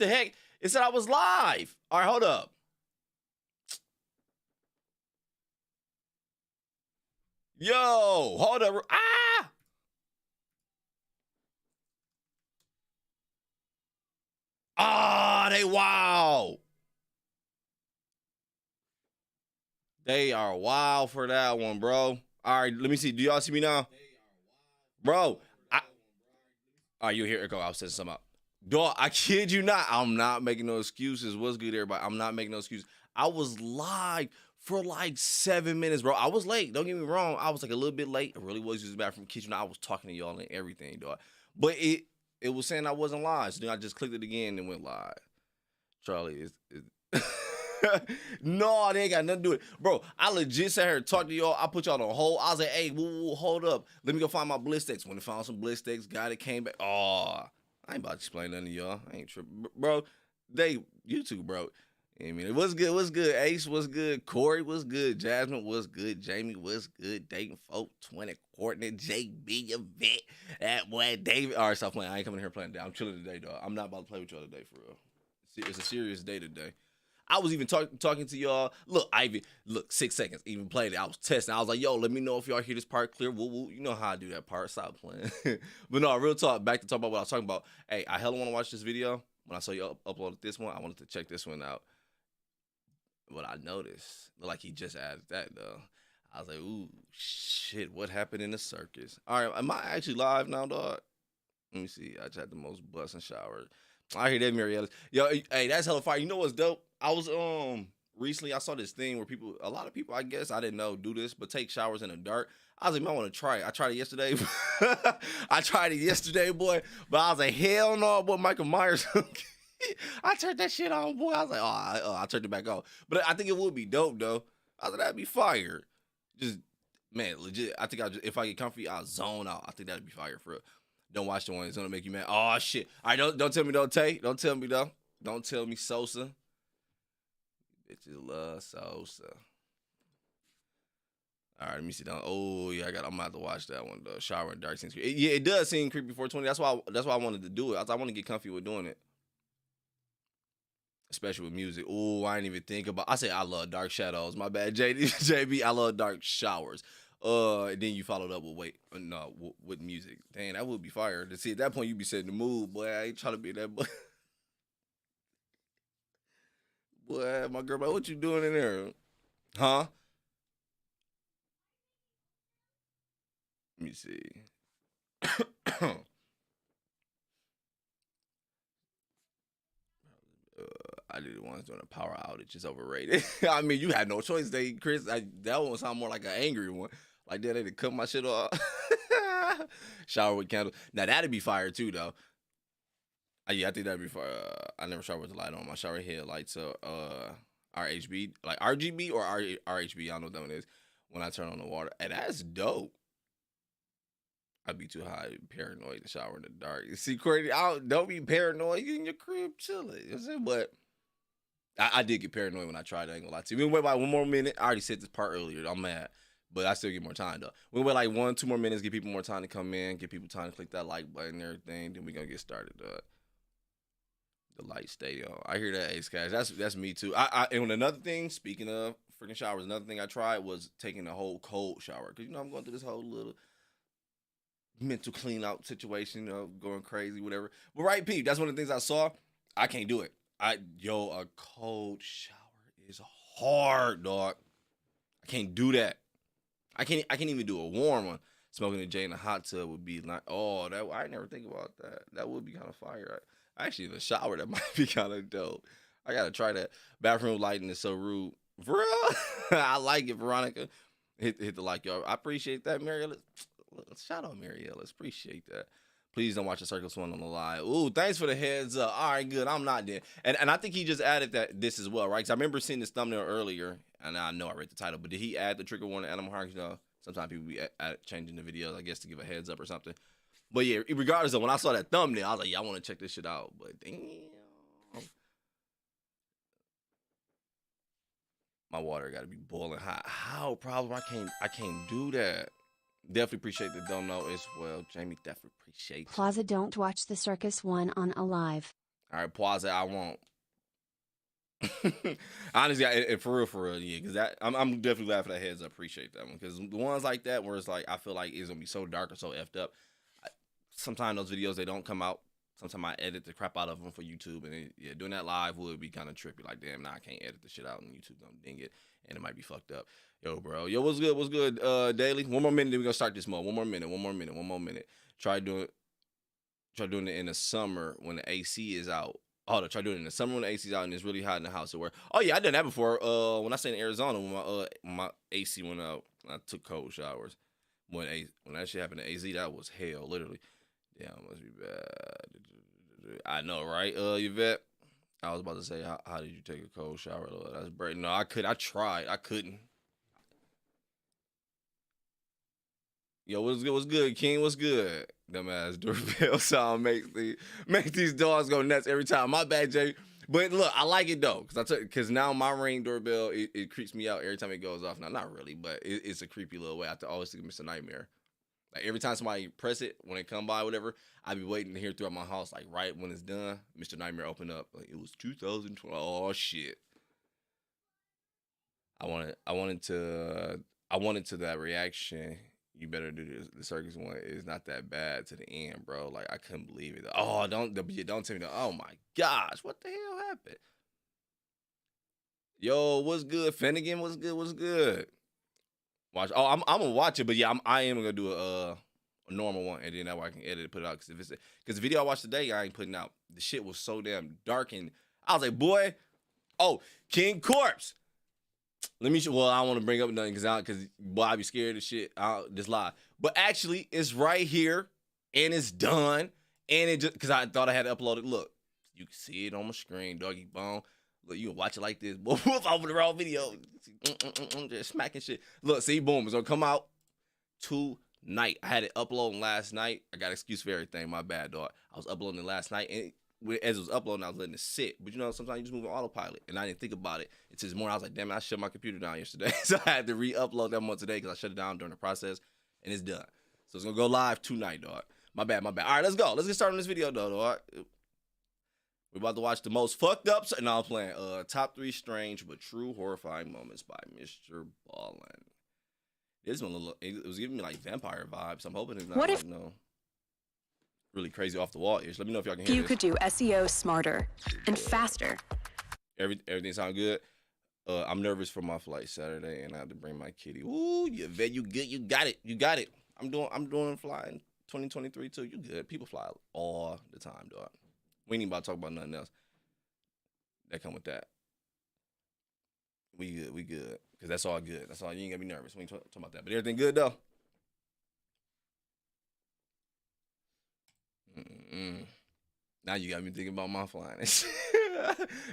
The heck? It said I was live. All right, hold up. Yo, hold up. Ah! Ah, they wow. They are wild for that one, bro. All right, let me see. Do y'all see me now? Bro, all right, you hear it go. I was setting something up. Dog, I kid you not. I'm not making no excuses. What's good, everybody? I'm not making no excuses. I was live for like 7 minutes, bro. I was late. Don't get me wrong. I was like a little bit late. I really was using the bathroom kitchen. I was talking to y'all and everything, dog. But it was saying I wasn't live. So then I just clicked it again and went live. Charlie is no, they ain't got nothing to do with it. Bro, I legit sat here and talked to y'all. I put y'all on hold. I was like, hey, whoa, hold up. Let me go find my Blistex. When I found some Blistex, got it, came back. Oh, I ain't about to explain nothing to y'all. I ain't tripping. Bro, YouTube, bro. I mean, it was good. What's good? Ace was good. Corey was good. Jasmine was good. Jamie was good. Dayton Folk, 20, Courtney, JB, Yvette, that boy, David. All right, stop playing. I ain't coming here playing today. I'm chilling today, dog. I'm not about to play with y'all today, for real. It's a serious day today. I was even talking to y'all. Look, Ivy, 6 seconds, even played it. I was testing. I was like, yo, let me know if y'all hear this part clear. Woo, woo. You know how I do that part. Stop playing. But no, real talk, back to talk about what I was talking about. Hey, I hella want to watch this video. When I saw you uploaded this one, I wanted to check this one out. But I noticed, like he just added that, though. I was like, ooh, shit, what happened in the circus? All right, am I actually live now, dog? Let me see. I just had the most busting shower. I hear that, Mariella. Yo, hey, that's hella fire. You know what's dope? I was recently I saw this thing where a lot of people, I guess I didn't know, do this, but take showers in the dark. I was like, man, I want to try it. I tried it yesterday. I tried it yesterday, boy. But I was like, hell no, boy, Michael Myers. I turned that shit on, boy. I was like, I turned it back off. But I think it would be dope, though. I was like, that'd be fire. Just, man, legit. I think if I get comfy, I'll zone out. I think that'd be fire for real. Don't watch the one. It's gonna make you mad. Oh shit! All right, don't tell me though, Tay. Don't tell me though. Don't tell me Sosa. Bitches love Sosa. All right, let me see down. Oh yeah, I'm gonna have to watch that one though. Shower and dark seems creepy. Yeah, it does seem creepy 420. That's why I wanted to do it. I want to get comfy with doing it, especially with music. Oh, I didn't even think about. I say I love dark shadows. My bad, JB. I love dark showers. And then you followed up with with music. Dang, that would be fire. To see at that point you be setting the mood, boy. I ain't trying to be that boy. Boy, my girl, what you doing in there? Huh? Let me see. I did the ones doing a power outage. It's overrated. I mean, you had no choice, Chris. That one sound more like an angry one. Like that, they cut my shit off. Shower with candles. Now that'd be fire too, though. Yeah, I think that'd be fire. I never shower with the light on. My shower head lights RHB, like RGB or RHB. I don't know what that one is. When I turn on the water, and that's dope. I'd be too high, paranoid to shower in the dark. You see, Courtney, don't be paranoid. You in your crib chilling. You know what I'm saying? But I did get paranoid when I tried. I ain't gonna lie to you. We wait about 1 more minute. I already said this part earlier. I'm mad. But I still get more time, though. We wait like 1, 2 more minutes, give people more time to come in, give people time to click that like button and everything. Then we gonna get started, dog. The light stay on. I hear that, Ace Cash. That's me, too. And another thing, speaking of freaking showers, another thing I tried was taking a whole cold shower. Because, I'm going through this whole little mental clean out situation, going crazy, whatever. But right, Pete, that's one of the things I saw. I can't do it. A cold shower is hard, dog. I can't do that. I can't even do a warm one. Smoking a J in a hot tub would be like, I never think about that. That would be kind of fire. Actually, in the shower, that might be kind of dope. I gotta try that. Bathroom lighting is so rude. For real? I like it, Veronica. Hit the like, y'all. I appreciate that, Mariella. Shout out, Mariella. Appreciate that. Please don't watch the Circus one on the live. Ooh, thanks for the heads up. All right, good. I'm not dead. And I think he just added this as well, right? Because I remember seeing this thumbnail earlier, and I know I read the title, but did he add the trigger warning animal harm? Sometimes people be changing the videos, I guess, to give a heads up or something. But yeah, regardless of when I saw that thumbnail, I was like, yeah, I want to check this shit out. But damn. My water got to be boiling hot. How? Problem? I can't do that. Definitely appreciate the don't know as well. Jamie, definitely appreciate Plaza, don't watch the Circus one on Alive. All right, pause it. I won't. Honestly, and for real, yeah, because that I'm definitely glad for that heads up. Appreciate that one, because the ones like that where it's like I feel like it's gonna be so dark or so effed up. Sometimes those videos they don't come out. Sometimes I edit the crap out of them for YouTube, and yeah, doing that live would be kind of trippy. Like, damn, now I can't edit the shit out, and YouTube don't ding it, and it might be fucked up. Yo, bro, what's good? What's good? Daily. One more minute, then we gonna start this mode. One more minute. Try doing it in the summer when the AC is out. Oh, try doing it in the summer when the AC's out and it's really hot in the house. Oh yeah, I done that before. When I stayed in Arizona, when my AC went out, I took cold showers. When that shit happened to AZ, that was hell, literally. Yeah, it must be bad. I know, right? Yvette. I was about to say, how did you take a cold shower? That's great. No, I couldn't. I tried. I couldn't. Yo, what's good? What's good, King? What's good? Dumbass doorbell sound make these dogs go nuts every time. My bad, Jay. But look, I like it though, because now my Ring doorbell it creeps me out every time it goes off. Now, not really, but it's a creepy little way. I always think of Mr. Nightmare. Like every time somebody press it when they come by, whatever, I be waiting to hear throughout my house. Like right when it's done, Mr. Nightmare open up. Like it was 2012. Oh shit! I wanted to that reaction. You better do this. The circus one is not that bad to the end, bro. Like I couldn't believe it. Oh, don't tell me that. Oh my gosh, what the hell happened? Yo, what's good, Finnegan? What's good? What's good? Watch. Oh, I'm gonna watch it, but yeah, I am gonna do a normal one, and then that way I can edit it, put it out. Because the video I watched today, I ain't putting out. The shit was so damn dark, and I was like, boy, oh, King Corpse. Let me. Well, I don't want to bring up nothing because boy, I be scared of shit. I'll just lie. But actually, it's right here and it's done. And it just because I thought I had to upload it. Look, you can see it on my screen, doggy bone. Look, you can watch it like this. Woof over the raw video, just smacking shit. Look, see, boom, it's gonna come out tonight. I had it uploading last night. I got an excuse for everything. My bad, dog. I was uploading it last night and. As it was uploading, I was letting it sit. But you know, sometimes you just move on autopilot. And I didn't think about it until this morning. I was like, damn it, I shut my computer down yesterday. So I had to re-upload that one today because I shut it down during the process. And it's done. So it's going to go live tonight, dog. My bad. All right, let's go. Let's get started on this video, though, dog. We're about to watch the most fucked up. No, I'm playing top 3 strange but true horrifying moments by Mrballen. This one, it was giving me like vampire vibes. I'm hoping it's not like, no. Really crazy off the wall-ish. Let me know if y'all can hear you could do SEO smarter and faster. Everything sound good? I'm nervous for my flight Saturday, and I have to bring my kitty. Ooh, you good? You got it. I'm doing flying 2023 too. You good? People fly all the time, dog. We ain't about to talk about nothing else. That come with that. We good. Because that's all good. That's all. You ain't gotta be nervous. We ain't talking about that. But everything good though. Now you got me thinking about my flying.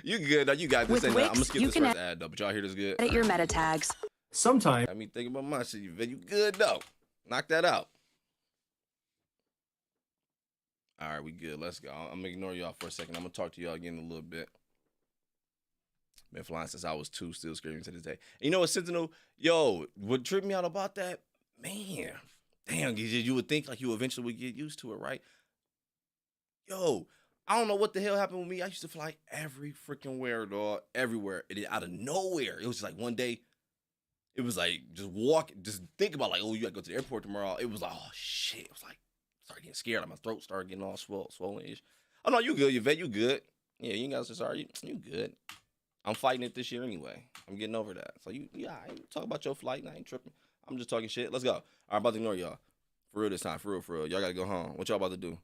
You good? Now you got this. I'm gonna skip this first ad though. But y'all hear this good? Edit your meta tags. Sometimes. Got me thinking about my shit. You good though? Knock that out. All right, we good. Let's go. I'm gonna ignore y'all for a second. I'm gonna talk to y'all again in a little bit. Been flying since I was 2, still screaming to this day. And you know what, Sentinel? Yo, what tripped me out about that? Man, damn, you would think like you eventually would get used to it, right? Yo, I don't know what the hell happened with me. I used to fly every freaking where, dog. Everywhere. And out of nowhere, it was just like one day, it was like just think about like, oh, you gotta go to the airport tomorrow. It was like, oh shit. It was like, started getting scared. Like my throat started getting all swollen-ish. Oh no, you good, Yvette, you good. Yeah, you guys are sorry. You good. I'm fighting it this year anyway. I'm getting over that. So I ain't talk about your flight and I ain't tripping. I'm just talking shit. Let's go. All right, I'm about to ignore y'all. For real this time. For real. Y'all gotta go home. What y'all about to do?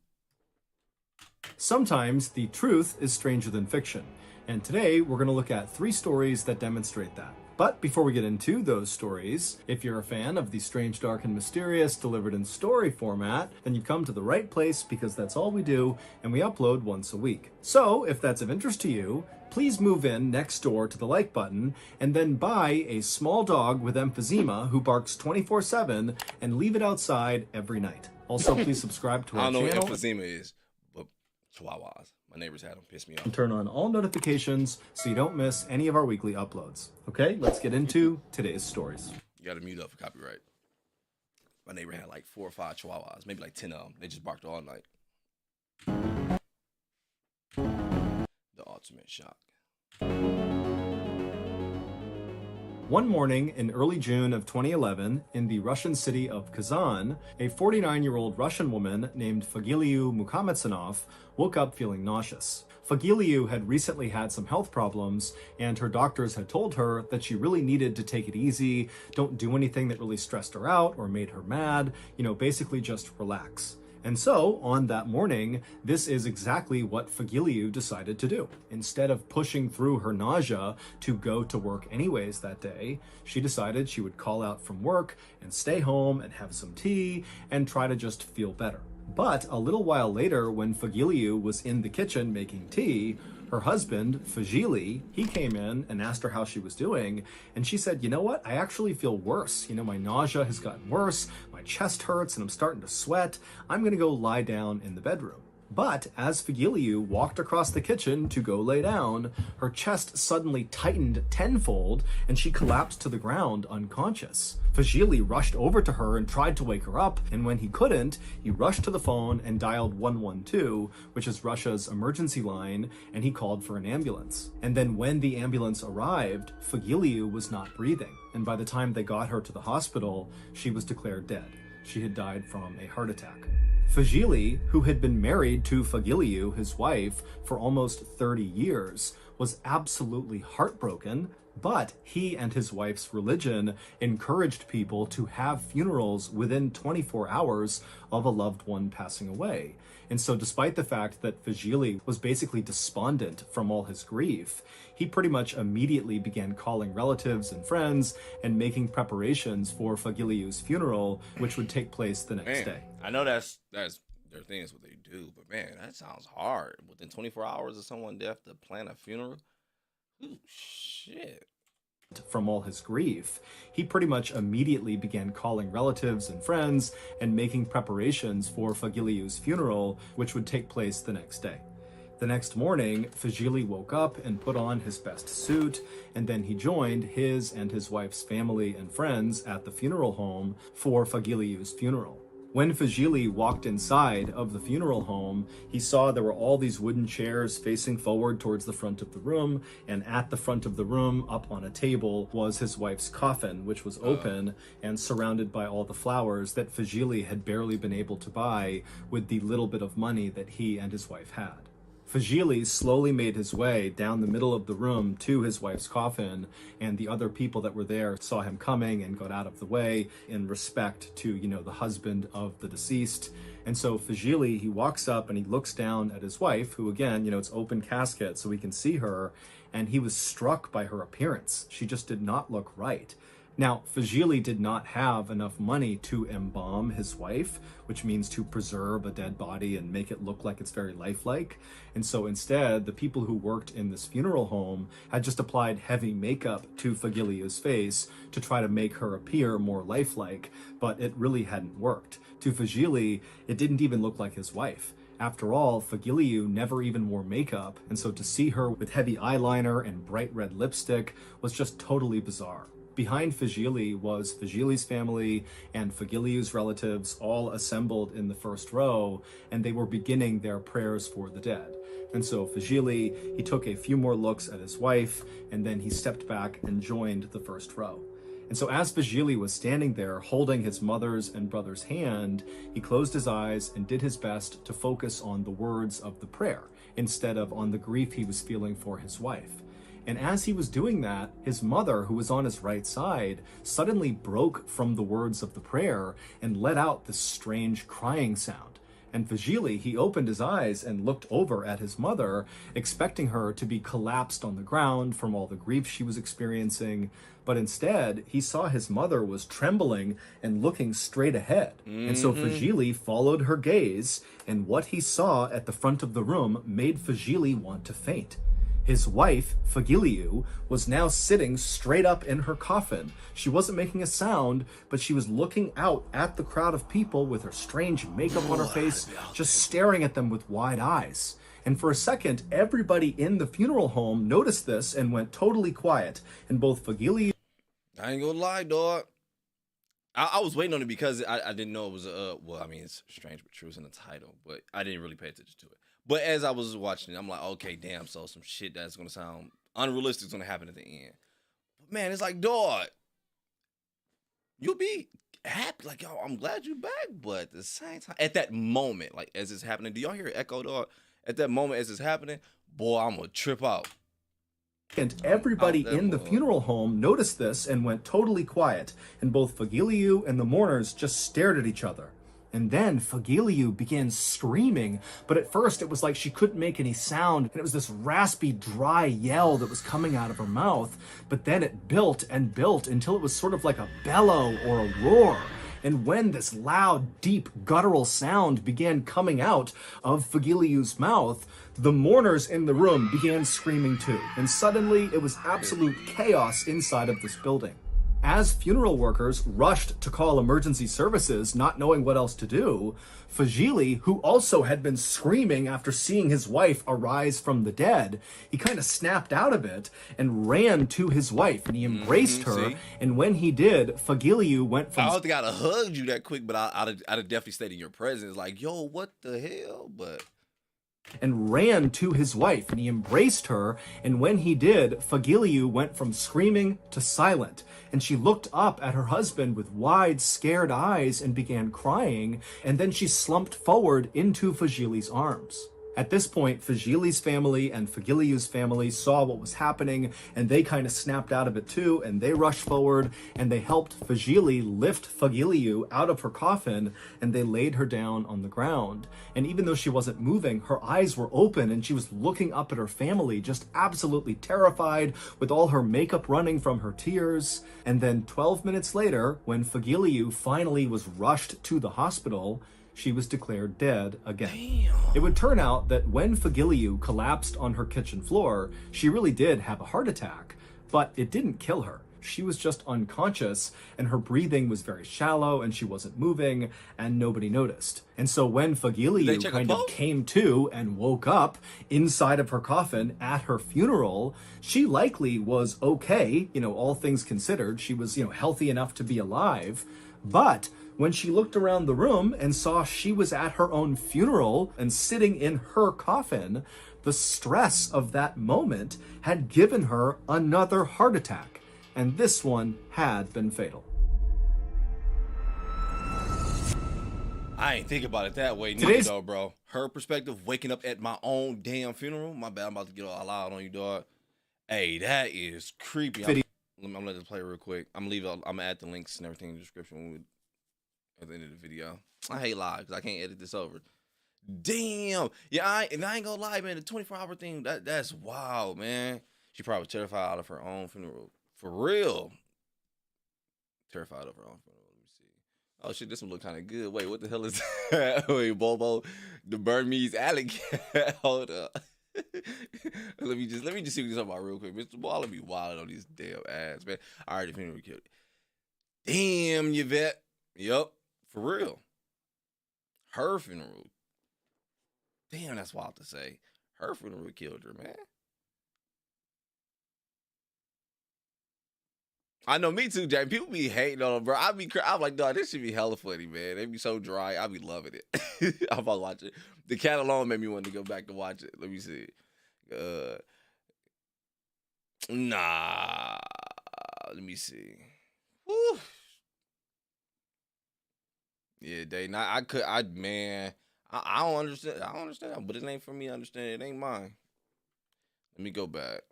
Sometimes the truth is stranger than fiction, and today we're going to look at 3 stories that demonstrate that. But before we get into those stories, if you're a fan of the strange, dark, and mysterious delivered in story format, then you've come to the right place because that's all we do, and we upload once a week. So if that's of interest to you, please move in next door to the like button and then buy a small dog with emphysema who barks 24/7 and leave it outside every night. Also, please subscribe to our channel. I don't know what emphysema is. Chihuahuas. My neighbors had them. Piss me off. And turn on all notifications so you don't miss any of our weekly uploads. Okay, let's get into today's stories. You gotta mute up for copyright. My neighbor had like 4 or 5 chihuahuas, maybe like 10 of them. They just barked all night. ultimate shock. One morning in early June of 2011, in the Russian city of Kazan, a 49-year-old Russian woman named Fagiliu Mukametsanov woke up feeling nauseous. Fagiliu had recently had some health problems, and her doctors had told her that she really needed to take it easy, don't do anything that really stressed her out or made her mad, basically just relax. And so, on that morning, this is exactly what Fagiliu decided to do. Instead of pushing through her nausea to go to work anyways that day, she decided she would call out from work and stay home and have some tea and try to just feel better. But a little while later, when Fagiliu was in the kitchen making tea, her husband, Fagili, he came in and asked her how she was doing, and she said, you know what, I actually feel worse. My nausea has gotten worse, my chest hurts, and I'm starting to sweat. I'm gonna go lie down in the bedroom. But as Fagiliu walked across the kitchen to go lay down, her chest suddenly tightened tenfold, and she collapsed to the ground unconscious. Fagili rushed over to her and tried to wake her up, and when he couldn't, he rushed to the phone and dialed 112, which is Russia's emergency line, and he called for an ambulance. And then when the ambulance arrived, Fagiliu was not breathing, and by the time they got her to the hospital, she was declared dead. She had died from a heart attack. Fagili, who had been married to Fagiliu, his wife, for almost 30 years, was absolutely heartbroken, but he and his wife's religion encouraged people to have funerals within 24 hours of a loved one passing away. And so despite the fact that Fagili was basically despondent from all his grief, he pretty much immediately began calling relatives and friends and making preparations for Fagiliu's funeral, which would take place the next day. I know that's their thing is what they do, but man, that sounds hard. Within 24 hours of someone death to plan a funeral? Ooh, shit. From all his grief, he pretty much immediately began calling relatives and friends and making preparations for Fagiliu's funeral, which would take place the next day. The next morning, Fagili woke up and put on his best suit, and then he joined his and his wife's family and friends at the funeral home for Fagiliu's funeral. When Fagili walked inside of the funeral home, he saw there were all these wooden chairs facing forward towards the front of the room, and at the front of the room, up on a table, was his wife's coffin, which was open and surrounded by all the flowers that Fagili had barely been able to buy with the little bit of money that he and his wife had. Fagili slowly made his way down the middle of the room to his wife's coffin, and the other people that were there saw him coming and got out of the way in respect to, the husband of the deceased. And so Fagili, he walks up and he looks down at his wife, who again, it's open casket so we can see her, and he was struck by her appearance. She just did not look right. Now, Fagili did not have enough money to embalm his wife, which means to preserve a dead body and make it look like it's very lifelike. And so instead, the people who worked in this funeral home had just applied heavy makeup to Fagiliu's face to try to make her appear more lifelike, but it really hadn't worked. To Fagili, it didn't even look like his wife. After all, Fagiliu never even wore makeup, and so to see her with heavy eyeliner and bright red lipstick was just totally bizarre. Behind Fagili was Fagili's family and Fagiliu's relatives all assembled in the first row, and they were beginning their prayers for the dead. And so Fagili, he took a few more looks at his wife, and then he stepped back and joined the first row. And so as Fagili was standing there holding his mother's and brother's hand, he closed his eyes and did his best to focus on the words of the prayer, instead of on the grief he was feeling for his wife. And as he was doing that, his mother, who was on his right side, suddenly broke from the words of the prayer and let out this strange crying sound. And Fagili, he opened his eyes and looked over at his mother, expecting her to be collapsed on the ground from all the grief she was experiencing. But instead, he saw his mother was trembling and looking straight ahead. And so Fagili followed her gaze, and what he saw at the front of the room made Fagili want to faint. His wife, Fagiliu, was now sitting straight up in her coffin. She wasn't making a sound, but she was looking out at the crowd of people with her strange makeup on her face, just staring at them with wide eyes. And for a second, everybody in the funeral home noticed this and went totally quiet. And both Fagiliu... I ain't gonna lie, dog. I was waiting on it because I didn't know it was, it's strange but true in the title, but I didn't really pay attention to it. But as I was watching it, I'm like, okay, damn. So some shit that's gonna sound unrealistic is gonna happen at the end. But man, it's like, dog, you'll be happy. Like, yo, I'm glad you're back. But at the same time, at that moment, like as it's happening, do y'all hear echo, dog? At that moment, as it's happening, boy, I'm gonna trip out. And everybody in the funeral home noticed this and went totally quiet, and both Fagiliu and the mourners just stared at each other. And then Fagiliu began screaming, but at first it was like she couldn't make any sound, and it was this raspy, dry yell that was coming out of her mouth. But then it built and built until it was sort of like a bellow or a roar. And when this loud, deep, guttural sound began coming out of Fagiliu's mouth, the mourners in the room began screaming too. And suddenly, it was absolute chaos inside of this building. As funeral workers rushed to call emergency services, not knowing what else to do, Fagili, who also had been screaming after seeing his wife arise from the dead, he kind of snapped out of it and ran to his wife, and he embraced her. See? And when he did, Fagiliu went from... I don't think I'd have hugged you that quick, but I'd have definitely stayed in your presence. Like, yo, what the hell? But... and ran to his wife, and he embraced her, and when he did, Fagiliu went from screaming to silent, and she looked up at her husband with wide, scared eyes and began crying, and then she slumped forward into Fagili's arms. At this point, Fagili's family and Fagiliu's family saw what was happening, and they kind of snapped out of it too, and they rushed forward, and they helped Fagili lift Fagiliu out of her coffin, and they laid her down on the ground. And even though she wasn't moving, her eyes were open, and she was looking up at her family, just absolutely terrified, with all her makeup running from her tears. And then 12 minutes later, when Fagiliu finally was rushed to the hospital, she was declared dead again. Damn. It would turn out that when Fagiliu collapsed on her kitchen floor, she really did have a heart attack, but it didn't kill her. She was just unconscious, and her breathing was very shallow, and she wasn't moving, and nobody noticed. And so when Fagiliu kind of came to and woke up inside of her coffin at her funeral, she likely was okay, all things considered. She was, healthy enough to be alive, but when she looked around the room and saw she was at her own funeral and sitting in her coffin, the stress of that moment had given her another heart attack, and this one had been fatal. I ain't think about it that way though, bro. Her perspective, waking up at my own damn funeral. My bad, I'm about to get all loud on you, dog. Hey, that is creepy. I'm gonna let this play real quick. I'm gonna add the links and everything in the description at the end of the video. I hate live because I can't edit this over. Damn. Yeah, I ain't gonna lie, man. The 24-hour thing, that's wild, man. She probably terrified out of her own funeral. For real. Terrified of her own funeral. Let me see. Oh shit, this one look kind of good. Wait, what the hell is that? Wait, Bobo, the Burmese alley cat. Hold up. let me just see what you're talking about real quick. Mr. Ball, let me wild on these damn ass, man. All right, the funeral killed it. Damn, Yvette. Yup. For real. Her funeral. Damn, that's wild to say. Her funeral killed her, man. I know, me too, Jack. People be hating on them, bro. I'm like, dog, this should be hella funny, man. They be so dry. I be loving it. I'm about to watch it. The cat alone made me want to go back to watch it. Let me see. Nah. Let me see. Woo. Yeah, I don't understand. I don't understand, but it ain't for me to understand. It ain't mine. Let me go back.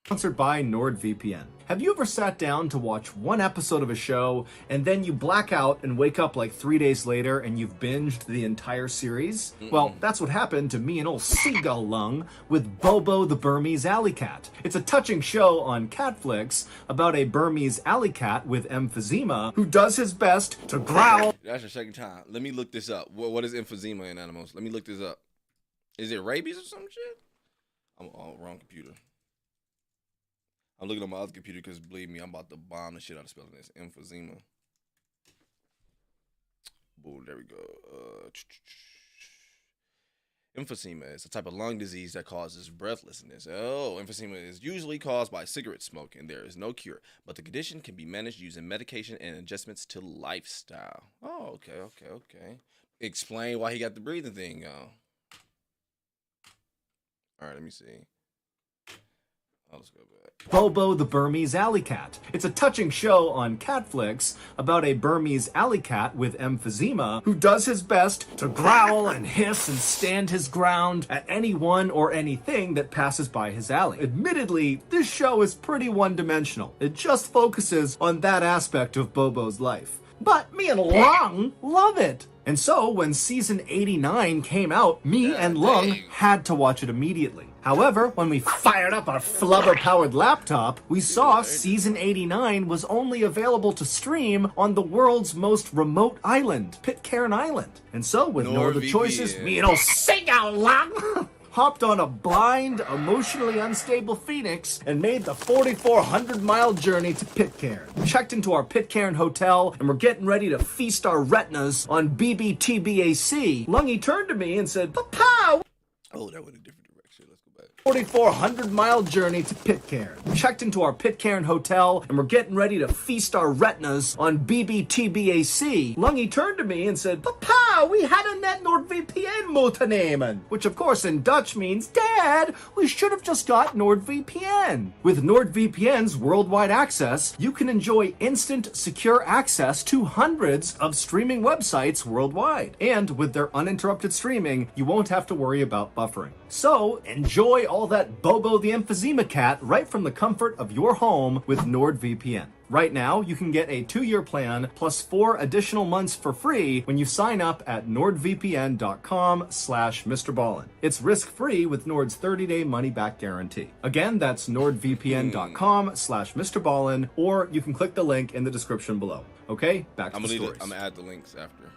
Sponsored by NordVPN. Have you ever sat down to watch one episode of a show and then you black out and wake up like 3 days later and you've binged the entire series? Well, that's what happened to me and old Seagull Lung with Bobo the Burmese Alley Cat. It's a touching show on Catflix about a Burmese alley cat with emphysema who does his best to growl. That's your second time. Let me look this up. What is emphysema in animals? Let me look this up. Is it rabies or some shit? I'm on the wrong computer. I'm looking on my other computer because, believe me, I'm about to bomb the shit out of spelling this. Emphysema. Boom, there we go. Emphysema is a type of lung disease that causes breathlessness. Oh, emphysema is usually caused by cigarette smoke, and there is no cure. But the condition can be managed using medication and adjustments to lifestyle. Oh, okay. Explain why he got the breathing thing, y'all. All right, let me see. Oh, let's go back. Bobo the Burmese Alley Cat. It's a touching show on Catflix about a Burmese alley cat with emphysema who does his best to growl and hiss and stand his ground at anyone or anything that passes by his alley. Admittedly, this show is pretty one-dimensional. It just focuses on that aspect of Bobo's life. But me and Lung love it. And so when season 89 came out, me and Lung had to watch it immediately. However, when we fired up our flubber-powered laptop, we saw season 89 was only available to stream on the world's most remote island, Pitcairn Island. And so, with no other choices, me and old Sing-Out Lung hopped on a blind, emotionally unstable Phoenix and made the 4,400-mile journey to Pitcairn. We checked into our Pitcairn hotel and we're getting ready to feast our retinas on BBTBAC. Lungy turned to me and said, "Papa!" Oh, that went a different direction. Let's go back. 4,400-mile journey to Pitcairn. We checked into our Pitcairn hotel and we're getting ready to feast our retinas on BBTBAC. Lungy turned to me and said, "Papa, we had a net NordVPN moeten," which of course in Dutch means, "Dad, we should have just got NordVPN." With NordVPN's worldwide access, you can enjoy instant, secure access to hundreds of streaming websites worldwide. And with their uninterrupted streaming, you won't have to worry about buffering. So, enjoy all that Bobo the Emphysema Cat right from the comfort of your home with NordVPN. Right now, you can get a 2-year plan plus 4 additional months for free when you sign up at nordvpn.com/Mrballen. It's risk-free with Nord's 30-day money-back guarantee. Again, that's nordvpn.com/Mrballen, or you can click the link in the description below. Okay, back to the stories. I'm gonna add the links after.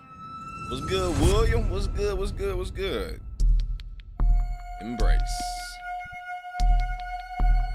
What's good, William? What's good? What's good? What's good? Embrace.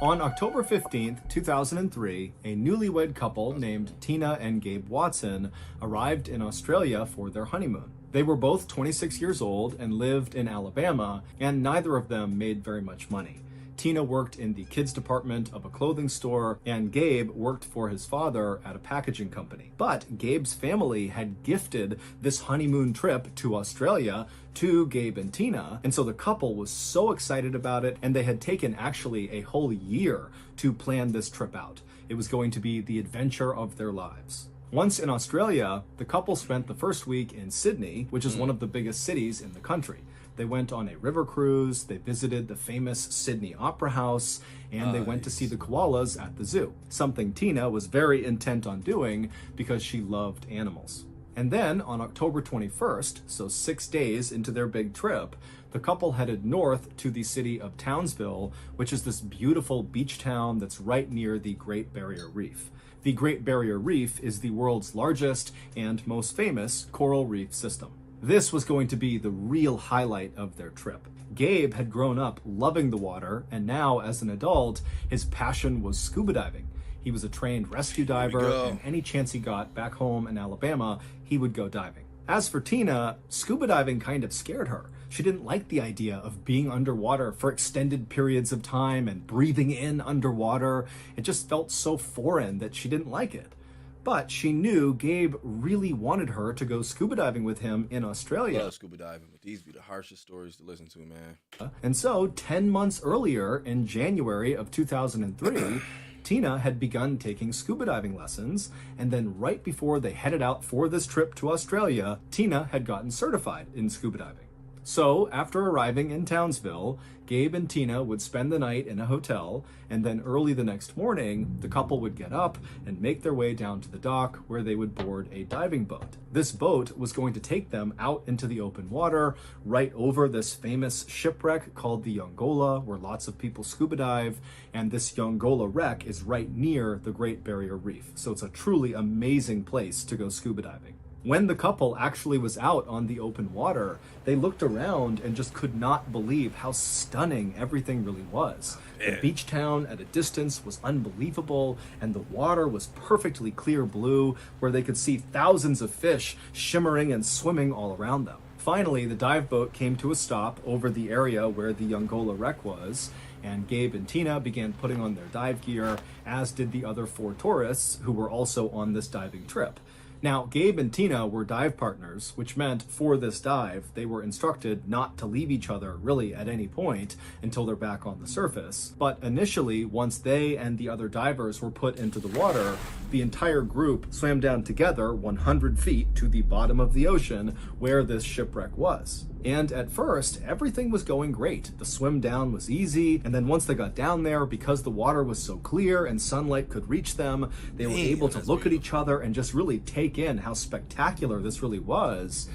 On October 15th, 2003, a newlywed couple named Tina and Gabe Watson arrived in Australia for their honeymoon. They were both 26 years old and lived in Alabama, and neither of them made very much money. Tina worked in the kids department of a clothing store, and Gabe worked for his father at a packaging company. But Gabe's family had gifted this honeymoon trip to Australia to Gabe and Tina, and so the couple was so excited about it, and they had taken actually a whole year to plan this trip out. It was going to be the adventure of their lives. Once in Australia, the couple spent the first week in Sydney, which is one of the biggest cities in the country. They went on a river cruise, they visited the famous Sydney Opera House, and they went to see the koalas at the zoo, something Tina was very intent on doing because she loved animals. And then on October 21st, so 6 days into their big trip, the couple headed north to the city of Townsville, which is this beautiful beach town that's right near the Great Barrier Reef. The Great Barrier Reef is the world's largest and most famous coral reef system. This was going to be the real highlight of their trip. Gabe had grown up loving the water, and now as an adult, his passion was scuba diving. He was a trained rescue diver, and any chance he got back home in Alabama, he would go diving. As for Tina, scuba diving kind of scared her. She didn't like the idea of being underwater for extended periods of time and breathing in underwater. It just felt so foreign that she didn't like it. But she knew Gabe really wanted her to go scuba diving with him in Australia. I love scuba diving, but these be the harshest stories to listen to, man. And so 10 months earlier, in January of 2003, Tina had begun taking scuba diving lessons, and then right before they headed out for this trip to Australia, Tina had gotten certified in scuba diving. So, after arriving in Townsville, Gabe and Tina would spend the night in a hotel, and then early the next morning, the couple would get up and make their way down to the dock where they would board a diving boat. This boat was going to take them out into the open water, right over this famous shipwreck called the Yongola, where lots of people scuba dive, and this Yongola wreck is right near the Great Barrier Reef. So it's a truly amazing place to go scuba diving. When the couple actually was out on the open water, they looked around and just could not believe how stunning everything really was. The beach town at a distance was unbelievable, and the water was perfectly clear blue, where they could see thousands of fish shimmering and swimming all around them. Finally, the dive boat came to a stop over the area where the Yongola wreck was, and Gabe and Tina began putting on their dive gear, as did the other 4 tourists who were also on this diving trip. Now, Gabe and Tina were dive partners, which meant for this dive, they were instructed not to leave each other really at any point until they're back on the surface. But initially, once they and the other divers were put into the water, the entire group swam down together 100 feet to the bottom of the ocean where this shipwreck was. And at first, everything was going great. The swim down was easy, and then once they got down there, because the water was so clear and sunlight could reach them, they were able to look at each other and just really take in how spectacular this really was.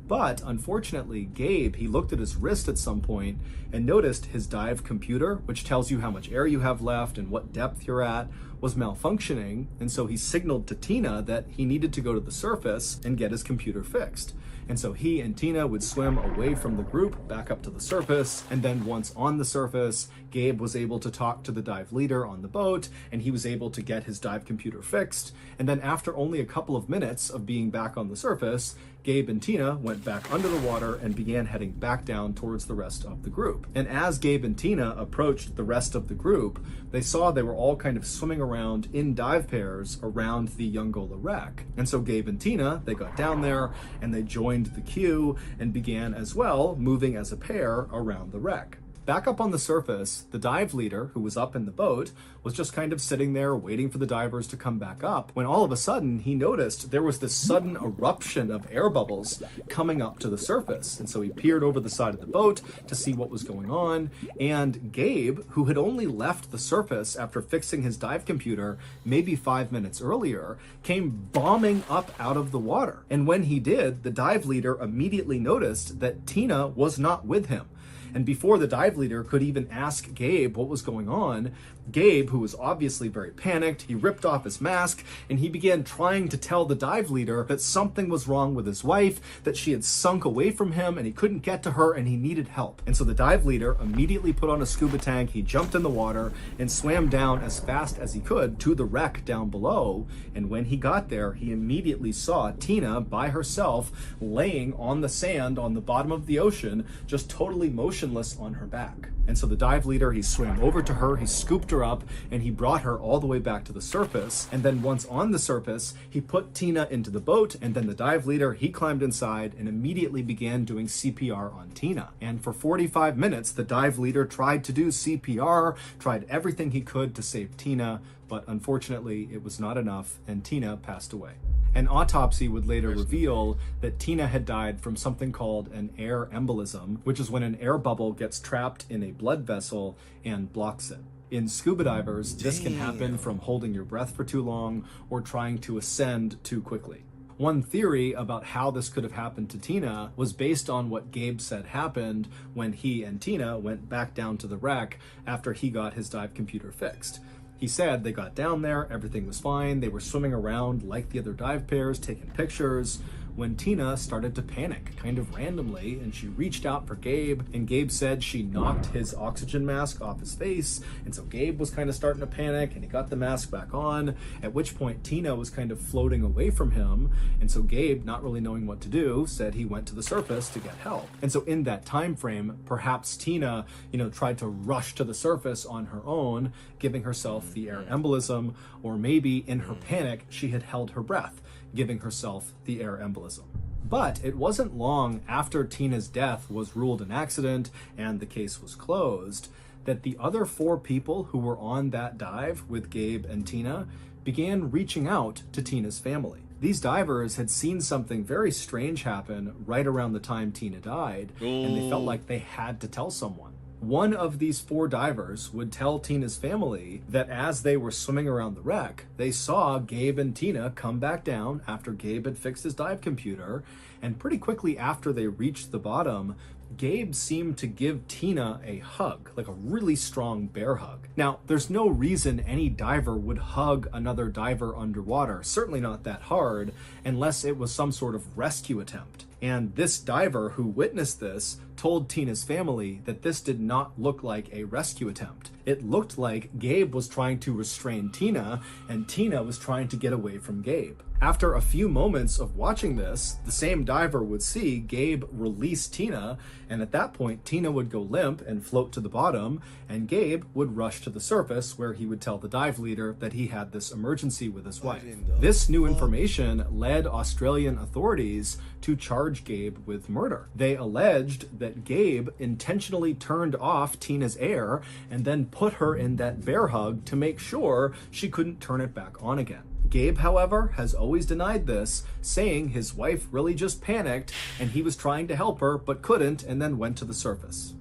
But unfortunately, Gabe, he looked at his wrist at some point and noticed his dive computer, which tells you how much air you have left and what depth you're at, was malfunctioning. And so he signaled to Tina that he needed to go to the surface and get his computer fixed. And so he and Tina would swim away from the group back up to the surface. And then once on the surface, Gabe was able to talk to the dive leader on the boat, and he was able to get his dive computer fixed. And then after only a couple of minutes of being back on the surface, Gabe and Tina went back under the water and began heading back down towards the rest of the group. And as Gabe and Tina approached the rest of the group, they saw they were all kind of swimming around in dive pairs around the Youngola wreck. And so Gabe and Tina, they got down there and they joined the queue and began as well moving as a pair around the wreck. Back up on the surface, the dive leader, who was up in the boat, was just kind of sitting there waiting for the divers to come back up, when all of a sudden he noticed there was this sudden eruption of air bubbles coming up to the surface. And so he peered over the side of the boat to see what was going on, and Gabe, who had only left the surface after fixing his dive computer maybe 5 minutes earlier, came bombing up out of the water. And when he did, the dive leader immediately noticed that Tina was not with him. And before the dive leader could even ask Gabe what was going on, Gabe, who was obviously very panicked, he ripped off his mask and he began trying to tell the dive leader that something was wrong with his wife, that she had sunk away from him and he couldn't get to her and he needed help. And so the dive leader immediately put on a scuba tank, he jumped in the water and swam down as fast as he could to the wreck down below. And when he got there, he immediately saw Tina by herself laying on the sand on the bottom of the ocean, just totally motionless on her back. And so the dive leader, he swam over to her, he scooped her up, and he brought her all the way back to the surface. And then once on the surface, he put Tina into the boat, and then the dive leader, he climbed inside and immediately began doing CPR on Tina. And for 45 minutes, the dive leader tried to do CPR, tried everything he could to save Tina, but unfortunately it was not enough, and Tina passed away. An autopsy would later reveal that Tina had died from something called an air embolism, which is when an air bubble gets trapped in a blood vessel and blocks it. In scuba divers, this can happen from holding your breath for too long or trying to ascend too quickly. One theory about how this could have happened to Tina was based on what Gabe said happened when he and Tina went back down to the wreck after he got his dive computer fixed. He said they got down there, everything was fine, they were swimming around like the other dive pairs, taking pictures, when Tina started to panic, kind of randomly, and she reached out for Gabe, and Gabe said she knocked his oxygen mask off his face, and so Gabe was kind of starting to panic, and he got the mask back on, at which point Tina was kind of floating away from him, and so Gabe, not really knowing what to do, said he went to the surface to get help. And so in that time frame, perhaps Tina, tried to rush to the surface on her own, giving herself the air embolism, or maybe in her panic, she had held her breath, giving herself the air embolism. But it wasn't long after Tina's death was ruled an accident and the case was closed that the other 4 people who were on that dive with Gabe and Tina began reaching out to Tina's family. These divers had seen something very strange happen right around the time Tina died, and they felt like they had to tell someone. One of these 4 divers would tell Tina's family that as they were swimming around the wreck, they saw Gabe and Tina come back down after Gabe had fixed his dive computer, and pretty quickly after they reached the bottom, Gabe seemed to give Tina a hug, like a really strong bear hug. Now, there's no reason any diver would hug another diver underwater, certainly not that hard, unless it was some sort of rescue attempt. And this diver who witnessed this told Tina's family that this did not look like a rescue attempt. It looked like Gabe was trying to restrain Tina, and Tina was trying to get away from Gabe. After a few moments of watching this, the same diver would see Gabe release Tina, and at that point, Tina would go limp and float to the bottom, and Gabe would rush to the surface where he would tell the dive leader that he had this emergency with his wife. This new information led Australian authorities to charge Gabe with murder. They alleged that Gabe intentionally turned off Tina's air and then put her in that bear hug to make sure she couldn't turn it back on again. Gabe, however, has always denied this, saying his wife really just panicked and he was trying to help her but couldn't and then went to the surface.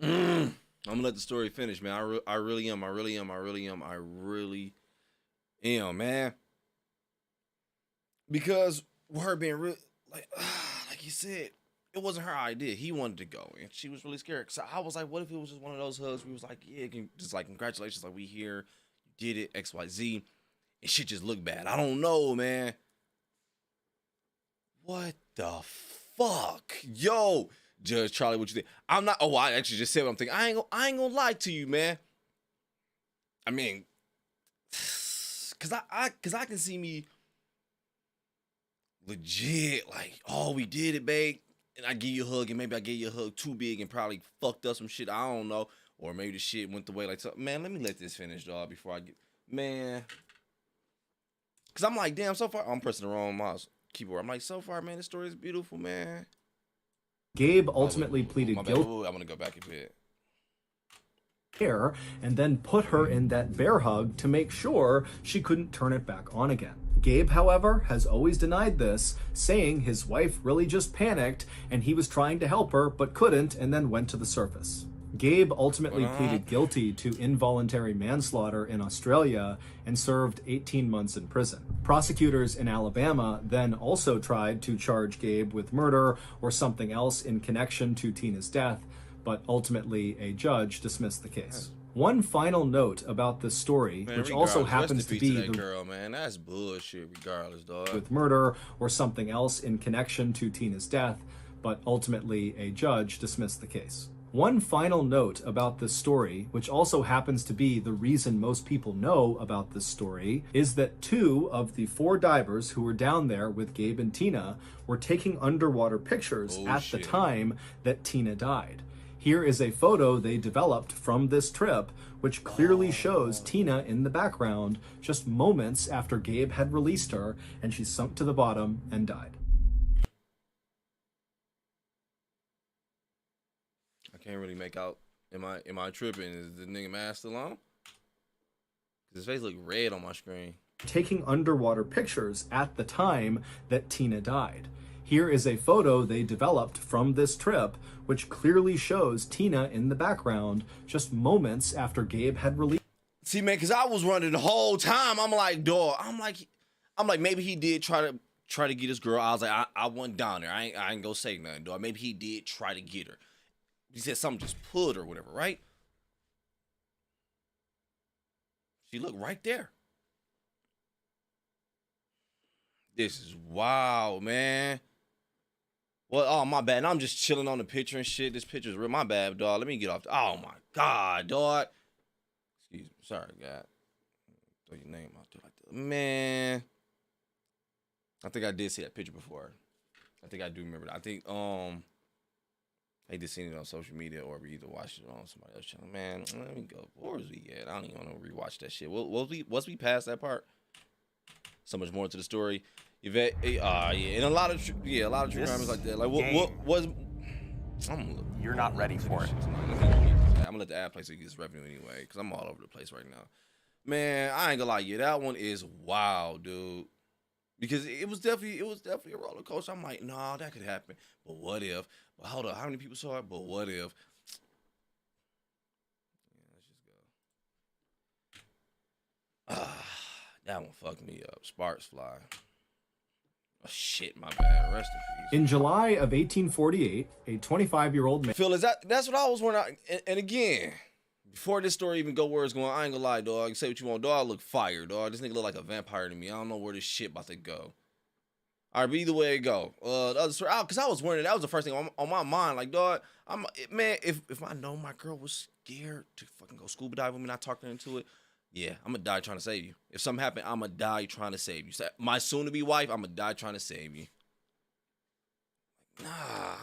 I'm gonna let the story finish, man. I really am, man. Because her being real, like you said, it wasn't her idea. He wanted to go, and she was really scared. So I was like, what if it was just one of those hugs? We was like, yeah, just like congratulations, like we here, you did it, XYZ. And shit just looked bad. I don't know, man. What the fuck? Yo, Judge Charlie, what you think? I'm not, I actually just said what I'm thinking. I ain't gonna lie to you, man. I mean, cause I can see me legit, like, oh, we did it, babe. And I give you a hug, and maybe I gave you a hug too big and probably fucked up some shit. I don't know. Or maybe the shit went the way, like, man, let me let this finish, dog, before I get, man. Cause I'm like, damn, so far, I'm pressing the wrong mouse keyboard. I'm like, so far, man, this story is beautiful, man. Gabe ultimately pleaded guilty. I'm gonna go back a bit. And then put her in that bear hug to make sure she couldn't turn it back on again. Gabe, however, has always denied this, saying his wife really just panicked and he was trying to help her but couldn't and then went to the surface. Gabe ultimately pleaded guilty to involuntary manslaughter in Australia and served 18 months in prison. Prosecutors in Alabama then also tried to charge Gabe with murder or something else in connection to Tina's death, but ultimately a judge dismissed the case. One final note about this story, man, which also happens to be that girl, man, that's bullshit regardless, dog. With murder or something else in connection to Tina's death, but ultimately a judge dismissed the case. One final note about this story, which also happens to be the reason most people know about this story, is that 2 of the 4 divers who were down there with Gabe and Tina were taking underwater pictures at the time that Tina died. Here is a photo they developed from this trip, which clearly shows Tina in the background just moments after Gabe had released her and she sunk to the bottom and died. I can't really make out. Am I tripping? Is the nigga mask still on? His face look red on my screen. Taking underwater pictures at the time that Tina died. Here is a photo they developed from this trip, which clearly shows Tina in the background just moments after Gabe had released. See, man, because I was running the whole time. I'm like, dog. I'm like, maybe he did try to get this girl. I was like, I wasn't down there. I ain't gonna say nothing, dog. Maybe he did try to get her. He said something just pulled or whatever, right? She looked right there. This is wild, man. Well, oh, my bad. I'm just chilling on the picture and shit. This picture's real. My bad, dog. Let me get off. Oh, my God, dog. Excuse me. Sorry, God. Throw your name out there like that. Man. I think I did see that picture before. I think I do remember that. I think, I just seen it on social media or we either watched it on somebody else's channel. Man, let me go. Where was we at? I don't even want to rewatch that shit. Was we past that part? So much more to the story. Yvette, yeah, and a lot of true crimes like that. Like what was? You're not ready for it. I'm gonna let the ad play so you get this revenue anyway, because I'm all over the place right now. Man, I ain't gonna lie, yeah, that one is wild, dude. Because it was definitely a roller coaster. I'm like, nah, that could happen. But what if? But hold up, how many people saw it? But what if? Yeah, let's just go. That one fucked me up. Sparks fly. Oh shit, my bad. Rest in peace. In July of 1848, a 25-year-old man. Phil, that's what I was wondering. And again, before this story even go where it's going, I ain't gonna lie, dog. You say what you want, dog. I look fire, dog. This nigga look like a vampire to me. I don't know where this shit about to go. All right, but either way it go. The other story, because I was wondering, that was the first thing on my mind. Like, dog, man, if I know my girl was scared to fucking go scuba dive with me, not talking her into it, yeah, I'm gonna die trying to save you. If something happened, I'm gonna die trying to save you. My soon-to-be wife, I'm gonna die trying to save you. Nah,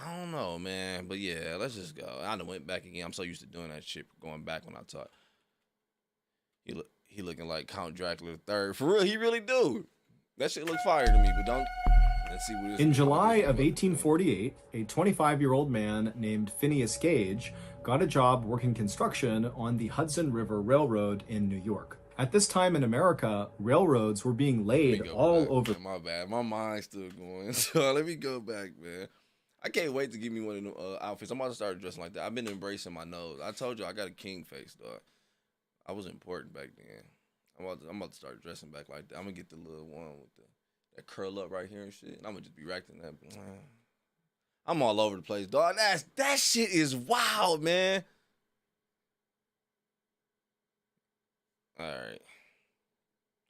I don't know, man. But yeah, let's just go. I done went back again. I'm so used to doing that shit, going back when I talk. He looking like Count Dracula III. For real, he really do. That shit look fire to me, but don't. Let's see what In July of 1848, a 25-year-old man named Phineas Gage got a job working construction on the Hudson River Railroad in New York. At this time in America, railroads were being laid all over. Man, my bad. My mind's still going. So let me go back, man. I can't wait to give me one of them outfits. I'm about to start dressing like that. I've been embracing my nose. I told you I got a king face, dog. I was important back then. I'm about to start dressing back like that. I'm gonna get the little one with that curl up right here and shit. And I'm gonna just be racking that. I'm all over the place, dog. That shit is wild, man. All right.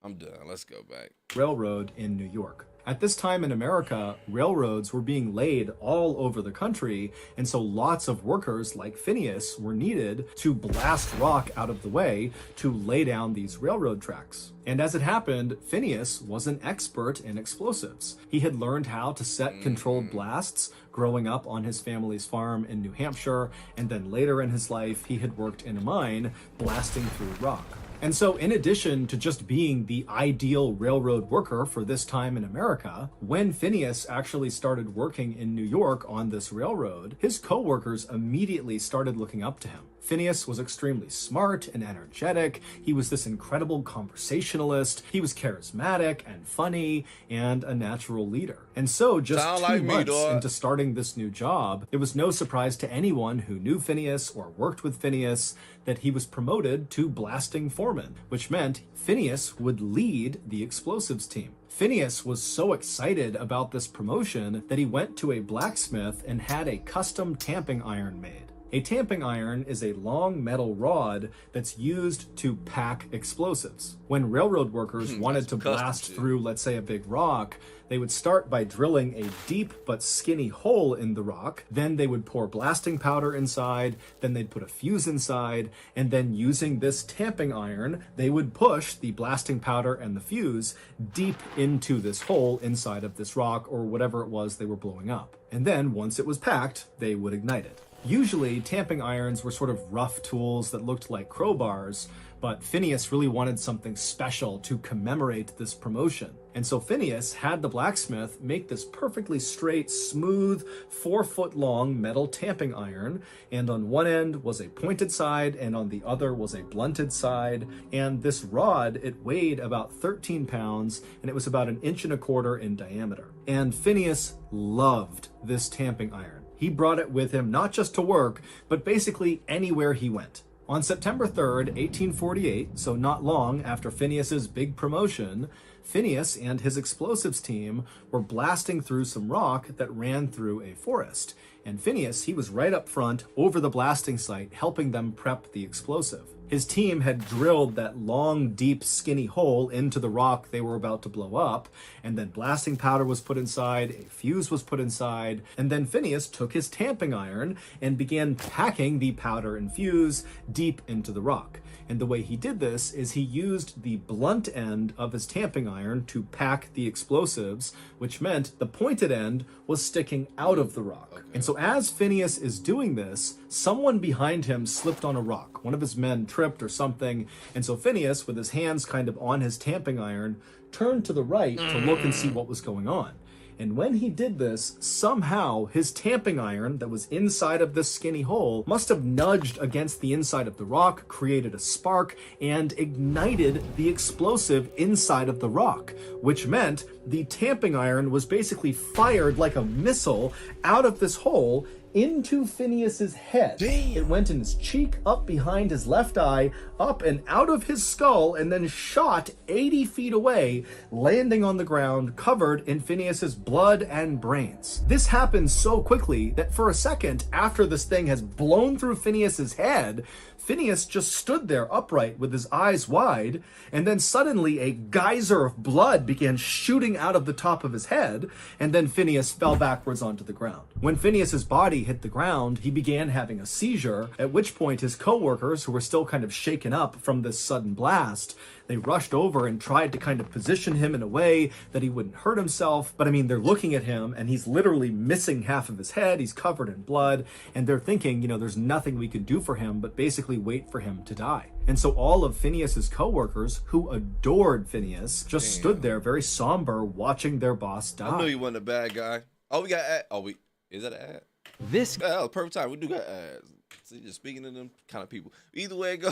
I'm done. Let's go back. Railroad in New York. At this time in America, railroads were being laid all over the country, and so lots of workers like Phineas were needed to blast rock out of the way to lay down these railroad tracks. And as it happened, Phineas was an expert in explosives. He had learned how to set controlled blasts growing up on his family's farm in New Hampshire, and then later in his life, he had worked in a mine blasting through rock. And so in addition to just being the ideal railroad worker for this time in America, when Phineas actually started working in New York on this railroad, his co-workers immediately started looking up to him. Phineas was extremely smart and energetic. He was this incredible conversationalist. He was charismatic and funny and a natural leader. And so just 2 months into starting this new job, it was no surprise to anyone who knew Phineas or worked with Phineas that he was promoted to blasting foreman, which meant Phineas would lead the explosives team. Phineas was so excited about this promotion that he went to a blacksmith and had a custom tamping iron made. A tamping iron is a long metal rod that's used to pack explosives. When railroad workers wanted to blast through, let's say, a big rock, they would start by drilling a deep but skinny hole in the rock. Then they would pour blasting powder inside, then they'd put a fuse inside, and then using this tamping iron, they would push the blasting powder and the fuse deep into this hole inside of this rock or whatever it was they were blowing up. And then once it was packed, they would ignite it. Usually, tamping irons were sort of rough tools that looked like crowbars, but Phineas really wanted something special to commemorate this promotion. And so Phineas had the blacksmith make this perfectly straight, smooth, 4-foot-long metal tamping iron, and on one end was a pointed side, and on the other was a blunted side. And this rod, it weighed about 13 pounds, and it was about 1.25 inches in diameter. And Phineas loved this tamping iron. He brought it with him not just to work, but basically anywhere he went. On September 3rd, 1848, so not long after Phineas's big promotion, Phineas and his explosives team were blasting through some rock that ran through a forest. And Phineas, he was right up front over the blasting site, helping them prep the explosive. His team had drilled that long, deep, skinny hole into the rock they were about to blow up, and then blasting powder was put inside, a fuse was put inside, and then Phineas took his tamping iron and began packing the powder and fuse deep into the rock. And the way he did this is he used the blunt end of his tamping iron to pack the explosives, which meant the pointed end was sticking out of the rock. Okay. And so as Phineas is doing this, someone behind him slipped on a rock. One of his men tripped or something, and so Phineas, with his hands kind of on his tamping iron, turned to the right to look and see what was going on. And when he did this, somehow his tamping iron that was inside of this skinny hole must have nudged against the inside of the rock, created a spark, and ignited the explosive inside of the rock, which meant the tamping iron was basically fired like a missile out of this hole into Phineas's head. Damn. It went in his cheek, up behind his left eye, up and out of his skull, and then shot 80 feet away, landing on the ground covered in Phineas's blood and brains. This happened so quickly that for a second after this thing has blown through Phineas's head, Phineas just stood there upright with his eyes wide, and then suddenly a geyser of blood began shooting out of the top of his head, and then Phineas fell backwards onto the ground. When Phineas's body hit the ground, he began having a seizure, at which point his co-workers, who were still kind of shaken up from this sudden blast, they rushed over and tried to kind of position him in a way that he wouldn't hurt himself. But I mean, they're looking at him and he's literally missing half of his head. He's covered in blood. And they're thinking, you know, there's nothing we can do for him but basically wait for him to die. And so all of Phineas's co-workers, who adored Phineas, just stood there very somber watching their boss die. I knew he wasn't a bad guy. Oh, we got ad. Oh, is that an ad? This Yeah, perfect time. We do got ads. See, just speaking to them kind of people. Either way it go,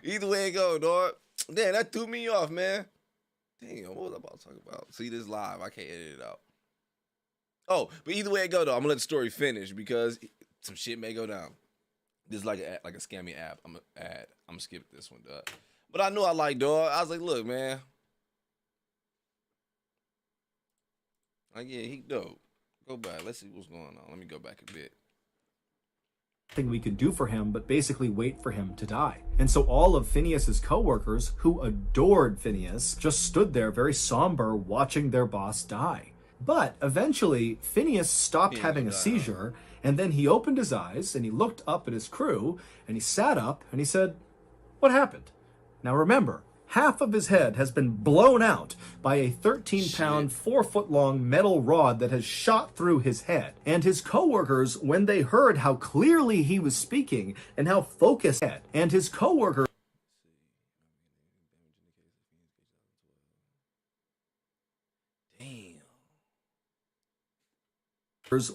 either way it go, dog. Damn, that threw me off, man. Damn, what was I about to talk about? See, this live. I can't edit it out. Oh, but either way it go, though, I'm gonna let the story finish because some shit may go down. This is like a scammy app. I'm gonna skip this one, dog. But I knew I liked dog. I was like, look, man. Like, yeah, he dope. Go back. Let's see what's going on. Let me go back a bit. Thing we could do for him but basically wait for him to die. And so all of Phineas's co-workers, who adored Phineas, just stood there very somber watching their boss die. But eventually Phineas stopped having a seizure, and then he opened his eyes and he looked up at his crew and he sat up and he said, "What happened?" Now remember, half of his head has been blown out by a 13-pound, 4-foot-long metal rod that has shot through his head. And his co-workers, when they heard how clearly he was speaking and how focused, and his co-workers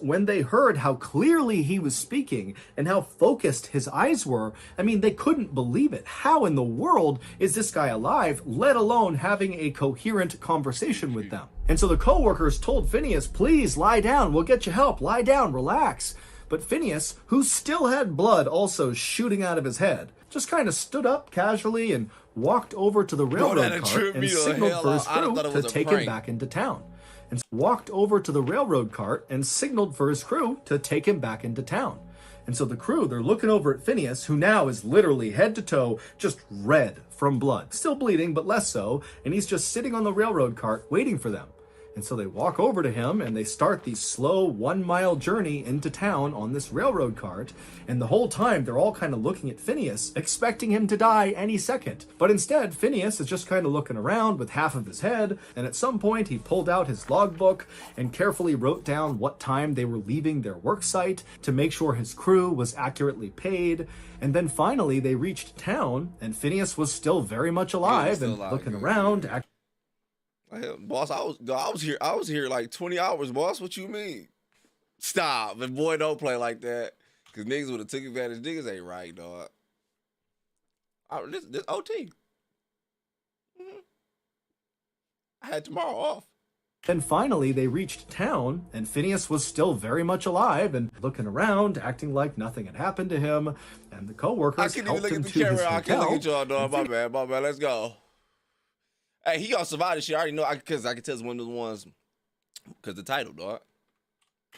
when they heard how clearly he was speaking and how focused his eyes were, I mean, they couldn't believe it. How in the world is this guy alive, let alone having a coherent conversation with them? And so the co-workers told Phineas, "Please lie down, we'll get you help, lie down, relax." But Phineas, who still had blood also shooting out of his head, just kind of stood up casually and walked over to the railroad cart and signaled for his crew to take him back into town. And walked over to the railroad cart and signaled for his crew to take him back into town. And so the crew, they're looking over at Phineas, who now is literally head to toe just red from blood. Still bleeding, but less so. And he's just sitting on the railroad cart waiting for them. And so they walk over to him and they start the slow 1-mile journey into town on this railroad cart. And the whole time they're all kind of looking at Phineas, expecting him to die any second. But instead, Phineas is just kind of looking around with half of his head. And at some point he pulled out his logbook and carefully wrote down what time they were leaving their work site to make sure his crew was accurately paid. And then finally they reached town and Phineas was still very much alive and looking around. Boss, I was here like 20 hours, boss. What you mean? Stop. And boy, don't play like that. Cause niggas would have took advantage. Niggas ain't right, dog. This OT. I had tomorrow off. Then finally they reached town and Phineas was still very much alive and looking around, acting like nothing had happened to him. And the co-workers helped him to his hotel. I can't look at y'all, dog. My bad. Let's go. Hey, he gonna survive this shit. I already know, because I can tell it's one of the ones, because the title, dog.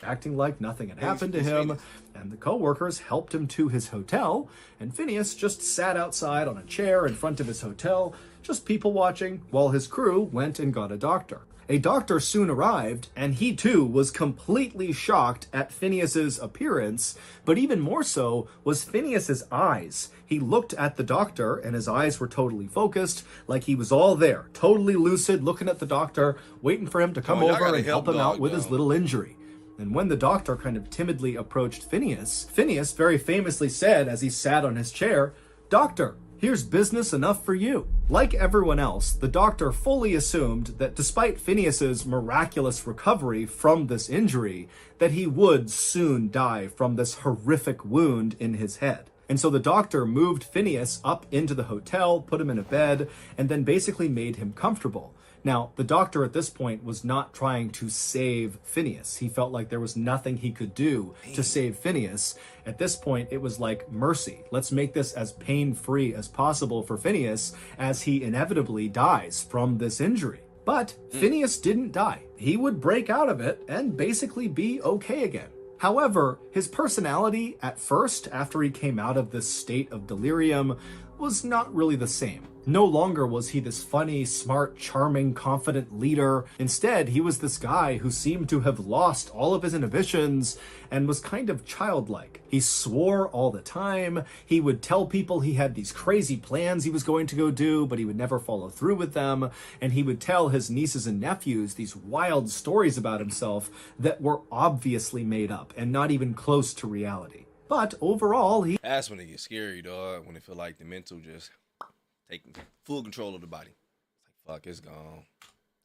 Acting like nothing had happened to him, and the co-workers helped him to his hotel, and Phineas just sat outside on a chair in front of his hotel, just people watching, while his crew went and got a doctor. A doctor soon arrived, and he too was completely shocked at Phineas's appearance, but even more so was Phineas's eyes. He looked at the doctor, and his eyes were totally focused, like he was all there, totally lucid, looking at the doctor, waiting for him to come over and help him out with his little injury. And when the doctor kind of timidly approached Phineas, Phineas very famously said as he sat on his chair, "Doctor, here's business enough for you." Like everyone else, the doctor fully assumed that despite Phineas's miraculous recovery from this injury, that he would soon die from this horrific wound in his head. And so the doctor moved Phineas up into the hotel, put him in a bed, and then basically made him comfortable. Now, the doctor at this point was not trying to save Phineas. He felt like there was nothing he could do to save Phineas. At this point, it was like mercy. Let's make this as pain-free as possible for Phineas as he inevitably dies from this injury. But Phineas didn't die. He would break out of it and basically be okay again. However, his personality at first, after he came out of this state of delirium, was not really the same. No longer was he this funny, smart, charming, confident leader. Instead, he was this guy who seemed to have lost all of his inhibitions and was kind of childlike. He swore all the time. He would tell people he had these crazy plans he was going to go do, but he would never follow through with them. And he would tell his nieces and nephews these wild stories about himself that were obviously made up and not even close to reality. But overall, That's when it gets scary, dog. When it feel like the mental just taking full control of the body. It's like, fuck, it's gone.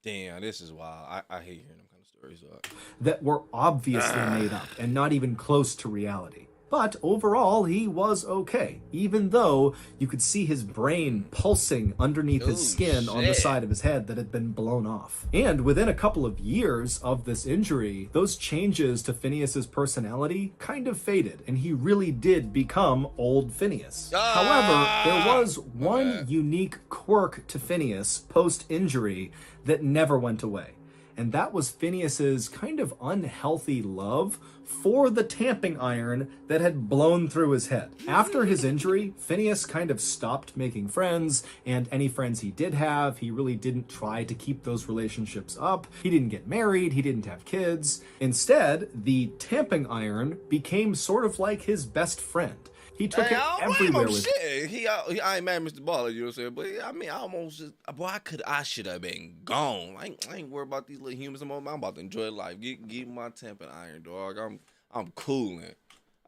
Damn, this is wild. I hate hearing them kind of stories, dog. That were obviously made up and not even close to reality. But overall, he was okay, even though you could see his brain pulsing underneath his skin on the side of his head that had been blown off. And within a couple of years of this injury, those changes to Phineas's personality kind of faded, and he really did become old Phineas. However, there was one unique quirk to Phineas post-injury that never went away. And that was Phineas's kind of unhealthy love for the tamping iron that had blown through his head. After his injury, Phineas kind of stopped making friends, and any friends he did have, he really didn't try to keep those relationships up. He didn't get married, he didn't have kids. Instead, the tamping iron became sort of like his best friend. He took it everywhere with him. I ain't mad at Mrballen, you know what I'm saying? But I mean, I almost just, boy, I should have been gone. I ain't worried about these little humans. I'm about to enjoy life. Get my tamping iron, dog. I'm cooling.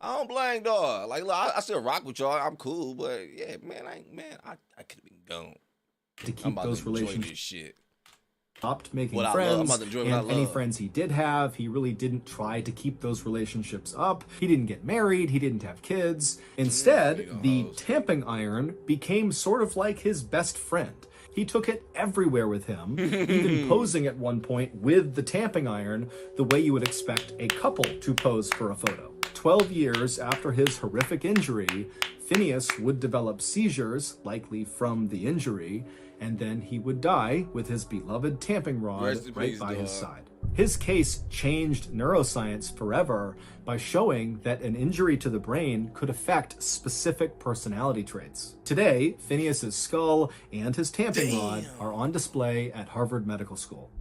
I don't blame dog. Like, look, I still rock with y'all. I'm cool, but yeah, man, I could have been gone. To keep those relationships. This shit. Stopped making friends, and any friends he did have, he really didn't try to keep those relationships up. He didn't get married, he didn't have kids. Instead, the tamping iron became sort of like his best friend. He took it everywhere with him, even posing at one point with the tamping iron the way you would expect a couple to pose for a photo. 12 years after his horrific injury, Phineas would develop seizures, likely from the injury, and then he would die with his beloved tamping rod right by his side. His case changed neuroscience forever by showing that an injury to the brain could affect specific personality traits. Today, Phineas's skull and his tamping rod are on display at Harvard Medical School.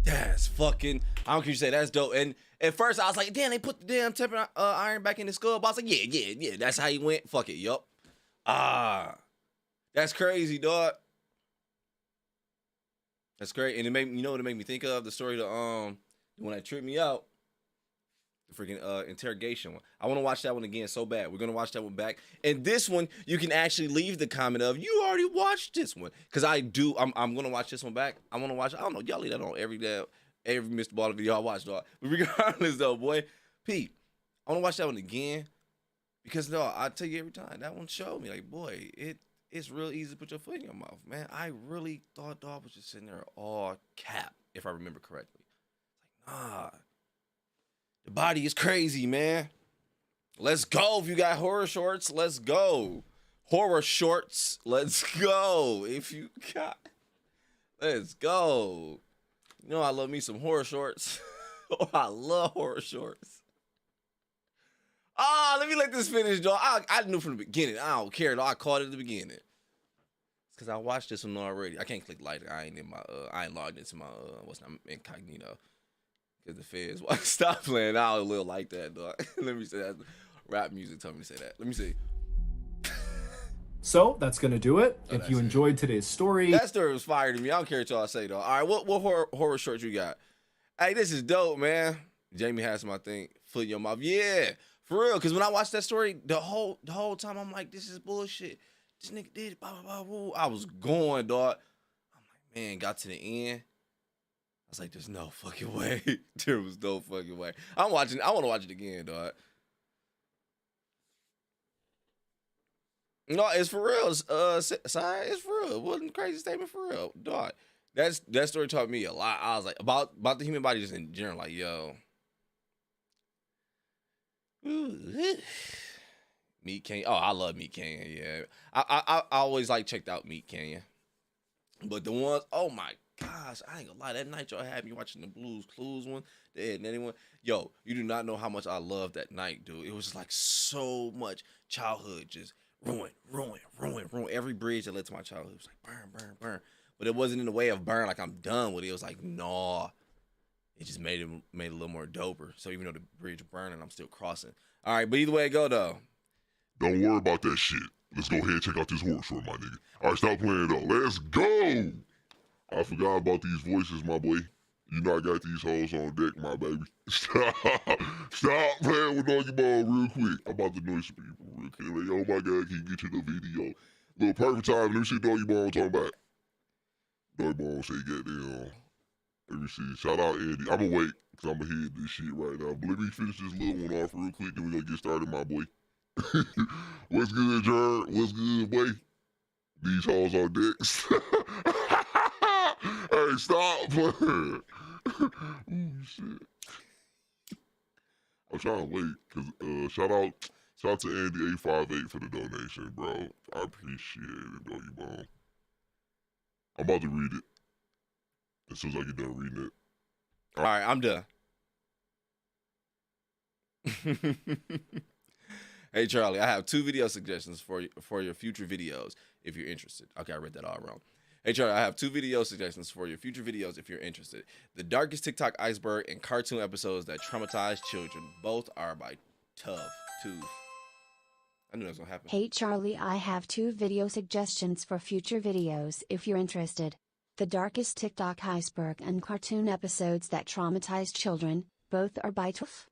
That's fucking, I don't care what you say, that's dope. And at first I was like, damn, they put the damn tamping iron back in his skull. But I was like, yeah, that's how he went. Fuck it, yup. That's crazy, dog. That's great, and it made, you know what it made me think of? The story, the one that tripped me out, the freaking interrogation one. I want to watch that one again so bad. We're gonna watch that one back, and this one you can actually leave the comment of you already watched this one, because I do. I'm gonna watch this one back. I want to watch. I don't know. Y'all leave that on every Mrballen video I watch, dog. But regardless, though, boy, Pete, I want to watch that one again because no, I tell you every time that one showed me like, boy, It's real easy to put your foot in your mouth, man. I really thought dog was just sitting there all cap, if I remember correctly. Like, nah. The body is crazy, man. Let's go. If you got horror shorts, let's go. Horror shorts, let's go. If you got, let's go. You know I love me some horror shorts. Oh, I love horror shorts. Let me let this finish, dog. I knew from the beginning. I don't care, dog. I caught it at the beginning. It's because I watched this one already. I can't click like I ain't logged into my incognito. Because the feds stop playing. I don't live like that, dog. Let me say that. Rap music told me to say that. Let me see. So that's gonna do it. If you enjoyed today's story, that story was fire to me. I don't care what y'all say, though. All right, what horror shorts you got? Hey, this is dope, man. Jamie has my thing. Foot in your mouth. Yeah. For real, because when I watched that story, the whole time, I'm like, this is bullshit. This nigga did it, blah, blah, blah, woo. I was going, dog. I'm like, man, got to the end. I was like, there's no fucking way. There was no fucking way. I want to watch it again, dog. No, it's for real. It's for real. It wasn't a crazy statement for real, dog. That story taught me a lot. I was like, about the human body just in general, like, yo. Meat Canyon. Oh, I love Meat Canyon. Yeah, I always like checked out Meat Canyon, but the ones, oh my gosh, I ain't gonna lie. That night y'all had me watching the Blues Clues one, the Ed and Eddie one. Yo, you do not know how much I loved that night, dude. It was just like so much childhood just ruin. Every bridge that led to my childhood was like burn. But it wasn't in the way of burn like I'm done with it. It was like, nah. It just made it a little more doper. So even though the bridge is burning, I'm still crossing. All right, but either way it go though. Don't worry about that shit. Let's go ahead and check out this horror story, my nigga. All right, stop playing though. Let's go. I forgot about these voices, my boy. You know I got these hoes on deck, my baby. Stop playing with Doggy Ball real quick. I'm about to annoy some people real quick. Like, oh my God, can you get to the video? Little perfect time. Let me see Doggy Ball talking about. Doggy Ball say goddamn. Let me see. Shout out Andy. I'ma wait, cause I'ma hit this shit right now. But let me finish this little one off real quick, then we gonna get started, my boy. What's good, Jared? What's good, boy? These hoes on decks. Hey, stop playing. Ooh, shit. I'm trying to wait, cause shout out to Andy858 for the donation, bro. I appreciate it, Doggy Bone. I'm about to read it as soon as I get done reading it. All right, I'm done. Hey Charlie, I have 2 video suggestions for your future videos if you're interested. Okay, I read that all wrong. Hey Charlie, I have 2 video suggestions for your future videos if you're interested. The darkest TikTok iceberg and cartoon episodes that traumatize children. Both are by Tough Tooth. I knew that was gonna happen. Hey Charlie, I have 2 video suggestions for future videos if you're interested. The darkest TikTok iceberg and cartoon episodes that traumatize children. Both are by Tough.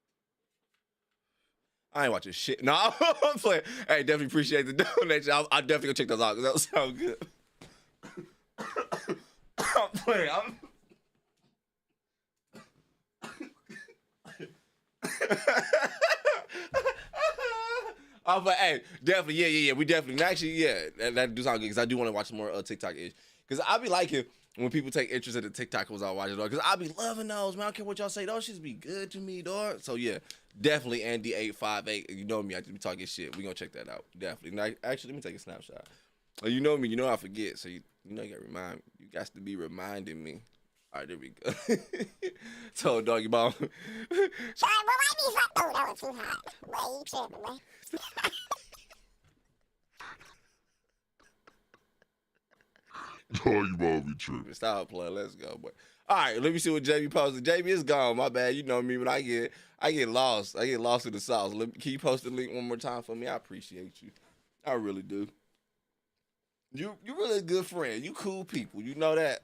I ain't watching shit. No, I'm playing. Hey, definitely appreciate the donation. I'll definitely go check those out because that sound good. I'm playing. I'm like, hey, definitely, yeah. We definitely, actually, yeah, that do sound good because I do want to watch some more TikTok-ish. Because I be liking when people take interest in the TikTok was I watching, dog. Because I be loving those, man. I don't care what y'all say. Those shits be good to me, dog. So, yeah, definitely Andy858. You know me, I just be talking shit. We gonna check that out. Definitely. Now, actually, let me take a snapshot. You know me, you know I forget. So, you know you gotta remind, you got to be reminding me. All right, there we go. So, Doggy Ball. Sorry, but why be hot? Oh, that was too hot. Boy, you tripping, boy. Doggy Ball be tripping. Stop playing. Let's go, boy. All right, let me see what JB posted. JB is gone. My bad. You know me, but I get lost. I get lost in the sauce. Can you post the link one more time for me? I appreciate you. I really do. You really a good friend. You cool people. You know that.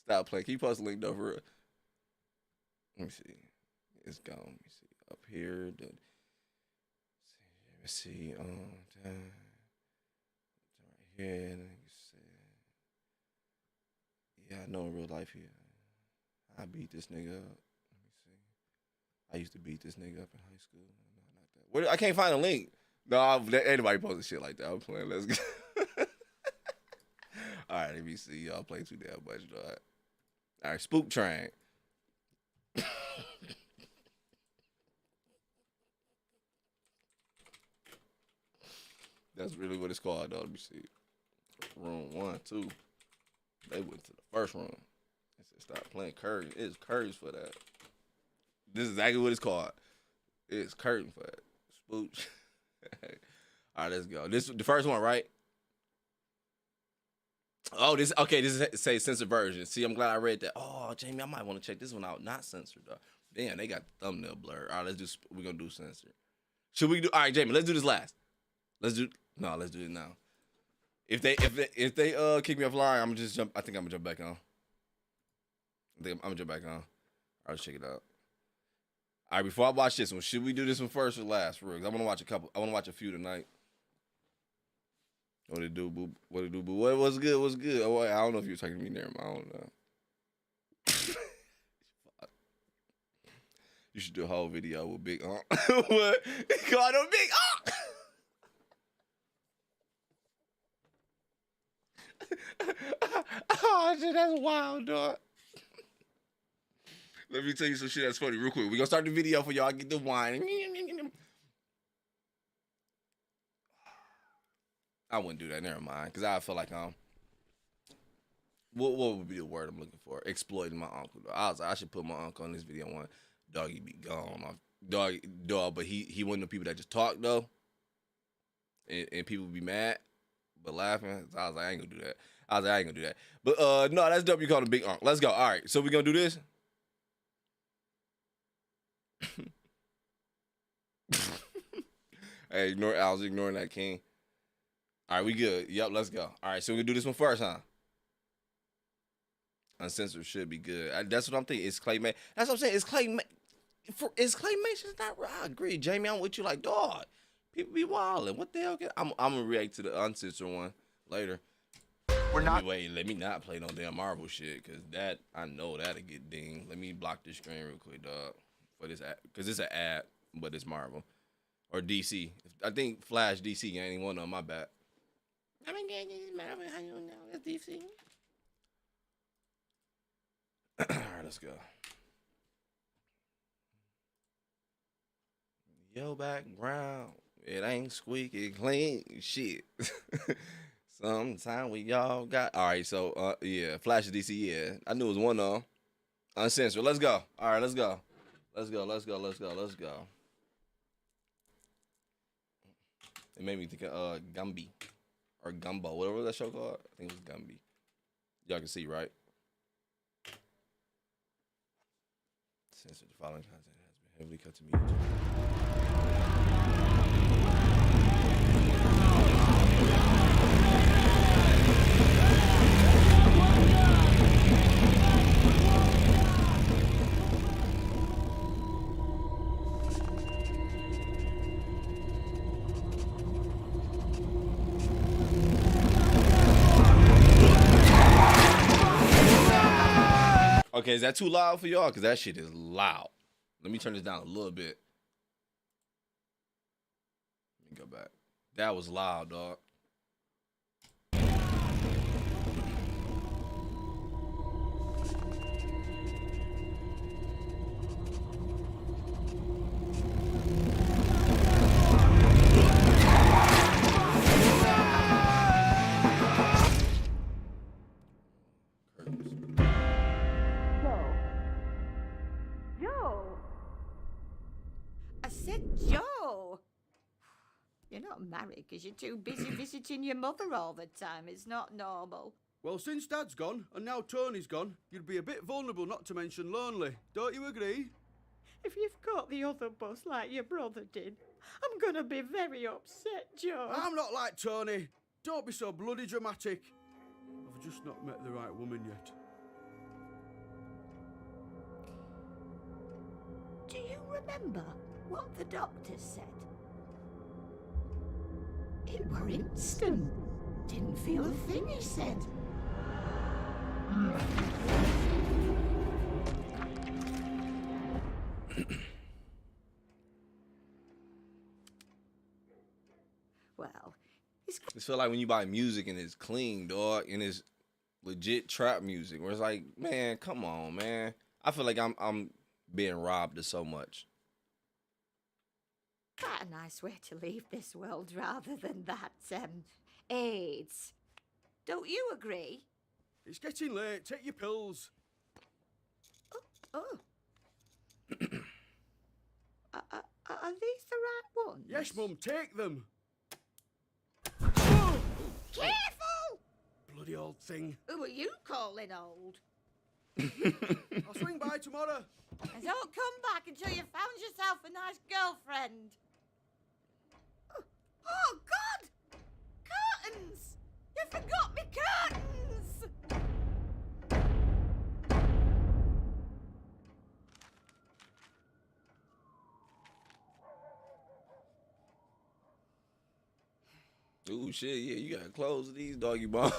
Stop playing. Can you post the link though for real? Let me see. It's gone. Let me see. Up here. Let me see. Down. Right here. Yeah, I know in real life here. I beat this nigga up. Let me see. I used to beat this nigga up in high school. No, not that. I can't find a link. No, anybody posting shit like that. I'm playing. Let's go. All right, let me see. Y'all play too damn much, dog. All right, Spook Train. That's really what it's called, though. Let me see. Room 1, 2. They went to the first room. They said, stop playing curtain. It's curtains for that. This is exactly what it's called. It's curtain for that. Spook. All right, let's go. This is the first one, right? Oh, this is say censored version. See, I'm glad I read that. Oh, Jamie, I might want to check this one out. Not censored though. Damn, they got the thumbnail blurred. All right, we're gonna do censored. Should we do? All right, Jamie, let's do this last. Let's do it now. If they kick me offline, I'm gonna just jump. I think I'm gonna jump back on. I'll check it out. All right, before I watch this one, should we do this one first or last? For real? 'Cause I want to watch a couple. I want to watch a few tonight. What it do, boo? What it do, boo? What's good? What's good? Oh, I don't know if you're talking to me there, man. I don't know. You should do a whole video with Big Unc. What? He called him Big Unc. Oh, shit, that's wild, dog. Let me tell you some shit that's funny real quick. We're going to start the video for y'all. Get the wine. I wouldn't do that. Never mind. Because I feel like what would be the word I'm looking for? Exploiting my uncle. I was like, I should put my uncle on this video one. Dog, he be gone. Dog, but he one of the people that just talk though. And people be mad, but laughing. So I was like, I ain't gonna do that. But no, that's dope. You call him Big Unc. Let's go. All right, so we gonna do this. Hey, I was ignoring that, King. All right, we good. Yep, let's go. All right, so we gonna do this one first, huh? Uncensored should be good. That's what I'm thinking. It's Claymation. That's what I'm saying. It's Claymation. It's Claymation's not right. I agree, Jamie. I'm with you. Like, dog. People be wilding. What the hell? I'm gonna react to the uncensored one later. We're not. Wait, let me not play no damn Marvel shit, cause that I know that'll get dinged. Let me block this screen real quick, dog. For this app, cause it's an app, but it's Marvel or DC. I think Flash DC ain't one of them. My bad. I mean, Marvel. How you know it's DC? All right, let's go. Yo, background, it ain't squeaky clean. Shit. Sometime we all got. All right, so yeah, Flash DC. Yeah, I knew it was one of them. Uncensored. Let's go. All right, let's go. Let's go. It made me think of Gumby or Gumbo, whatever that show called. I think it was Gumby. Y'all can see, right? Censored. The following content has been heavily cut to media. Okay, is that too loud for y'all? Because that shit is loud. Let me turn this down a little bit. Let me go back. That was loud, dog. Joe! You're not married because you're too busy visiting your mother all the time. It's not normal. Well, since Dad's gone, and now Tony's gone, you'd be a bit vulnerable, not to mention lonely. Don't you agree? If you've caught the other bus like your brother did, I'm gonna be very upset, Joe. I'm not like Tony. Don't be so bloody dramatic. I've just not met the right woman yet. Do you remember what the doctor said? It were instant. Didn't feel a thing, he said. Well, it's feel like when you buy music and it's clean, dog, and it's legit trap music, where it's like, man, come on, man. I feel like I'm being robbed of so much. Quite a nice way to leave this world rather than that, AIDS. Don't you agree? It's getting late. Take your pills. Oh. Are these the right ones? Yes, Mum, take them. Oh. Careful! Bloody old thing. Who are you calling old? I'll swing by tomorrow. And don't come back until you found yourself a nice girlfriend. Oh, God! Curtains! You forgot me curtains! Ooh, shit, yeah, you gotta close these doggy bones.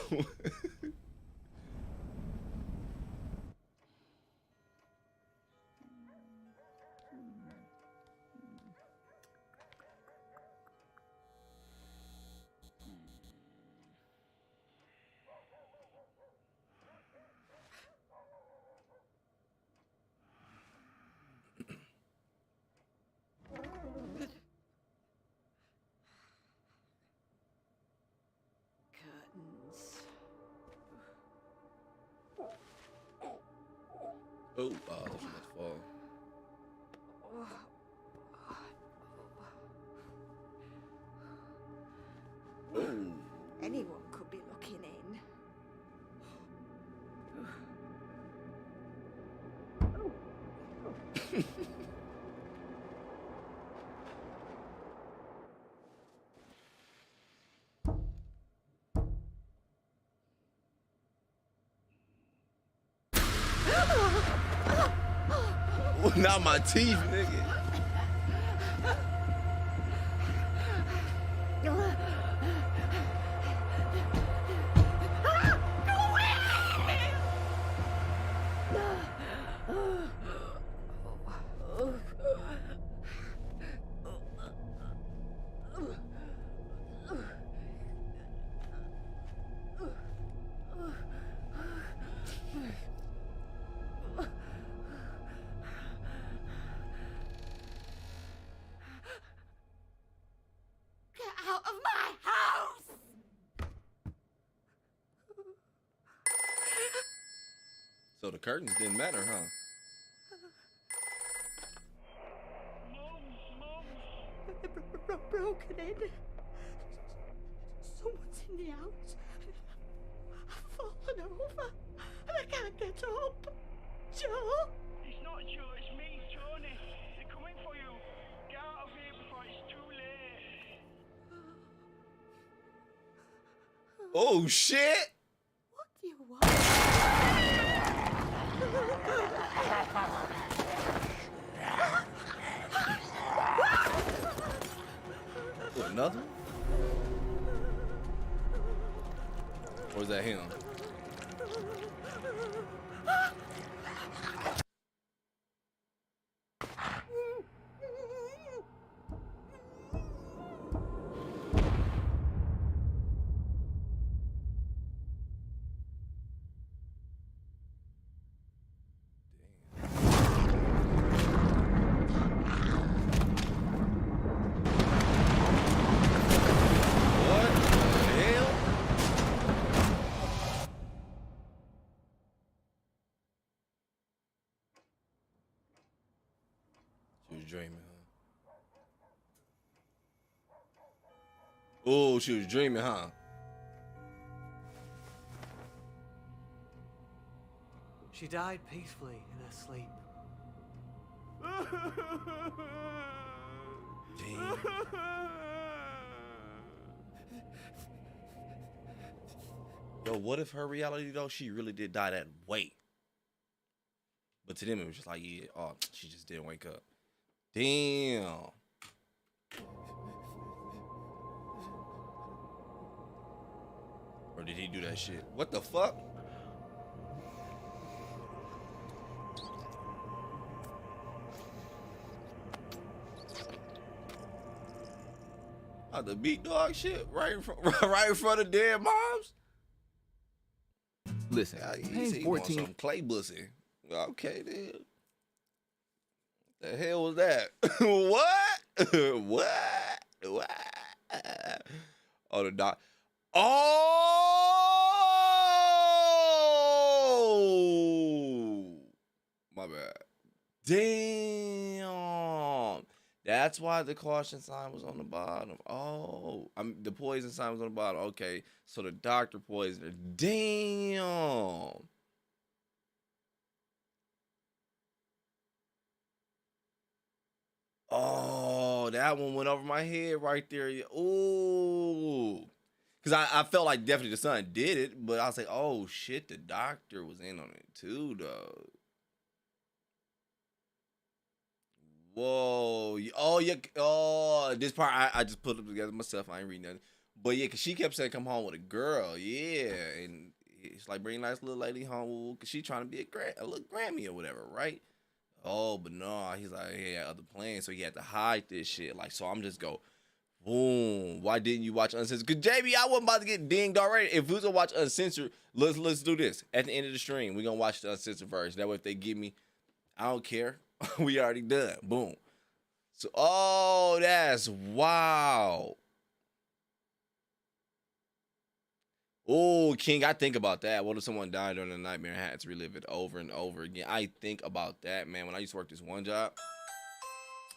Oh, she must fall. Oh. Anyone could be looking in. Not my teeth, nigga. Get out of my house! So the curtains didn't matter, huh? Broken in. Someone's in the house. I've fallen over and I can't get up. Joe? It's not Joe, it's me, Tony. They're coming for you. Get out of here before it's too late. Oh shit! What do you want? What, another? Or is that him? She was dreaming, huh? Oh, she was dreaming, huh? She died peacefully in her sleep. Damn. Yo, what if her reality though, she really did die that way? But to them it was just like, yeah, oh, she just didn't wake up. Damn. Or did he do that shit? What the fuck? Oh, the beat dog shit right in front, right in front of dead moms. Listen, He's 14. Some clay bussy. Okay, then. The hell was that? What? What? Oh, the doc. Oh, my bad. Damn. That's why the caution sign was on the bottom. Oh, the poison sign was on the bottom. Okay, so the doctor poisoned her. Damn. Oh, that one went over my head right there. Ooh. Because I felt like definitely the son did it, but I was like, oh, shit, the doctor was in on it too, though. Whoa. Oh, yeah. Oh, this part, I just put it together myself. I ain't reading nothing. But, yeah, because she kept saying come home with a girl. Yeah. And it's like, bring a nice little lady home because she trying to be a little Grammy or whatever, right? Oh, but no, he's like, he had other plans, so he had to hide this shit. Like, so I'm just go, boom. Why didn't you watch Uncensored? Because, JB, I wasn't about to get dinged already. If we was going to watch Uncensored, let's do this. At the end of the stream, we're going to watch the Uncensored version. That way, if they give me, I don't care. We already done. Boom. So, oh, that's wow. Oh, King, I think about that. What if someone died during a nightmare and had to relive it over and over again? I think about that, man. When I used to work this one job,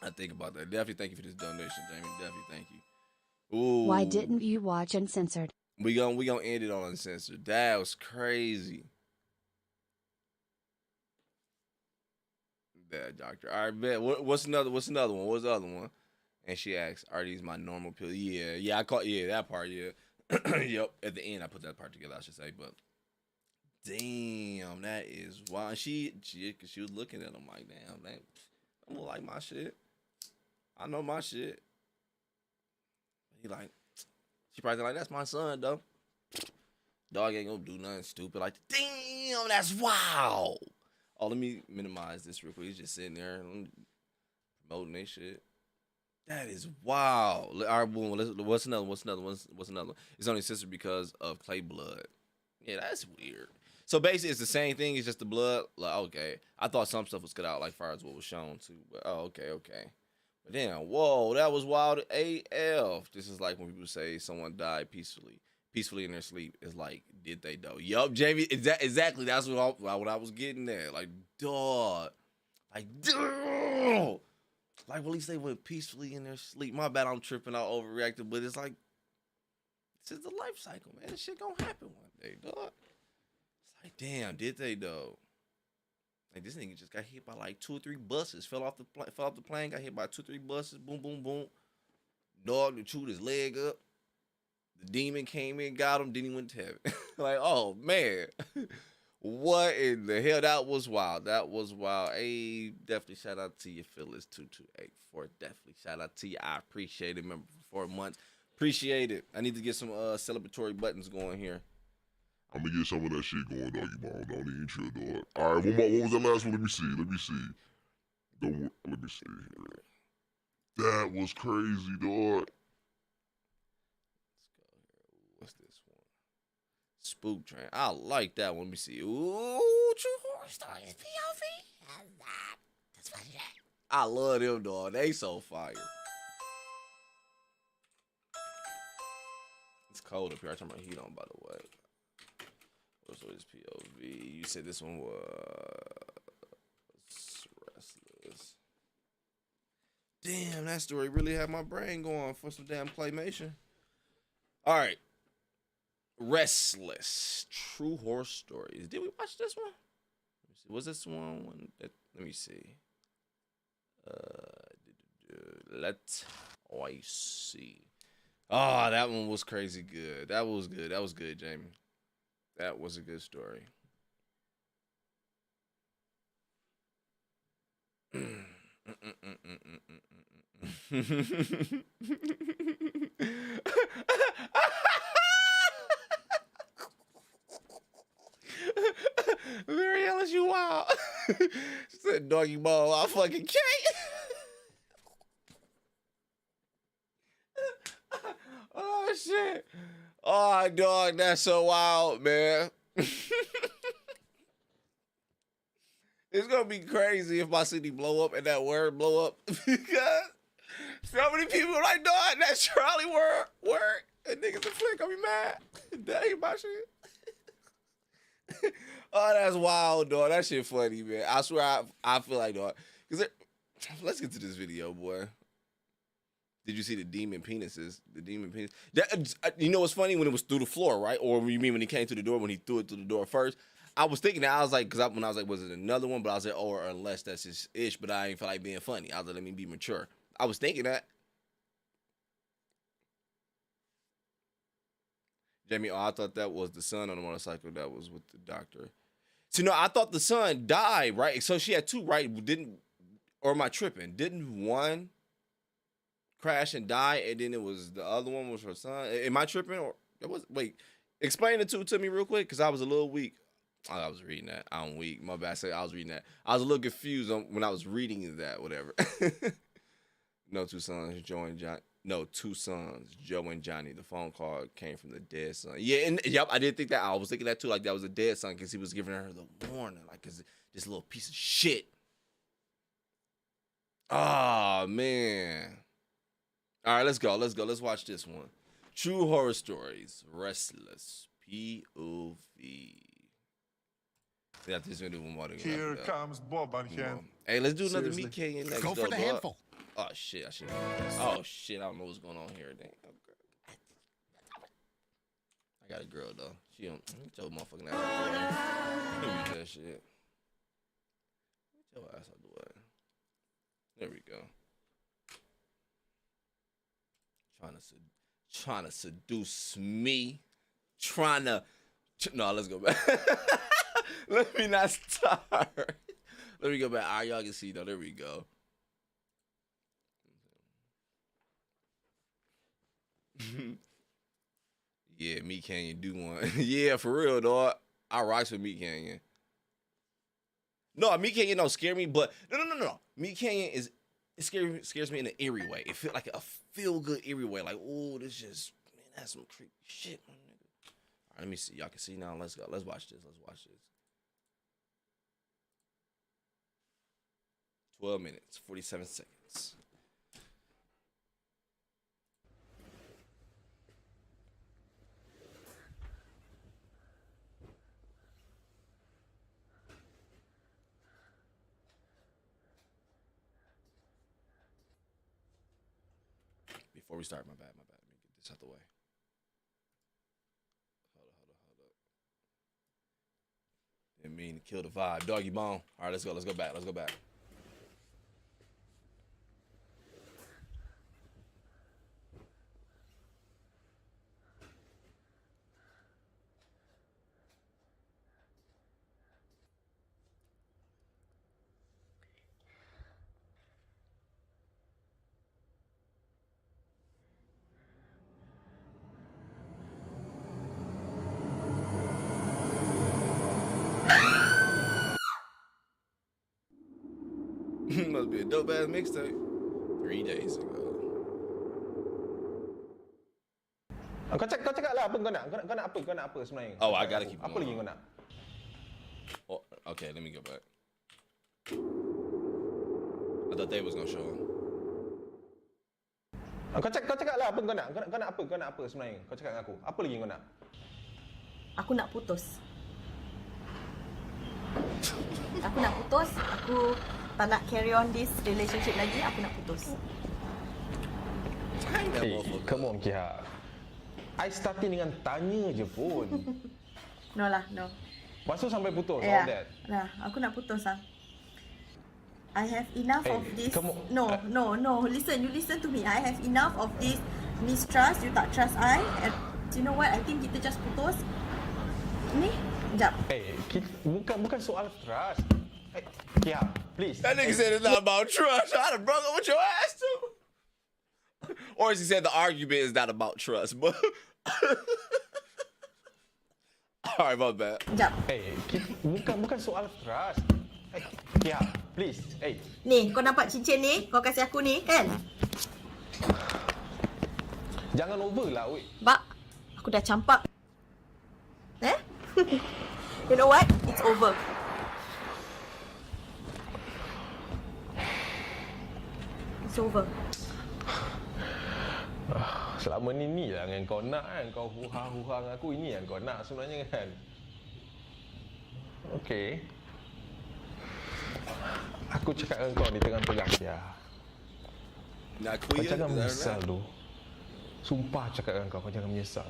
I think about that. Definitely thank you for this donation, Jamie. Definitely thank you. Ooh. Why didn't you watch Uncensored? We gonna end it on Uncensored. That was crazy. That doctor. All right, bet. What's another one? What's the other one? And she asks, "Are these my normal pills?" Yeah. I caught that part. Yeah. Yep. At the end, I put that part together. I should say, but damn, that is wild. She was looking at him like, damn, that I'm gonna like my shit. I know my shit. He like, she probably like, that's my son though. Dog ain't gonna do nothing stupid. Like, damn, that's wild. Oh, let me minimize this real quick. He's just sitting there promoting their shit. That is wild. All right, boom. What's another one? It's only sister because of clay blood. Yeah, that's weird. So basically, it's the same thing. It's just the blood. Like, okay. I thought some stuff was cut out, like far as what was shown too. But okay. But then, whoa, that was wild AF. This is like when people say someone died peacefully in their sleep. It's like, did they though? Yup, Jamie. Exactly. That's what I was getting at. Like, dog. Like, dog. Like, well, at least they went peacefully in their sleep. My bad, I'm tripping out, overreacting, but it's like, this is the life cycle, man. This shit gonna happen one day, dog. It's like, damn, did they though? Like, this nigga just got hit by like 2 or 3 buses. Fell off the plane, got hit by 2 or 3 buses. Boom, boom, boom. Dog chewed his leg up. The demon came in, got him. Then he went to heaven. Like, oh man. What in the hell? That was wild. That was wild. Hey, definitely shout out to you, Phyllis2284. Definitely shout out to you. I appreciate it. Remember, for 4 months. Appreciate it. I need to get some celebratory buttons going here. I'm gonna get some of that shit going, doggy ball. Don't even chill, dog. All right, what was that last one? Let me see. Let me see here. That was crazy, dog. What's this one? Spook Train. I like that one. Let me see. Ooh, True Horror Stories POV. That's funny. I love them, dog. They so fire. It's cold up here. I turn my heat on, by the way. What's this POV? You said this one was Restless. Damn, that story really had my brain going for some damn claymation. All right. Restless. True Horror Stories. Did we watch this one? Let me see. Was this one? Let me see. Let's see. Oh, that one was crazy good. That was good. That was good, Jamie. That was a good story. Very Ellis, you wild. She said, doggy ball, I fucking can't. Oh, shit. Oh, dog, that's so wild, man. It's going to be crazy if my city blow up and that word blow up. Because so many people are like, dog, that Charlie word. That nigga's a flick. I'll be mad. That ain't my shit. Oh, that's wild, dog. That shit funny, man. I swear, I feel like, dog. Let's get to this video, boy. Did you see the demon penises? The demon penis. You know what's funny? When it was through the floor, right? Or you mean when he came to the door, when he threw it through the door first? I was thinking that. I was like, when I was like, was it another one? But I was like, or unless that's his ish, but I ain't feel like being funny. I was like, let me be mature. I was thinking that. Jamie, I thought that was the son on the motorcycle that was with the doctor. So, no, I thought the son died, right? So she had 2, right? Or am I tripping? Didn't one crash and die, and then it was the other one was her son? Am I tripping? Or it was? Wait, explain the 2 to me real quick, because I was a little weak. Oh, I was reading that. I'm weak. My bad. I was reading that. I was a little confused when I was reading that, whatever. No 2 sons, Joe and Johnny. No, 2 sons, Joe and Johnny. The phone call came from the dead son. Yeah, and yep, I did think that. I was thinking that too, like that was a dead son, because he was giving her the warning, like this little piece of shit. Oh, man. All right, let's go. Let's watch this one. True Horror Stories, Restless POV. Yeah, this video one more. Here comes Bob on here. Hey, let's do another Meat Canyon next. Go for the handful. Oh shit! I should. Oh shit! I don't know what's going on here. Dang. I got a girl though. She don't. Get your motherfucking ass. Give me that shit. Get your ass out the way. There we go. Trying to seduce me. No, let's go back. Let me not start. Let me go back. All right, y'all can see though. There we go. Yeah, Meat Canyon do one. Yeah, for real, dog. I rocks with Meat Canyon. No, Meat Canyon don't scare me, but no. Meat Canyon scares me in an eerie way. It feels like a feel good eerie way. Like, oh, this just, man, that's some creepy shit, my nigga. All right, let me see. Y'all can see now. Let's go. Let's watch this. 12 minutes, 47 seconds. Before we start, my bad. Let me get this out the way. Hold up. Didn't mean to kill the vibe. Doggy bone. All right, let's go back. Must be a dope ass mixtape. 3 days ago. Kau cakap lah apa kau nak? Kau nak apa sebenarnya? Oh, I gotta keep Apa lagi kau nak? Oh, okay, let me go back. I thought they was gonna show him. Kau cakap lah apa kau nak? Kau nak apa sebenarnya? Kau cakap dengan aku. Apa lagi kau nak? Aku nak putus. Aku tak nak carry on this relationship lagi. Aku nak putus. Hey, come on Kia. I starting dengan tanya je pun. No. Lepas tu sampai putus, Yeah. all that. Nah, aku nak putus lah. I have enough of this. Come on. No. You listen to me. I have enough of this mistrust. You tak trust I. And you know what? I think kita just putus. Ni, sekejap. Hey, bukan soal trust. Hey, Kia, please. That nigga said it's not about trust. I'd have broke up with your ass too. Or as he said, the argument is not about trust. But all right, my bad. Sekejap. Hey, bukan soal trust. Hey, Kia, please. Hey. Ni, kau nampak cincin ni? Kau kasih aku ni, kan? Jangan over lah, weh. Bak, aku dah campak. You know what? It's over. It's over. Selama ni lah yang kau nak kan. Kau huha-huha dengan aku. Ini yang kau nak sebenarnya kan. Okay. Aku cakap dengan kau ni tengah-tengah ya. Kau jangan menyesal tu. Sumpah cakap dengan kau jangan menyesal.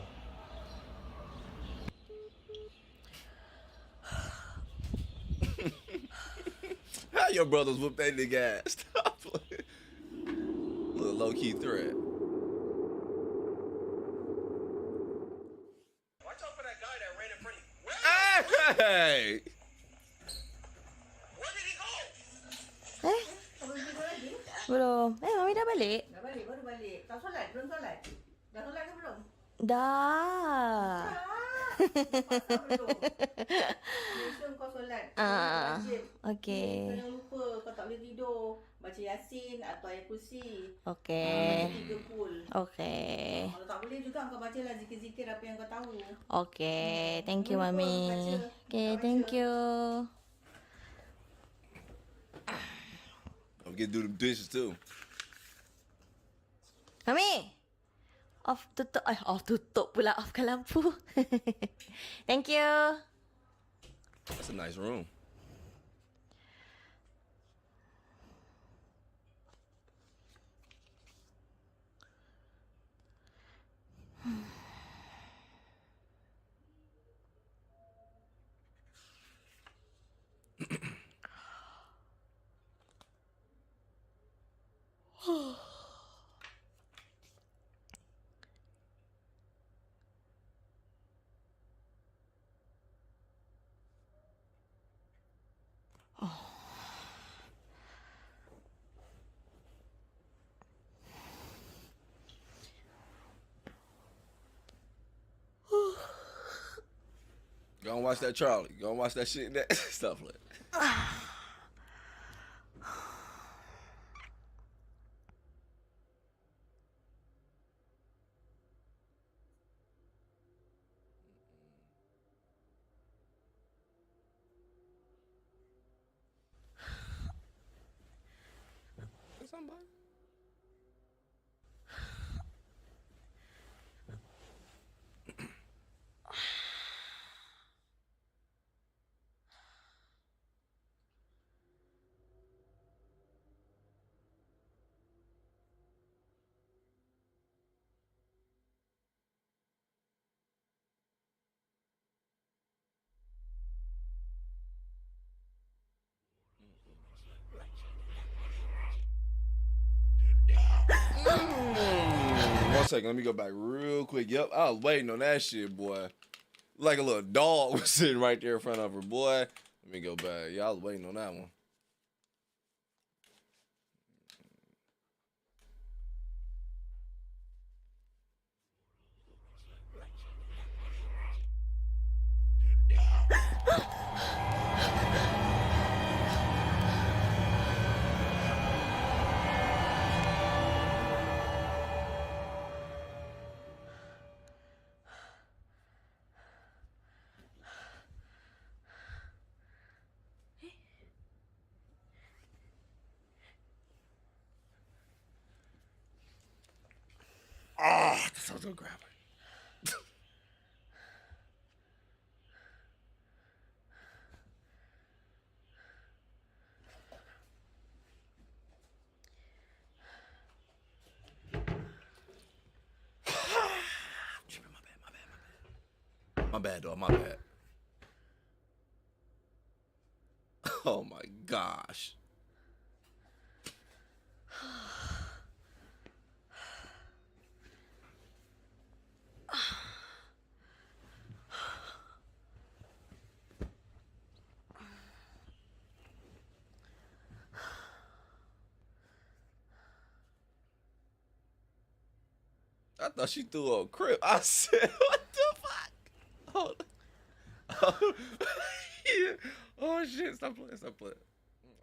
How your brothers whoop that nigga ass? Stop playing. Little low-key threat. Watch out for that guy that ran in front of you. Hey! Where did he go? Belum. Mami dah balik? Baru balik. Tak solat? Belum solat? Dah solat ke belum? Dah. Make sure kau solat. Okay. Jangan lupa kau tak boleh tidur. Baca Yasin atau Ayat Kursi. Okay. 3 full. Okay. Kalau tak boleh juga kau bacalah zikir-zikir apa yang kau tahu. Okay. Thank you, Mami. Okay, thank you. I'm gonna do them dishes too. Mami! Off tutup. Off tutup pula. Offkan lampu. Thank you. That's a nice room. Go and watch that Charlie. Go and watch that shit. That stuff like that. Somebody. One second, let me go back real quick. Yep, I was waiting on that shit, boy. Like a little dog was sitting right there in front of her, boy. Let me go back. Yeah, I was waiting on that one. Ah, oh, this was gonna grab her. My bad, dog. My bad. Oh my gosh. I thought she threw a crib. I said, what the fuck? Hold on. Oh, yeah. Oh shit, stop playing, stop playing.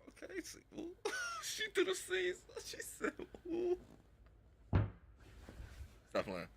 Okay, see. Ooh. She threw the scenes. She said, ooh. Stop playing.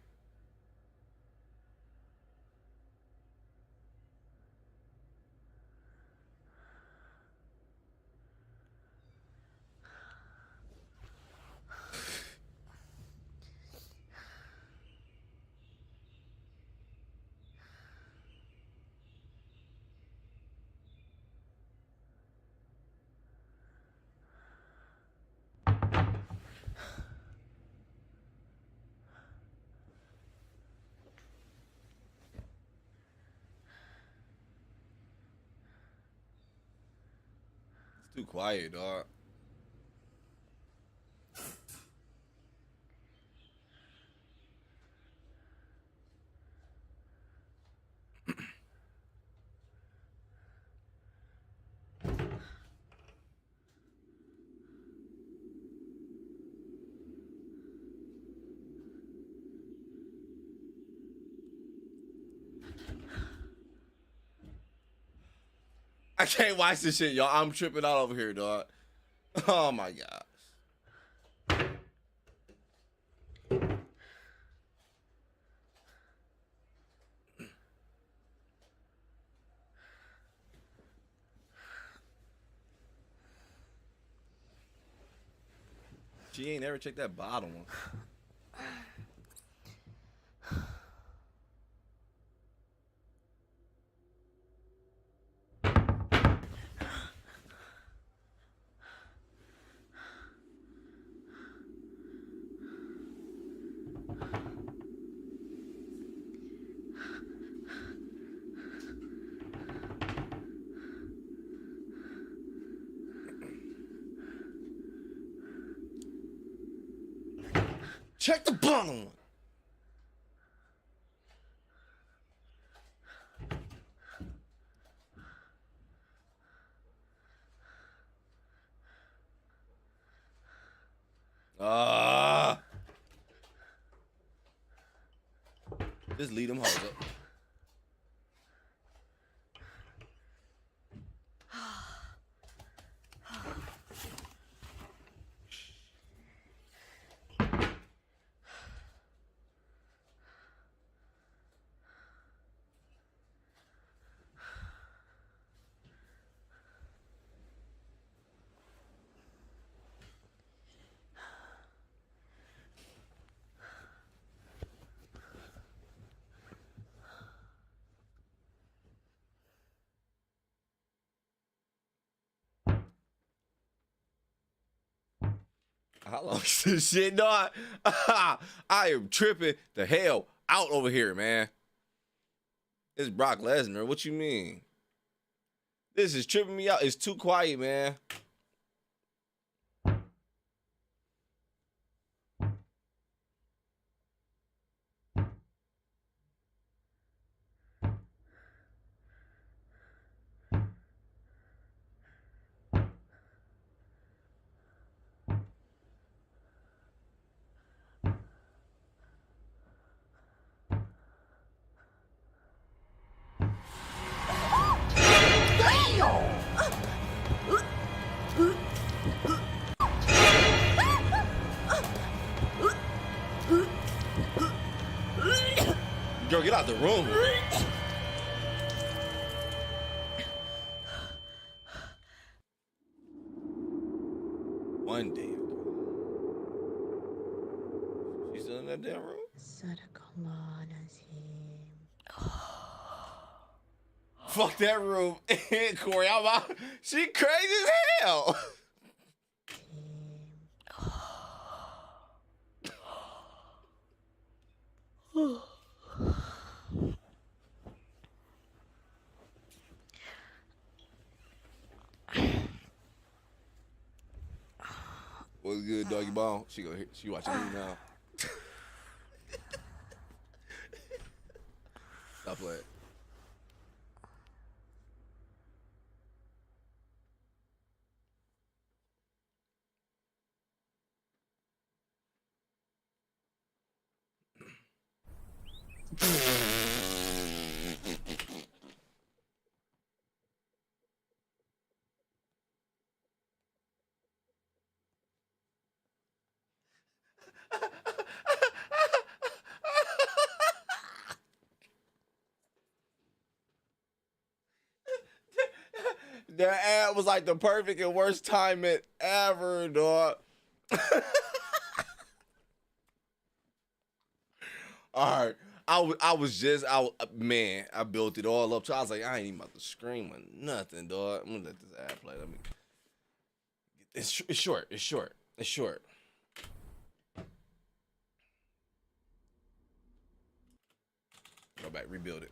It's too quiet, dog. I can't watch this shit, y'all. I'm tripping out over here, dog. Oh my gosh. She ain't ever checked that bottom one. Check the bottom one. Just lead them hoes up. How long is this shit, dog? I am tripping the hell out over here, man. It's Brock Lesnar. What you mean? This is tripping me out. It's too quiet, man. Girl, get out the room. One day ago. She's still in that damn room? Fuck that room. Corey, I'm out. She crazy as hell. What's good, doggy ball? She watching me now. Stop playing. That ad was like the perfect and worst timing ever, dog. All right. Man, I built it all up. So I was like, I ain't even about to scream or nothing, dog. I'm gonna let this ad play. It's short. Go back, rebuild it.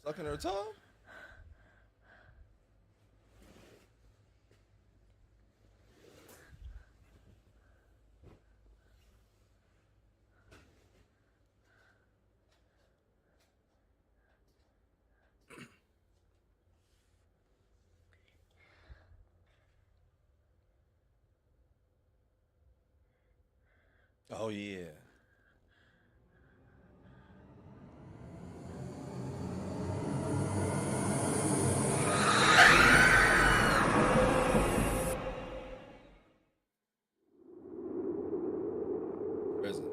Sucking her tongue? Oh, yeah. Prison.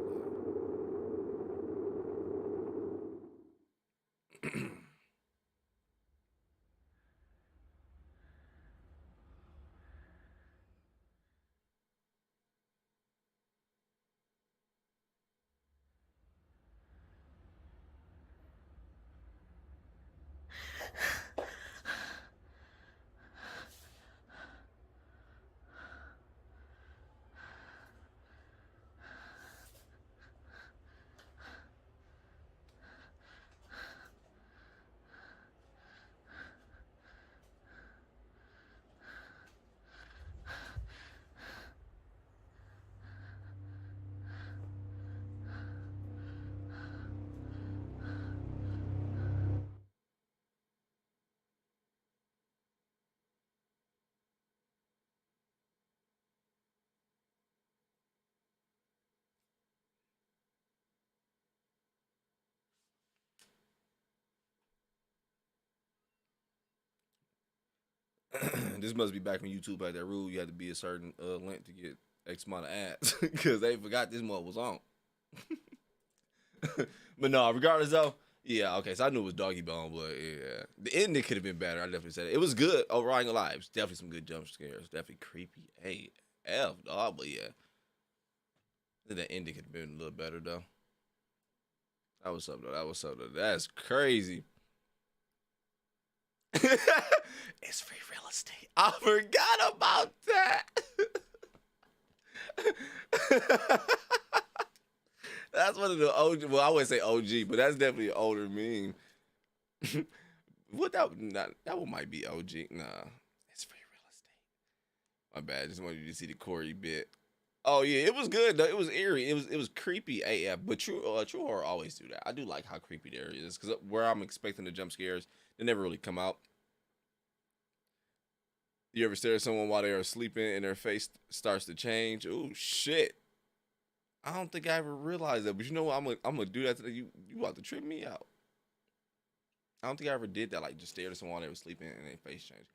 This must be back when YouTube had that rule. You had to be a certain length to get X amount of ads because they forgot this mug was on. But no, regardless though, yeah, okay. So I knew it was Doggy Bone, but yeah, the ending could have been better. I definitely said it. It was good. Overall, I ain't gonna lie. It was definitely some good jump scares. Definitely creepy AF, dog. But yeah, I think the ending could have been a little better though. That was something though. That was something. That's crazy. It's free real estate. I forgot about that. That's one of the OG. Well, I wouldn't say OG, but that's definitely an older meme. What that one might be OG. Nah, it's free real estate. My bad. Just wanted you to see the Corey bit. Oh yeah, it was good though. It was eerie. It was creepy AF. But true horror always do that. I do like how creepy the area is because where I'm expecting the jump scares, they never really come out. You ever stare at someone while they are sleeping and their face starts to change? Oh shit. I don't think I ever realized that, but you know what? I'm gonna do that today. You about to trip me out. I don't think I ever did that, like just stare at someone while they were sleeping and their face changed.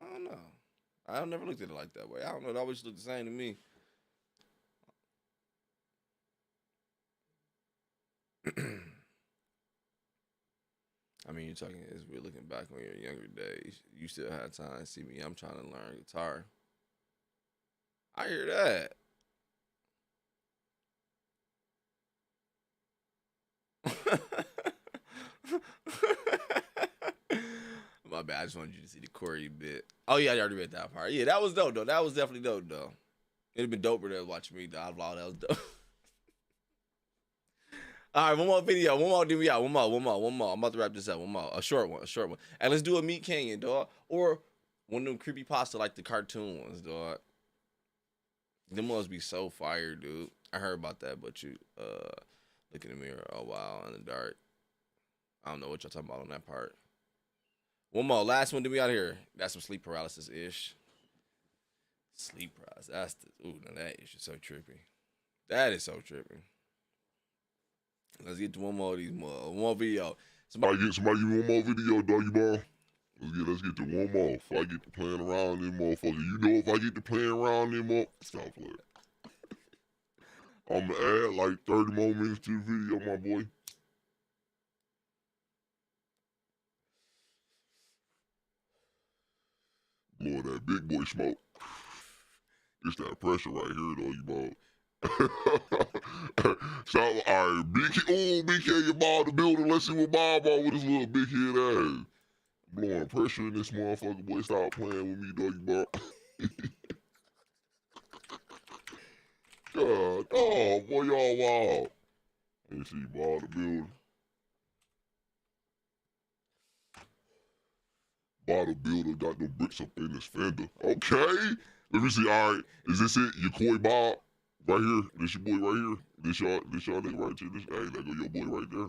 I don't know. I never looked at it like that way. I don't know. It always looked the same to me. I mean, you're talking, as we're looking back on your younger days, you still had time. See me, I'm trying to learn guitar. I hear that. My bad. I just wanted you to see the Corey bit. Oh yeah, I already read that part. Yeah, that was dope though. That was definitely dope though. It'd have been doper than watching me die vlog. That was dope. All right, one more video. One more DVR. One more. I'm about to wrap this up. One more. A short one. And let's do a Meat Canyon, dog. Or one of them creepypasta like the cartoon ones, dog. Them must be so fire, dude. I heard about that, but you look in the mirror. Oh wow, in the dark. I don't know what y'all talking about on that part. One more. Last one to be out here. That's some sleep paralysis-ish. Sleep paralysis. That's the, ooh, now that is just so trippy. That is so trippy. Let's get to one more of these one more video. Somebody give me one more video, Doggy Ball. Let's get to one more. If I get to playing around them motherfuckers. You know if I get to playing around them motherfuckers. Stop playing. I'm gonna add like 30 more minutes to the video, my boy. Blowing that big boy smoke. It's that pressure right here, Doggy Ball. Stop. All right, BK, your ball the building. Let's see what Bob on with his little big head ass. Blowing pressure in this motherfucker, boy. Stop playing with me, Doggy Ball. God, oh, boy, y'all wild. Let me see, ball the building. Bottle builder got no bricks up in his fender. Okay. Let me see. All right. Is this it? Your Coy Bob? Right here. This your boy right here. This y'all nigga right here. Hey, there go your boy right there.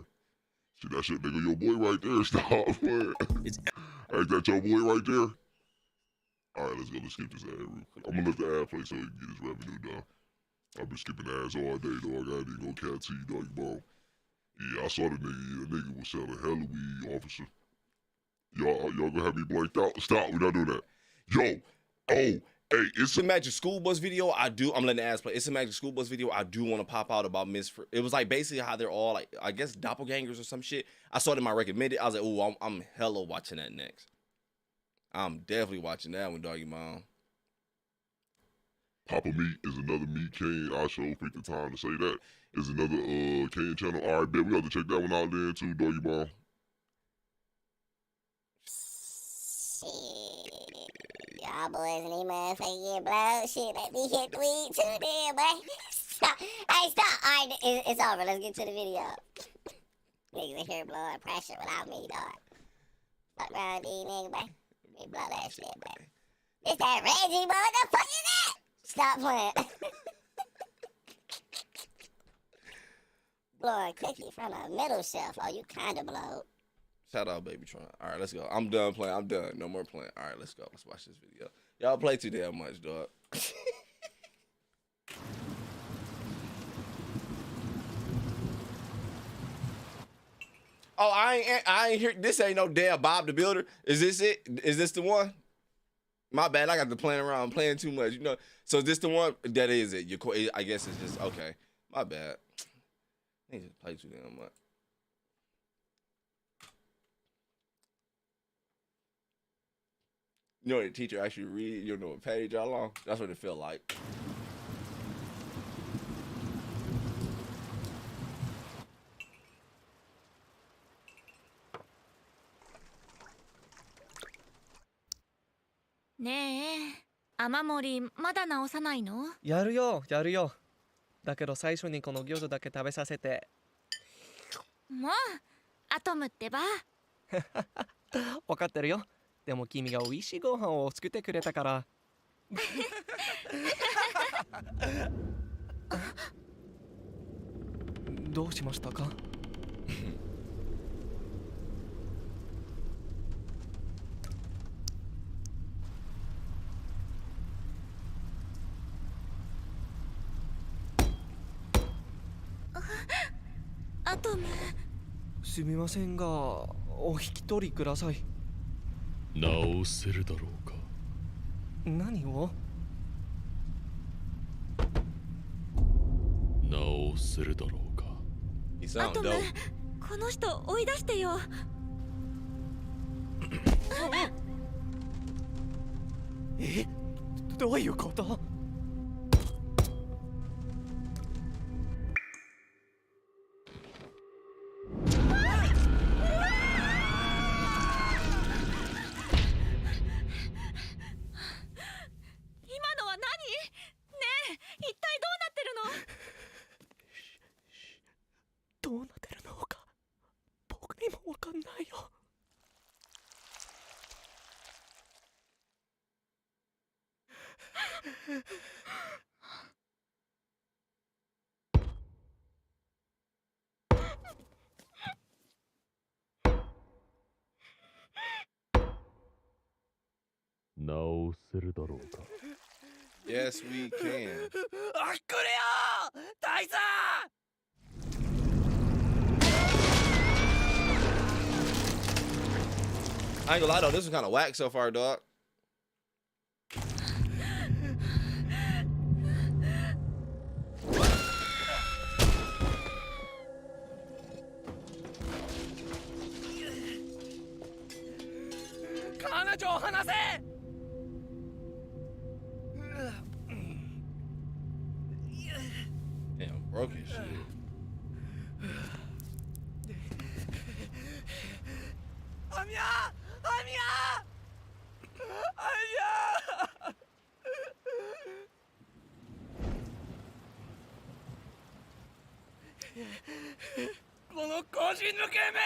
See that shit? There go your boy right there. Stop playing. Hey, that your boy right there? All right, let's go. Let's skip this ad real quick. I'm gonna let the ad play so he can get his revenue down. I've been skipping ads all day, dog. I ain't even gonna cat to you, Doggy Ball. Yeah, I saw the nigga. The nigga was selling hella weed, officer. Y'all gonna have me blanked out? Stop, we're not doing that. Yo, hey, it's a Magic School Bus video. I'm letting the ads play. It's a Magic School Bus video. I do want to pop out about it was like basically how they're all like, I guess doppelgangers or some shit. I saw it in my recommended. I was like, oh, I'm hella watching that next. I'm definitely watching that one, Doggy Mom. Papa Meat is another Meat Cane. I sure picked the time to say that. Is another Cane channel. All right, bet we have to check that one out then too, Doggy Mom. Y'all boys and these motherfuckers get blown. Shit, let me hit the weed too then, boy. Stop. Hey, stop. All right, it's over. Let's get to the video. Niggas in here blowing pressure without me, dog. Fuck around these niggas, boy. They blow that shit, boy. It's that Reggie, boy. What the fuck is that? Stop playing. Blowing cookie from a middle shelf. Oh, you kinda blowed. Shout out, Baby Tron. All right, let's go. I'm done playing. I'm done. No more playing. All right, let's go. Let's watch this video. Y'all play too damn much, dog. Oh, I ain't hear. This ain't no damn Bob the Builder. Is this it? Is this the one? My bad. I got to playing around. I'm playing too much. You know. So is this the one? That is it. I guess it's just okay. My bad. I need to play too damn much. You know what the teacher actually read? You don't know what page y'all on? That's what it feel like.ねえ、雨漏りまだ直さないの？やるよ、やるよ。だけど最初にこの餃子だけ食べさせて。もう、アトムってば。わかってるよ。でも君が美味しいご飯を作ってくれたから。どうしましたか？アトム。すみませんが、お引き取りください。直せるだろうか。何を？直せるだろうか。アトム、この人追い出してよ。え？どういうこと？どうなってるのか僕にもわかんないよ。直せるだろうか。Yes, we can. あっくれよ大佐I ain't gonna lie though, this was kind of whack so far, dog. Damn, broke his shit. Anya! Anya! Anya! この個人抜け目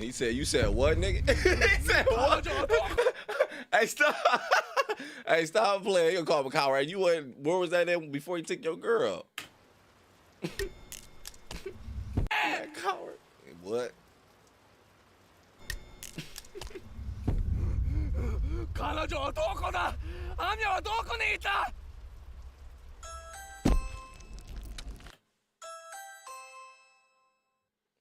He said, you said what, nigga? He said what? Hey, stop. Hey, stop playing. You call him a coward. You went, where was that in before you took your girl? That coward. Hey, what? 彼女はどこだアミャはどこにいた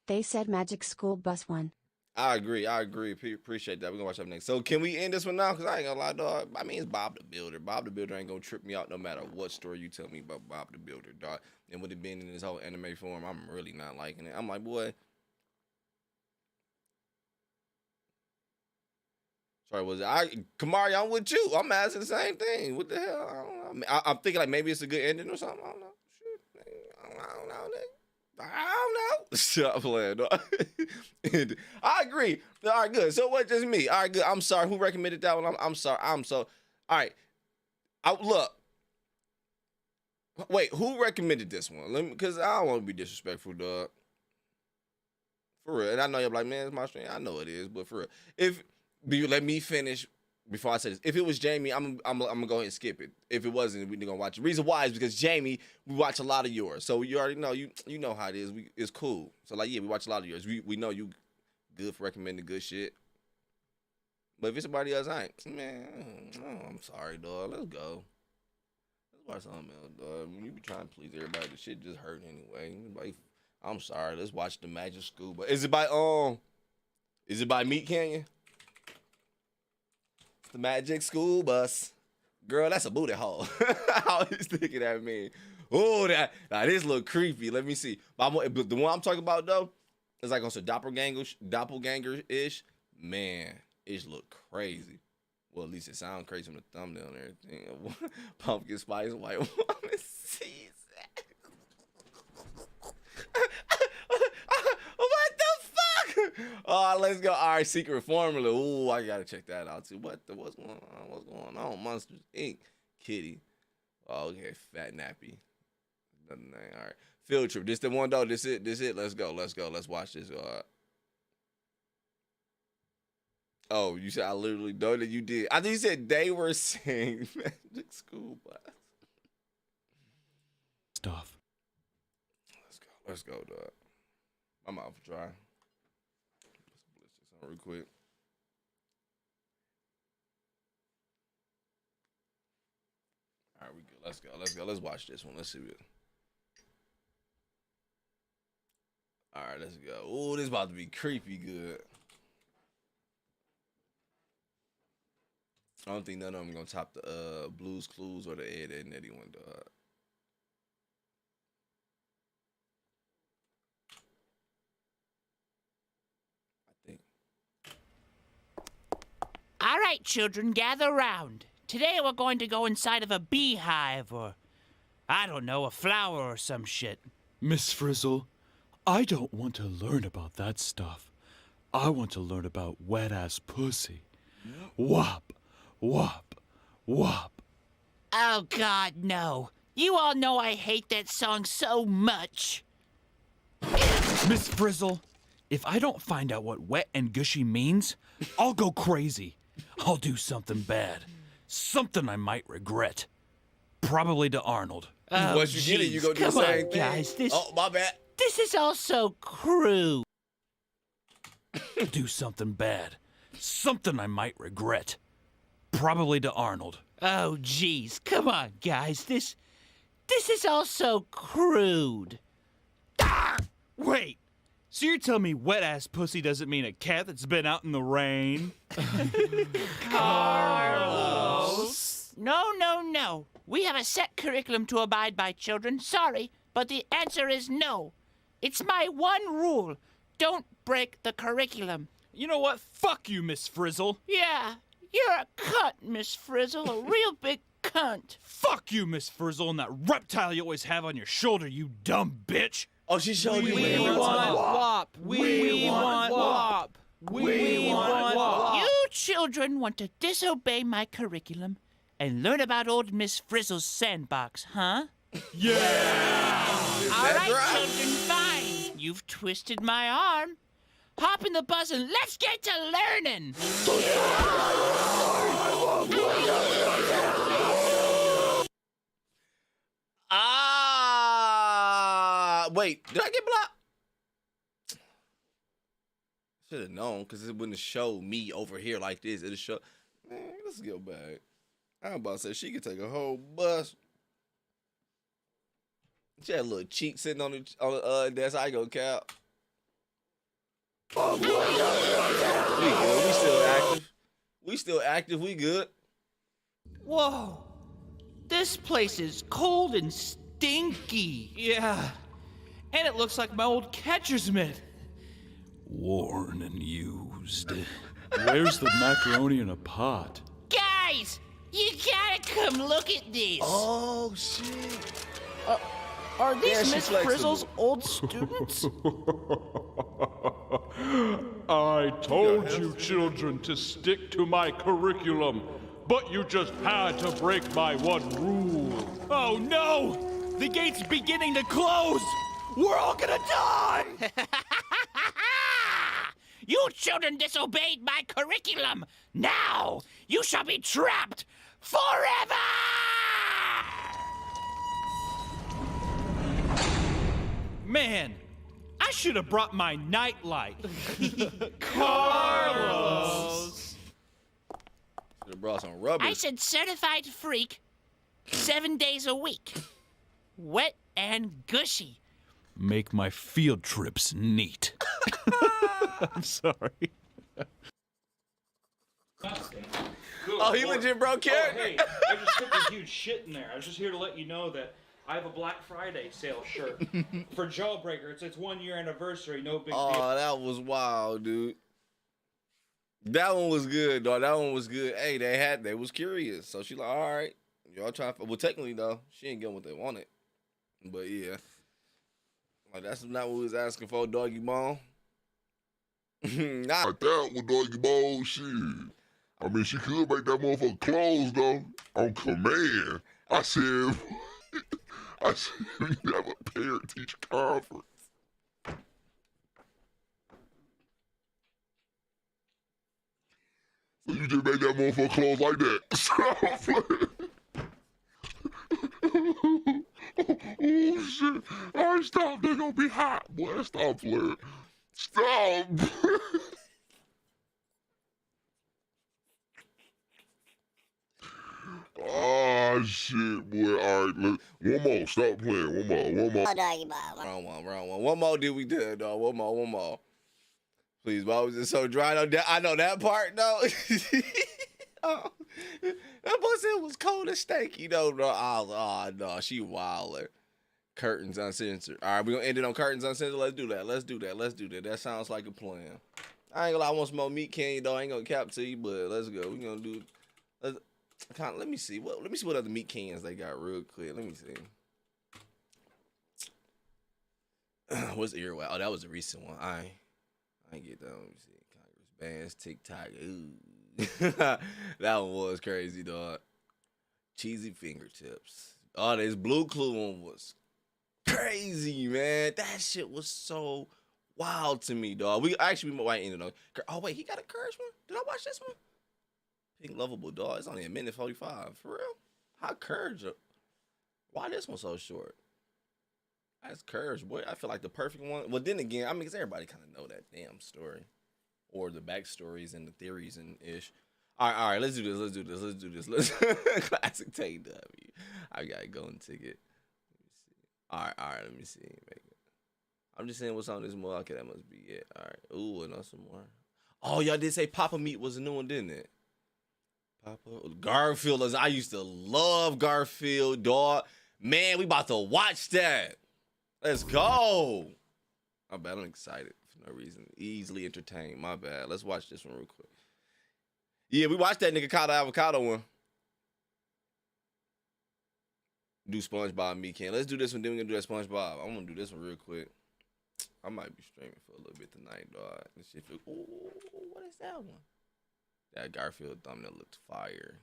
They said Magic School Bus 1. I agree. Appreciate that. We're gonna watch up next. So can we end this one now? Cause I ain't gonna lie, dog. I mean, it's Bob the Builder. Bob the Builder ain't gonna trip me out no matter what story you tell me about Bob the Builder, dog. And with it being in this whole anime form, I'm really not liking it. I'm like, boy. Sorry, was it? Kamari, I'm with you. I'm asking the same thing. What the hell? I don't know. I'm thinking like maybe it's a good ending or something. I don't know. Shit, I don't know. I don't know. Stop playing, dog. I agree. All right, good. So what? Just me. All right, good. I'm sorry. Who recommended that one? I'm sorry. I'm so. All right. Look. Wait. Who recommended this one? Let me, cause I don't want to be disrespectful, dog. For real. And I know you're like, man, it's my stream. I know it is, but for real. Do you let me finish before I say this? If it was Jamie, I'm gonna go ahead and skip it. If it wasn't, we're gonna watch it. The reason why is because Jamie, we watch a lot of yours, so you already know you know how it is. It's cool. So like, yeah, we watch a lot of yours. We know you good for recommending good shit. But if it's somebody else, I ain't. Man, I'm sorry, dog. Let's go. Let's watch something else, dog. You be trying to please everybody. The shit just hurt anyway. Like, I'm sorry. Let's watch the Magic Scuba. Is it by Is it by Meat Canyon? The Magic School Bus. Girl, that's a booty hole. I was thinking that, man. Oh, now this look creepy. Let me see. But the one I'm talking about, though, is like on some doppelganger-ish. Man, it look crazy. Well, at least it sounds crazy from the thumbnail and everything. Pumpkin spice white woman season. What the fuck? Oh, let's go. All right, Secret Formula. Ooh, I gotta check that out too. What's going on? What's going on? Monsters Inc. Kitty. Oh, okay, Fat Nappy. Nothing name. All right. Field trip. This the one though. This it. Let's go. Let's watch this. Oh, you said I literally know that you did. I think you said they were saying Magic School Bus. Stuff. Let's go, dog. I'm out for try. Let's blitz this on real quick. All right, we good. Let's go. Let's watch this one. Let's see what. All right, let's go. Ooh, this is about to be creepy good. I don't think none of them gonna top the Blue's Clues or the Ed, Edd n Eddy one, dog. All right, children, gather round. Today we're going to go inside of a beehive or, I don't know, a flower or some shit. Miss Frizzle, I don't want to learn about that stuff. I want to learn about wet-ass pussy. Wop, wop, wop. Oh, God, no. You all know I hate that song so much. Miss Frizzle, if I don't find out what wet and gushy means, I'll go crazy. I'll do something bad. Something I might regret. Probably to Arnold. Oh, once you get it, you go do the Come same on, thing. guys. Oh, my bad. This is all so crude. Do something bad. Something I might regret. Probably to Arnold. Oh, jeez. Come on, guys. This is all so crude. Ah! Wait. So you're telling me wet-ass pussy doesn't mean a cat that's been out in the rain? Carlos! No. We have a set curriculum to abide by, children. Sorry, but the answer is no. It's my one rule. Don't break the curriculum. You know what? Fuck you, Miss Frizzle. Yeah, you're a cunt, Miss Frizzle. A real big cunt. Fuck you, Miss Frizzle, and that reptile you always have on your shoulder, you dumb bitch. Oh, she showed you. We want WAP. We want WAP. We want WAP. You children want to disobey my curriculum and learn about old Miss Frizzle's sandbox, huh? Yeah! All right, children, fine. You've twisted my arm. Hop in the bus and let's get to learning. Wait, did I get blocked? Should have known, because it wouldn't show me over here like this. It'll show. Man, let's go back. I'm about to say she could take a whole bus. She had a little cheek sitting on the desk. I go cap. We good. We still active. We still active. We good. Whoa. This place is cold and stinky. Yeah. And it looks like my old catcher's mitt. Worn and used. Where's the macaroni in a pot? Guys, you gotta come look at this. Oh, shit. Are these Yeah, Miss she's Frizzle's old students? I told you children to stick to my curriculum, but you just had to break my one rule. Oh no! The gate's beginning to close! We're all gonna die! You children disobeyed my curriculum. Now you shall be trapped forever! Man, I should have brought my nightlight. Carlos! Should have brought some rubber. I said certified freak 7 days a week. Wet and gushy. Make my field trips neat. I'm sorry. Oh, he legit broke character. Oh, hey, I just took a huge shit in there. I was just here to let you know that I have a Black Friday sale shirt for Jawbreaker. It's 1 year anniversary. No big deal. Oh, that was wild, dude. That one was good, dog. That one was good. Hey, they was curious. So she like, all right, y'all try. Well, technically though, she ain't getting what they wanted. But yeah, like that's not what we was asking for, doggy bone. Not that with doggy bone shit. I mean, she could make that motherfucker close though on command. I said, we have a parent-teacher conference. So you just made that motherfucker close like that. Stop playing. Oh shit. All right, stop. They gonna be hot, boy. Stop playing. Stop. Oh shit, boy. All right, one more. Stop playing. One more. Oh, doggy ball. Wrong one. One more did we do, dog. One more. Please, why was it so dry? I know that part, though. Oh, that boy said it was cold and stanky, though. Bro. I was like, oh, no, she wilder. Curtains uncensored. All right, we're going to end it on curtains uncensored. Let's do that. That sounds like a plan. I ain't gonna lie, I want some more meat candy, though. I ain't gonna cap to you, but let's go. We're gonna do. Let me see what other meat cans they got real quick. Let me see. What's earwax? Oh, that was a recent one. I ain't get that. Let me see. Congress bands, TikTok. Ooh. That one was crazy, dog. Cheesy fingertips. Oh, this Blue Clue one was crazy, man. That shit was so wild to me, dog. We might end it on. Oh wait, he got a Courage one. Did I watch this one? Pink Lovable Dog. It's only a minute 45. For real? How Courage? Why this one so short? That's Courage, boy. I feel like the perfect one. Well, then again, I mean, cause everybody kind of know that damn story, or the backstories and the theories and ish. All right. Let's do this. Classic Tate W. I got a golden ticket. Let me see. All right. Let me see. I'm just saying what's on this more. Okay, that must be it. All right. Ooh, and some more. Oh, y'all did say Papa Meat was a new one, didn't it? Garfield. I used to love Garfield, dog. Man, we about to watch that. Let's go. My bad. I'm excited for no reason. Easily entertained. My bad. Let's watch this one real quick. Yeah, we watched that nigga caught the avocado one. Do SpongeBob me can. Let's do this one. Then we're gonna do that SpongeBob. I'm gonna do this one real quick. I might be streaming for a little bit tonight, dog. This shit feel. Ooh, what is that one? That Garfield thumbnail looked fire.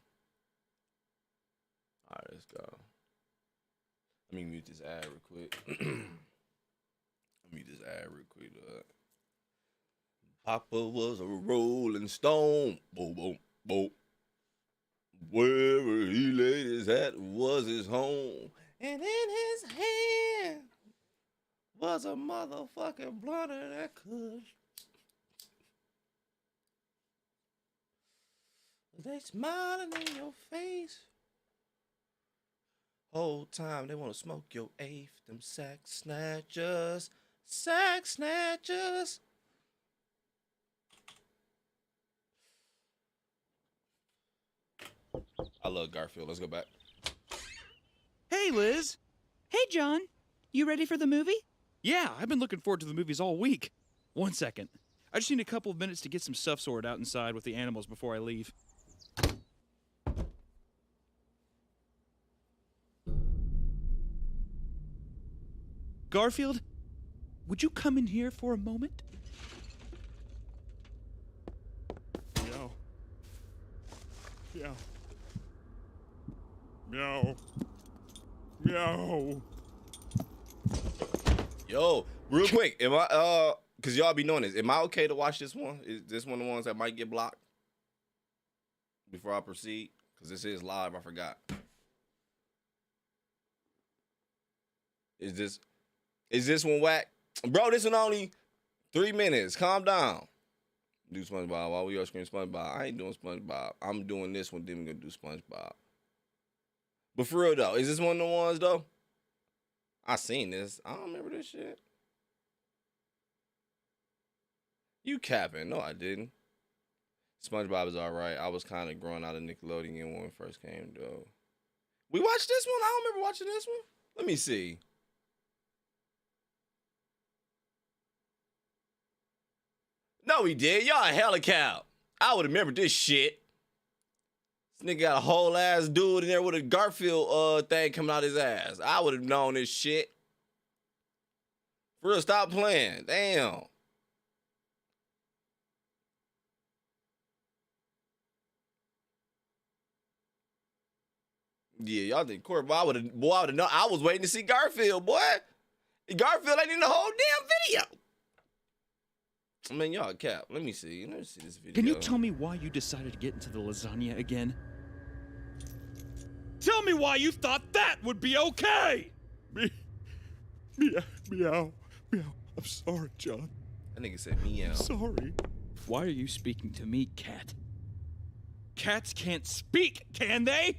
All right, let's go. Let me mute this ad real quick. Dog. Papa was a rolling stone. Boom, boom, boom. Wherever he laid his hat was his home. And in his hand was a motherfucking blunt of that kush. They smiling in your face. Whole time they want to smoke your eighth. Them sack snatchers. I love Garfield. Let's go back. Hey, Liz. Hey, John. You ready for the movie? Yeah, I've been looking forward to the movies all week. 1 second. I just need a couple of minutes to get some stuff sorted out inside with the animals before I leave. Garfield, would you come in here for a moment? Meow. Meow. Meow. Meow. Yo, real quick, am I cause y'all be knowing this. Am I okay to watch this one? Is this one of the ones that might get blocked before I proceed? Cause this is live, I forgot. Is this one whack? Bro, this one only 3 minutes. Calm down. Do SpongeBob while we are screaming SpongeBob. I ain't doing SpongeBob. I'm doing this one, then we're gonna do SpongeBob. But for real though, is this one of the ones though? I seen this. I don't remember this shit. You capping. No, I didn't. SpongeBob is all right. I was kind of growing out of Nickelodeon when it first came, though. We watched this one? I don't remember watching this one. Let me see. No, we did. Y'all hella cow. I would remember this shit. This nigga got a whole ass dude in there with a Garfield thing coming out his ass. I would have known this shit. For real, stop playing. Damn. Yeah, y'all think Corey, boy, I would have known. I was waiting to see Garfield, boy. Garfield ain't in the whole damn video. I mean, y'all cap. Let me see this video. Can you tell me why you decided to get into the lasagna again? Tell me why you thought that would be okay! Meow, meow. I'm sorry, John. That nigga said meow. I'm sorry. Why are you speaking to me, cat? Cats can't speak, can they?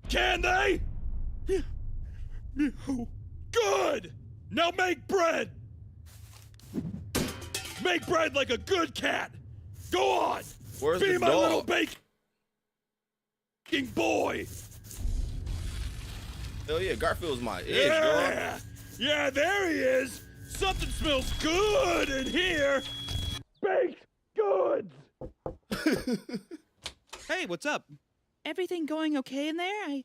Can they? Meow. Good! Now make bread! Make bread like a good cat! Go on! Where's Be the my dog? little baking boy! Hell yeah, Garfield's my ish, Yeah! dog. Yeah, there he is! Something smells good in here! Baked goods! Hey, what's up? Everything going okay in there?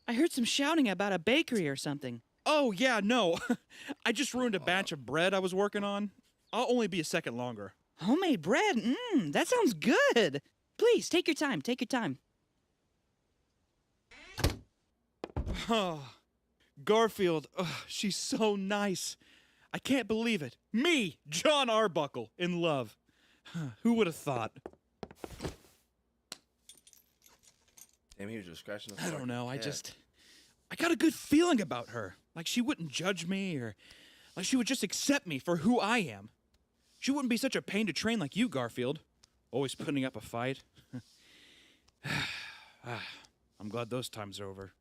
I heard some shouting about a bakery or something. Oh, yeah, no. I just ruined a batch of bread I was working on. I'll only be a second longer. Homemade bread? That sounds good. Please, take your time, take your time. Garfield, she's so nice. I can't believe it. Me, John Arbuckle, in love. Who would have thought? Damn, he was just scratching the I fucking don't know, I cat. got a good feeling about her. Like she wouldn't judge me, or like she would just accept me for who I am. She wouldn't be such a pain to train like you, Garfield. Always putting up a fight. I'm glad those times are over.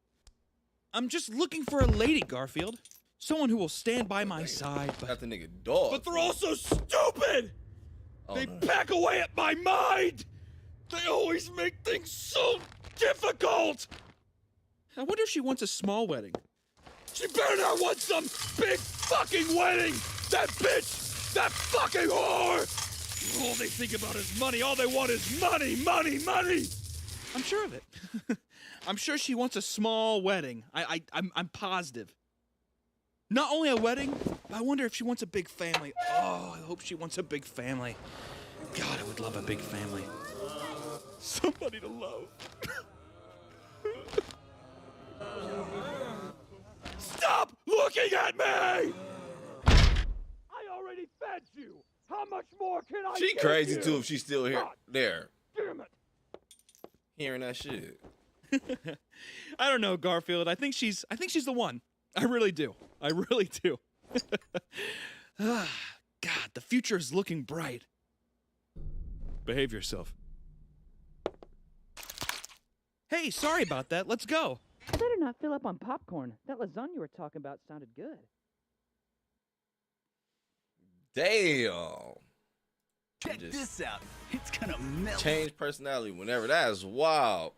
I'm just looking for a lady, Garfield. Someone who will stand by my side, Got the nigga dog. but they're all so stupid! They back away at my mind! They always make things so difficult! I wonder if she wants a small wedding. She better not want some big fucking wedding! That bitch! That fucking whore! All they think about is money. All they want is money, money, money! I'm sure of it. I'm sure she wants a small wedding. I'm positive. Not only a wedding, but I wonder if she wants a big family. Oh, I hope she wants a big family. God, I would love a big family. Somebody to love. Stop looking at me! I already fed you. How much more can I She give crazy you? too if she's still here. God There. damn it. Hearing that shit. I don't know, Garfield. I think she's the one. I really do. I really do. God, the future is looking bright. Behave yourself. Hey, sorry about that. Let's go. I better not fill up on popcorn. That lasagna you were talking about sounded good. Damn. Check this out. It's gonna melt. Change personality whenever. That is wild.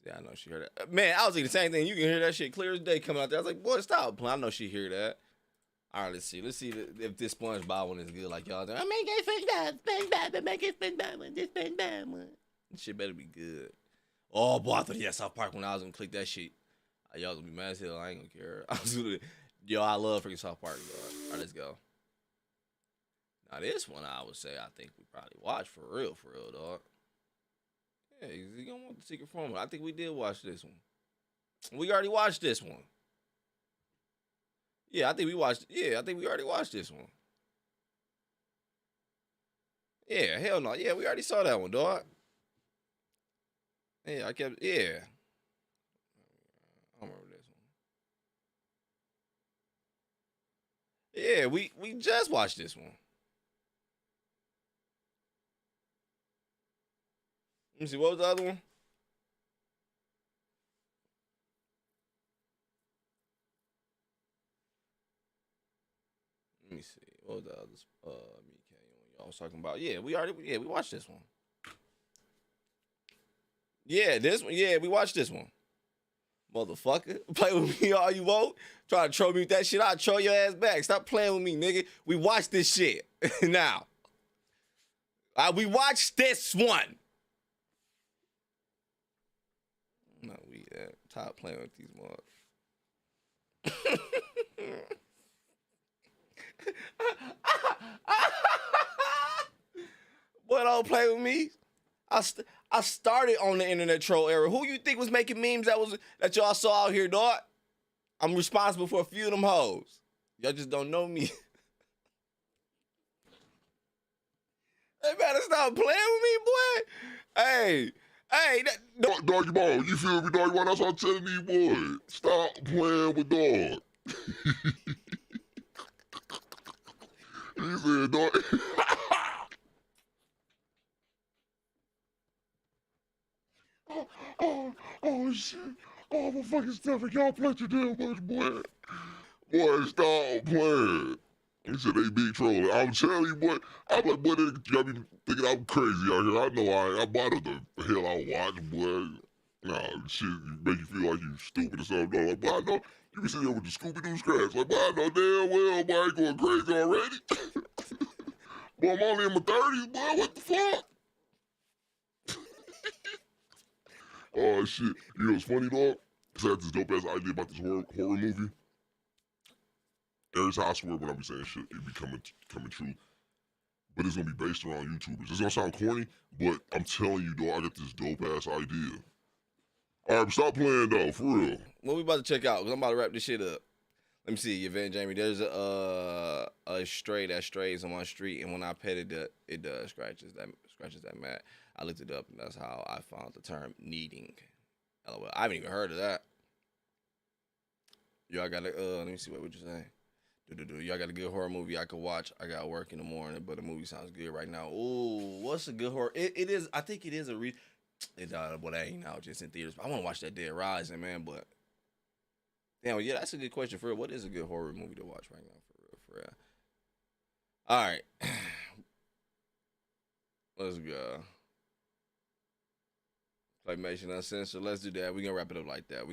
See, I know she heard that. Man, I was thinking the same thing. You can hear that shit clear as day coming out there. I was like, boy, stop playing. I know she hear that. All right, let's see. Let's see if this SpongeBob one is good like y'all. I make it SpongeBob, make it SpongeBob, this SpongeBob one. This shit better be good. Oh, boy, I thought he had South Park when I was going to click that shit. Y'all gonna be mad as hell. I ain't going to care. I was gonna, yo, I love freaking South Park, dog. All right, let's go. Now, this one, I would say, I think we probably watched for real, dog. Yeah, you don't want the secret formula. I think we did watch this one. We already watched this one. Yeah, I think we already watched this one. Yeah, hell no. Yeah, we already saw that one, dog. Yeah, I don't remember this one. Yeah, we just watched this one. Let me see, what was the other one? Let me see. What was the other? Me, K, I was talking about. Yeah, we watched this one. Yeah, this one. Yeah, we watched this one. Motherfucker, play with me all you want. Try to troll me with that shit, I'll troll your ass back. Stop playing with me, nigga. We watched this shit. Now. We watched this one. No, we top playing with these mods. Boy, don't play with me. I started on the internet troll era. Who you think was making memes that y'all saw out here, dog? I'm responsible for a few of them hoes. Y'all just don't know me. They better stop playing with me, boy. Hey, Doggy ball, you feel me, doggy ball? That's what I'm telling you, boy. Stop playing with dog. He said, dog. oh, shit. Oh, my fucking stomach. Y'all play too damn much, boy. Boy, stop playing. He said they big trolling. I'm telling you, boy. I'm like, boy, they got me thinking I'm crazy out here. I know I bought the hell I watch, boy. Nah, shit make you feel like you stupid or something. No, like, boy, I know you be sitting there with the Scooby-Doo scratch. Like, boy, I know damn well, boy, I ain't going crazy already. Boy, I'm only in my 30s, boy. What the fuck? Oh, shit. You know what's funny, dog? Because I had this dope-ass idea about this horror movie. Every time I swear when I be saying shit, it be coming true. But it's gonna be based around YouTubers. It's gonna sound corny, but I'm telling you, dog, I got this dope-ass idea. All right, stop playing, though, for real. What we about to check out? Because I'm about to wrap this shit up. Let me see, Yvette and Jamie. There's a stray that strays on my street, and when I pet it, it does scratches that mat. I looked it up, and that's how I found the term needing. LOL. I haven't even heard of that. Y'all got let me see what would you say. Y'all got a good horror movie I could watch. I got work in the morning, but the movie sounds good right now. Ooh, what's a good horror? It is. I think it is a It well, that ain't out just in theaters. I want to watch that Dead Rising, man. But damn, yeah, that's a good question for real. What is a good horror movie to watch right now for real? All right, let's go. Claymation Uncensored. Let's do that. We're gonna wrap it up like that.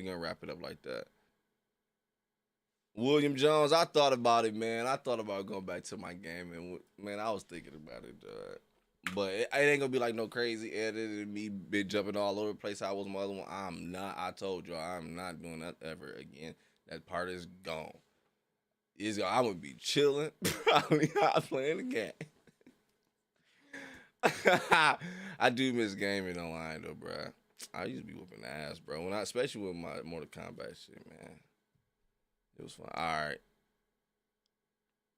William Jones, I thought about it, man. I thought about going back to my game, and man, I was thinking about it, but it ain't gonna be like no crazy edit and me been jumping all over the place. I was my other one. I'm not. I told y'all I'm not doing that ever again. That part is gone. I'm gonna be chilling, probably not playing the game. I do miss gaming online though, bro. I used to be whooping ass, bro. Especially with my Mortal Kombat shit, man. It was fun. All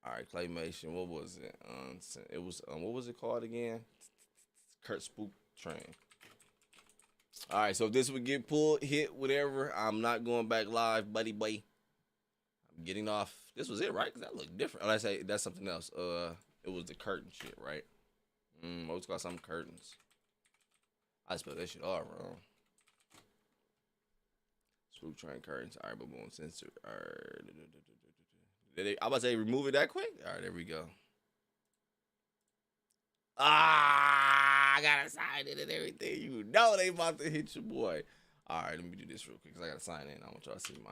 right, Claymation. What was it? It was what was it called again? Spook Train. All right, so if this would get pulled, hit, whatever, I'm not going back live, buddy boy. I'm getting off. This was it, right? Because that looked different. Let's say that's something else. It was the curtain shit, right? What was called some curtains. I spelled that shit all wrong. Spook Train curtains. All right, but boom, censor. All right. I about to say remove it that quick. All right, there we go. I gotta sign in and everything. You know they about to hit your boy. All right, let me do this real quick because I gotta sign in. I want y'all to see my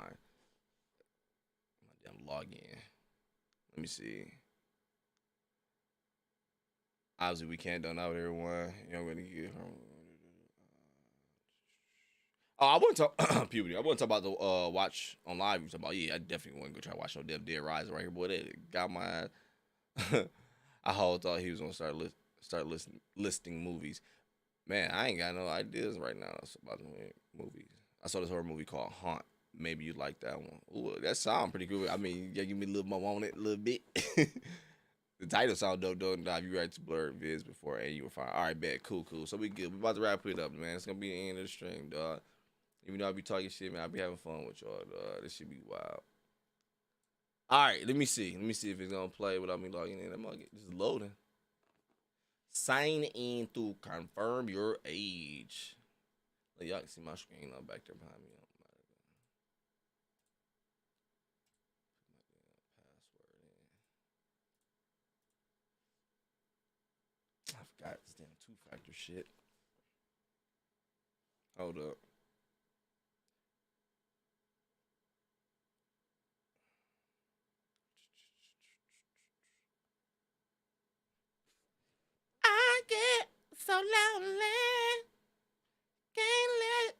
damn login. Let me see. Obviously, we can't done out everyone. You know, I'm gonna get her. Oh, I want to talk puberty. I want to talk about the watch on live. You talk about I definitely want to go try to watch no Dead Rising right here, boy. That got my ass. I thought he was gonna start listing movies. Man, I ain't got no ideas right now about the movies. I saw this horror movie called Haunt. Maybe you like that one. Ooh, that sound pretty cool. I mean, you give me a little more on it, a little bit. The title sound dope, though. You read to blur vids before, and you were fine. All right, bet. Cool. So we good. We about to wrap it up, man. It's gonna be the end of the stream, dog. Even though I be talking shit, man, I be having fun with y'all, dog. This should be wild. All right, let me see. Let me see if it's gonna play without me logging in. That might get just loading. Sign in to confirm your age. Like, y'all can see my screen back there behind me. two-factor shit. Hold up. I get so lonely. Can't let.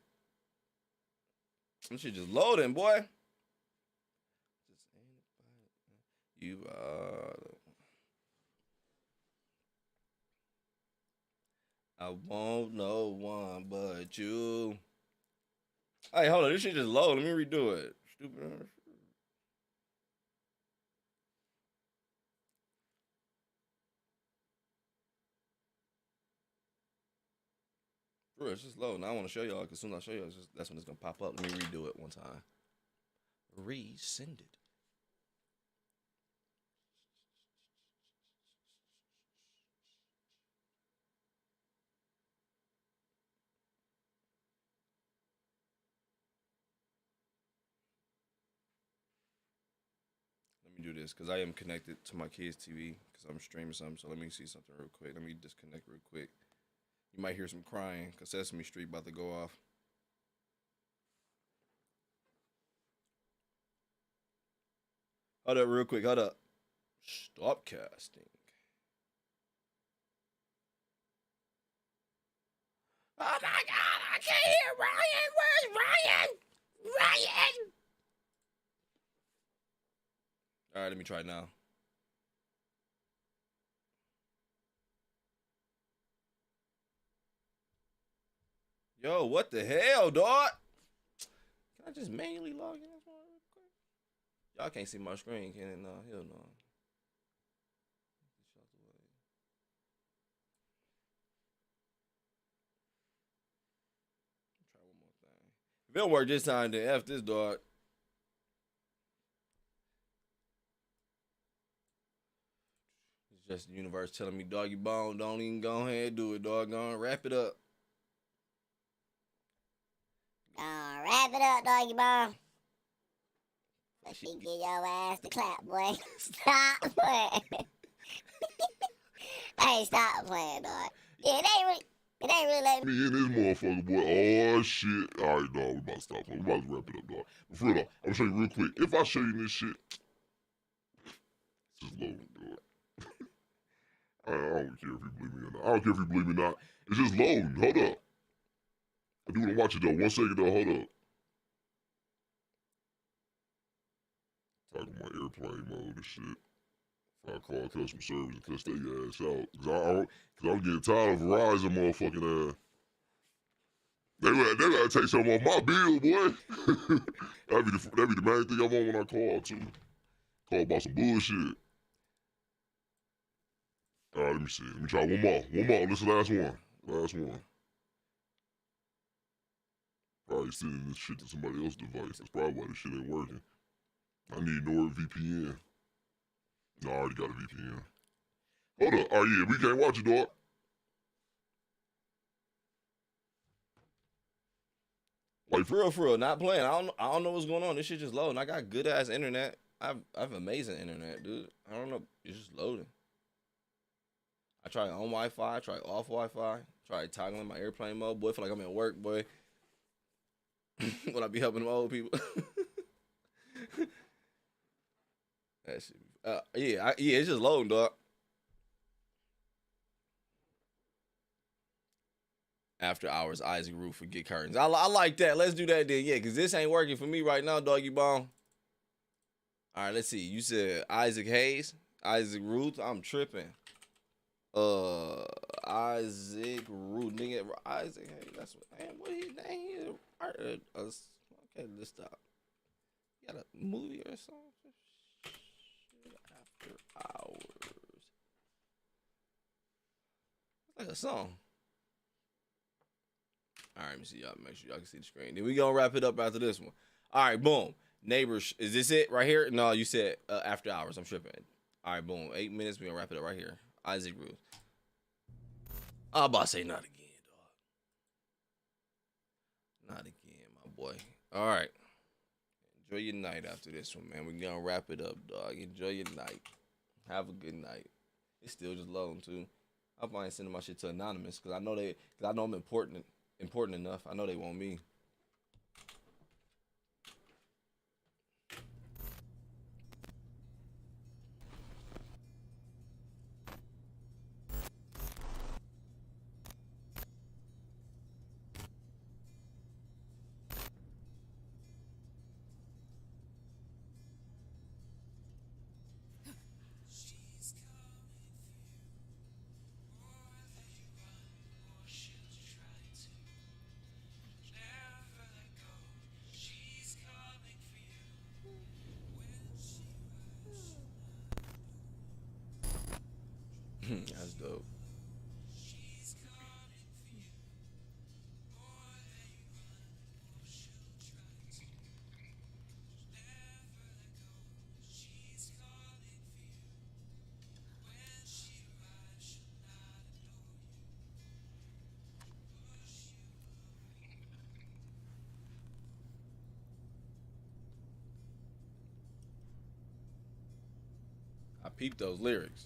This shit just loading, boy. You I won't no one but you. Hey, hold on, this shit just low. Let me redo it. Stupid ass. Bro, it's just low. Now I want to show y'all, because as soon as I show y'all, that's when it's gonna pop up. Let me redo it one time. Resend it. Let me do this because I am connected to my kids' TV because I'm streaming something. So let me see something real quick. Let me disconnect real quick. You might hear some crying because Sesame Street about to go off. Hold up real quick. Hold up. Stop casting. Oh my God, I can't hear Ryan. Where's Ryan? Ryan! All right, let me try it now. Yo, what the hell, dog? Can I just manually log in this one real quick? Y'all can't see my screen, can it? No, hell no. Try one more thing. If it don't work this time, then F this, dog. It's just the universe telling me, doggy bone, don't even go ahead and do it, dog. Go on, wrap it up. Wrap it up, doggy bone. Let me get your ass to clap, boy. Stop playing. Hey, stop playing, dog. Yeah, it ain't really letting me in this motherfucker, boy. Oh, shit. All right, dog. We about to stop playing. We about to wrap it up, dog. But for real, dog, I'm gonna show you real quick. If I show you this shit, it's just loading, dog. I don't care if you believe me or not. I don't care if you believe me or not. It's just loading. Hold up. I do want to watch it, though. 1 second, though. Hold up. Talking my airplane mode and shit. I call customer service and cuss their ass out. Cause I'm getting tired of Verizon motherfucking ass. They gotta take something off my bill, boy. That'd be the main thing I want when I call, too. Call about some bullshit. All right, let me see. Let me try one more. This is the last one. Last one. Probably sending this shit to somebody else's device. That's probably why this shit ain't working. I need NordVPN. No, I already got a VPN. Hold up. Oh, yeah, we can't watch it, dog. Like, for real, not playing. I don't know what's going on. This shit just loading. I got good-ass internet. I have amazing internet, dude. I don't know. It's just loading. I tried on Wi-Fi. I tried off Wi-Fi. Tried toggling my airplane mode. Boy, I feel like I'm at work, boy. When I be helping them old people. That shit. Yeah, it's just loading, dog. After hours, Isaac Roof for get curtains. I like that. Let's do that then. Yeah, because this ain't working for me right now, doggy bone. All right, let's see. You said Isaac Hayes, Isaac Ruth. I'm tripping. Isaac Ruth, nigga. Isaac Hayes. That's what his name is. Okay, let's stop. You got a movie or something? After hours. It's like a song. All right, let me see y'all. Make sure y'all can see the screen. Then we gonna wrap it up after this one. All right, boom. Neighbors, is this it right here? No, you said after hours. I'm tripping. All right, boom. 8 minutes. We gonna wrap it up right here. Isaac Ruth. I'm about to say not again, dog. Not again, my boy. All right. Enjoy your night after this one, man. We gonna wrap it up, dog. Enjoy your night. Have a good night. It's still just loading too. I probably ain't sending my shit to anonymous because I know I'm important enough. I know they want me. That's dope. I peeped those lyrics.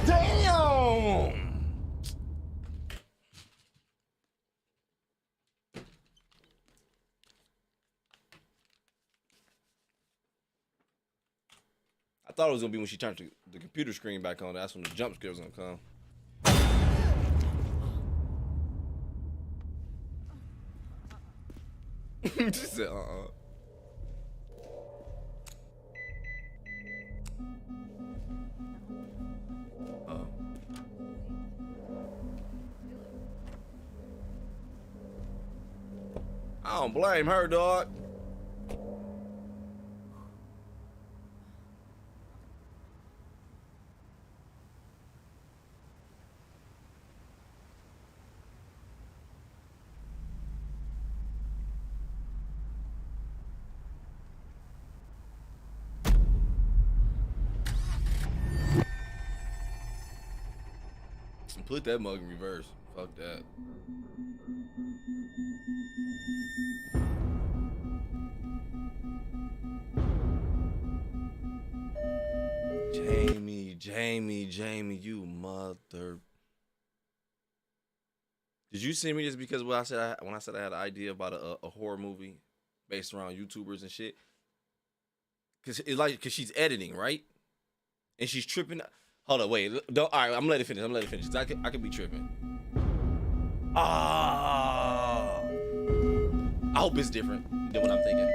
Damn! I thought it was gonna be when she turned the computer screen back on. That's when the jump scare was gonna come. She said, I don't blame her, dog. Put that mug in reverse. Fuck that. Jamie, you mother. Did you see me just because when I said I had an idea about a horror movie based around YouTubers and shit? Cause she's editing, right? And she's tripping. Hold on, wait. Don't. All right, I'm gonna let it finish. 'Cause I could be tripping. Ah. I hope it's different than what I'm thinking.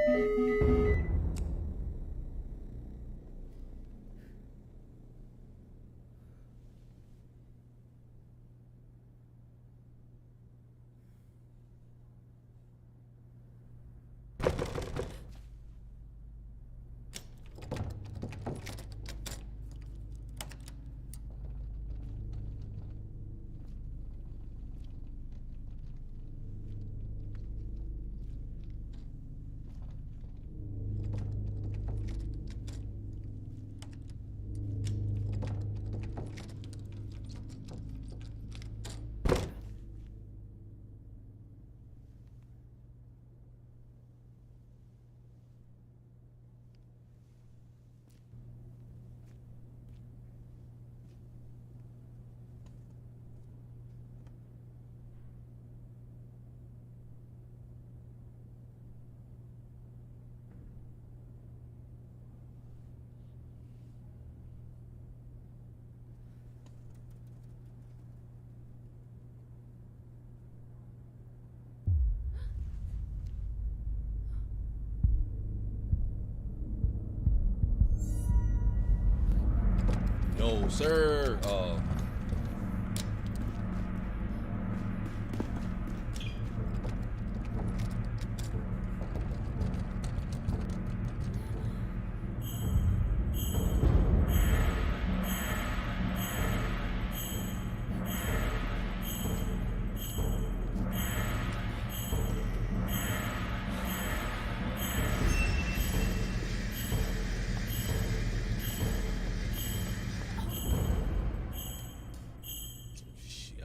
No, sir.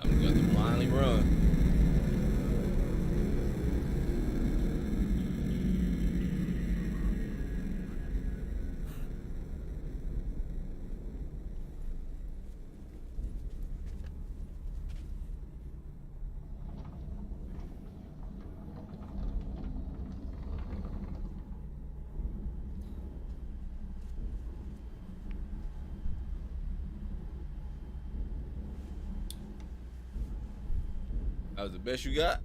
I'm gonna blindly run. That was the best you got?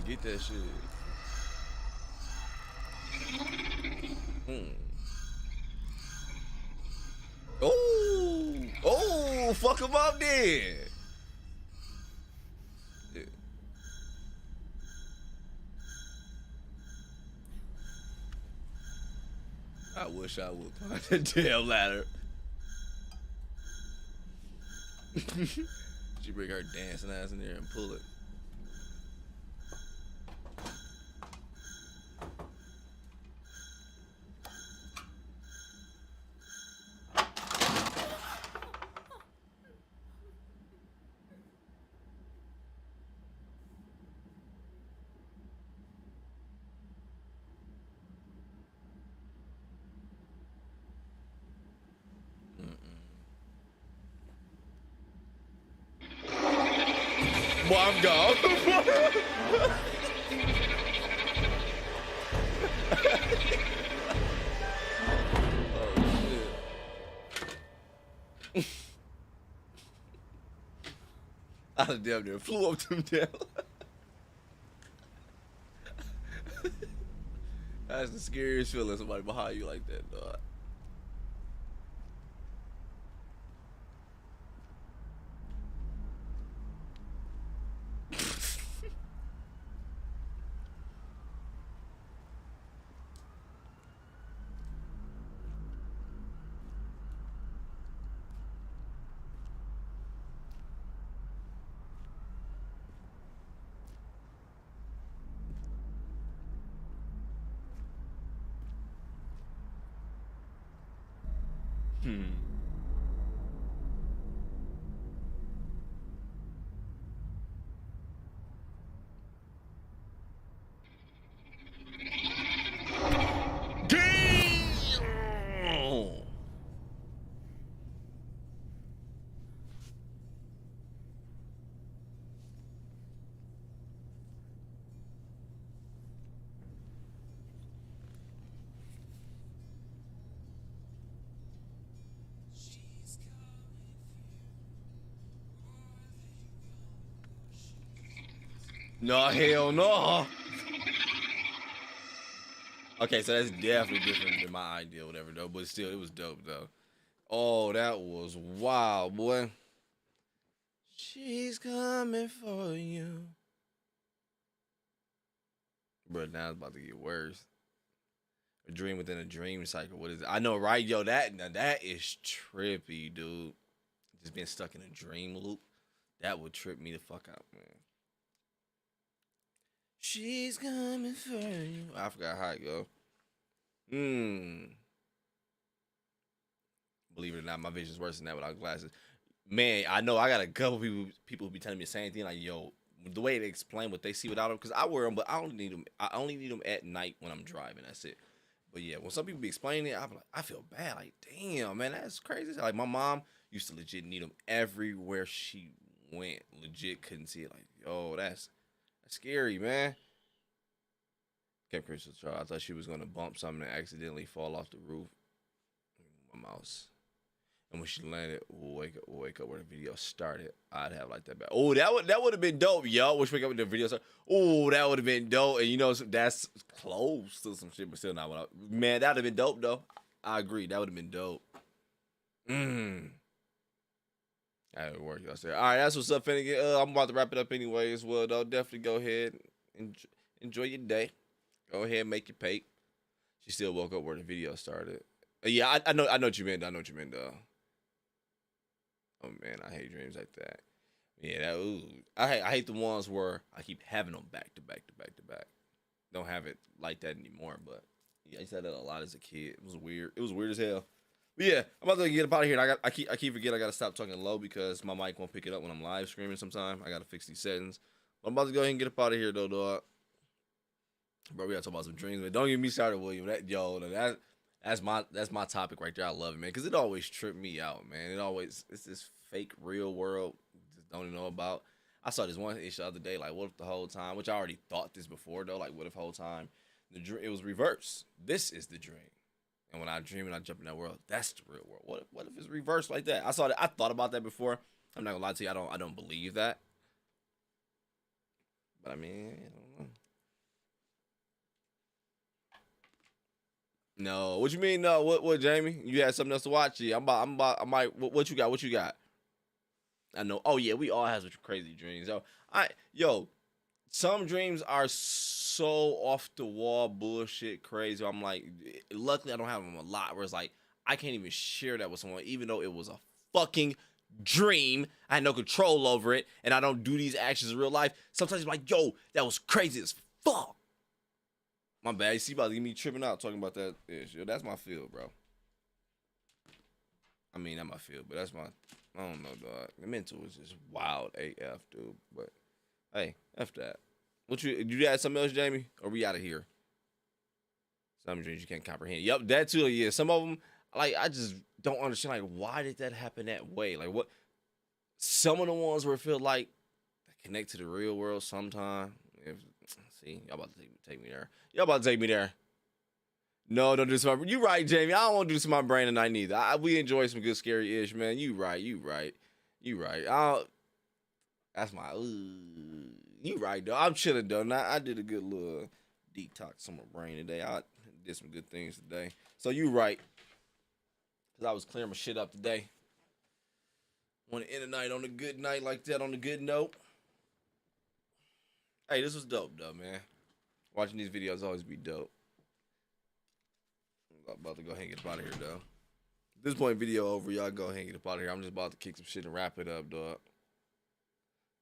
Get that shit. Oh, fuck him up then. Yeah. I wish I would climb that damn ladder. She bring her dancing ass in there and pull it. Boy, I'm gone. I damn near flew up to him down. That's the scariest feeling, somebody behind you like that, dog. No, hell no. Okay, so that's definitely different than my idea, whatever, though. But still, it was dope, though. Oh, that was wild, boy. She's coming for you. But now it's about to get worse. A dream within a dream cycle. What is it? I know, right? Yo, that is trippy, dude. Just being stuck in a dream loop. That would trip me the fuck out, man. She's coming for you. I forgot how it go. Believe it or not, my vision's worse than that without glasses. Man, I know I got a couple people who be telling me the same thing. Like, yo, the way they explain what they see without them, because I wear them, but I only need them. I only need them at night when I'm driving. That's it. But yeah, when some people be explaining it, I'm like, I feel bad. Like, damn, man, that's crazy. Like, my mom used to legit need them everywhere she went. Legit couldn't see it. Like, yo, that's scary, man. Kept Crystal Charles. I thought she was gonna bump something and accidentally fall off the roof. My mouse. And when she landed, we'll wake up where the video started. I'd have like that back. Oh, that would have been dope, yo. Wish wake up when the video started. Oh, that would have been dope. And you know, that's close to some shit, but still not. Man, that would have been dope though. I agree. That would have been dope. That would work. All right, that's what's up, Finnegan. I'm about to wrap it up anyway as well, though. Definitely go ahead and enjoy your day. Go ahead and make your pay. She still woke up where the video started. Yeah, I know what you meant. I know what you meant, though. Oh man, I hate dreams like that. Yeah, I hate the ones where I keep having them back to back to back to back. Don't have it like that anymore, but yeah, I used to have that a lot as a kid. It was weird. It was weird as hell. But yeah, I'm about to get up out of here. I keep forgetting I gotta stop talking low because my mic won't pick it up when I'm live streaming sometime. I gotta fix these settings. But I'm about to go ahead and get up out of here though, dog. Bro, we gotta talk about some dreams, man. Don't get me started, William. That's my topic right there. I love it, man, because it always tripped me out, man. It's this fake real world just don't even know about. I saw this one issue the other day, like, what if the whole time, which I already thought this before though, like, what if the whole time it was reversed? This is the dream. And when I dream and I jump in that world, that's the real world. What if it's reversed like that? I thought about that before. I'm not gonna lie to you, I don't believe that. But I mean, I don't know. No, what you mean? No, what, Jamie? You had something else to watch? Yeah, what you got? What you got? I know. Oh yeah, we all have such crazy dreams. Some dreams are so off the wall, bullshit, crazy. I'm like, luckily I don't have them a lot. Where it's like I can't even share that with someone, even though it was a fucking dream. I had no control over it, and I don't do these actions in real life. Sometimes you're like, yo, that was crazy as fuck. My bad. You see about to get me tripping out talking about that issue. That's my field, bro. I mean, not my field, but that's I don't know, dog. The mental is just wild AF, dude. But hey, F that. You had something else, Jamie? Or we out of here? Some dreams you can't comprehend. Yep, that too. Yeah, some of them, like, I just don't understand. Like, why did that happen that way? Like, what? Some of the ones where it feel like they connect to the real world sometime. See, y'all about to take me there. Y'all about to take me there. No, don't do this to my. You right, Jamie. I don't want to do this to my brain tonight neither. We enjoy some good scary ish, man. You right. That's my. You right, though. I'm chilling, though. I did a good little detox on my brain today. I did some good things today. So you right. Because I was clearing my shit up today. Want to end the night on a good night like that, on a good note. Hey, this was dope, though, man. Watching these videos always be dope. I'm about to go ahead and get up out of here, though. At this point, video over. Y'all go ahead and get up out of here. I'm just about to kick some shit and wrap it up, dog.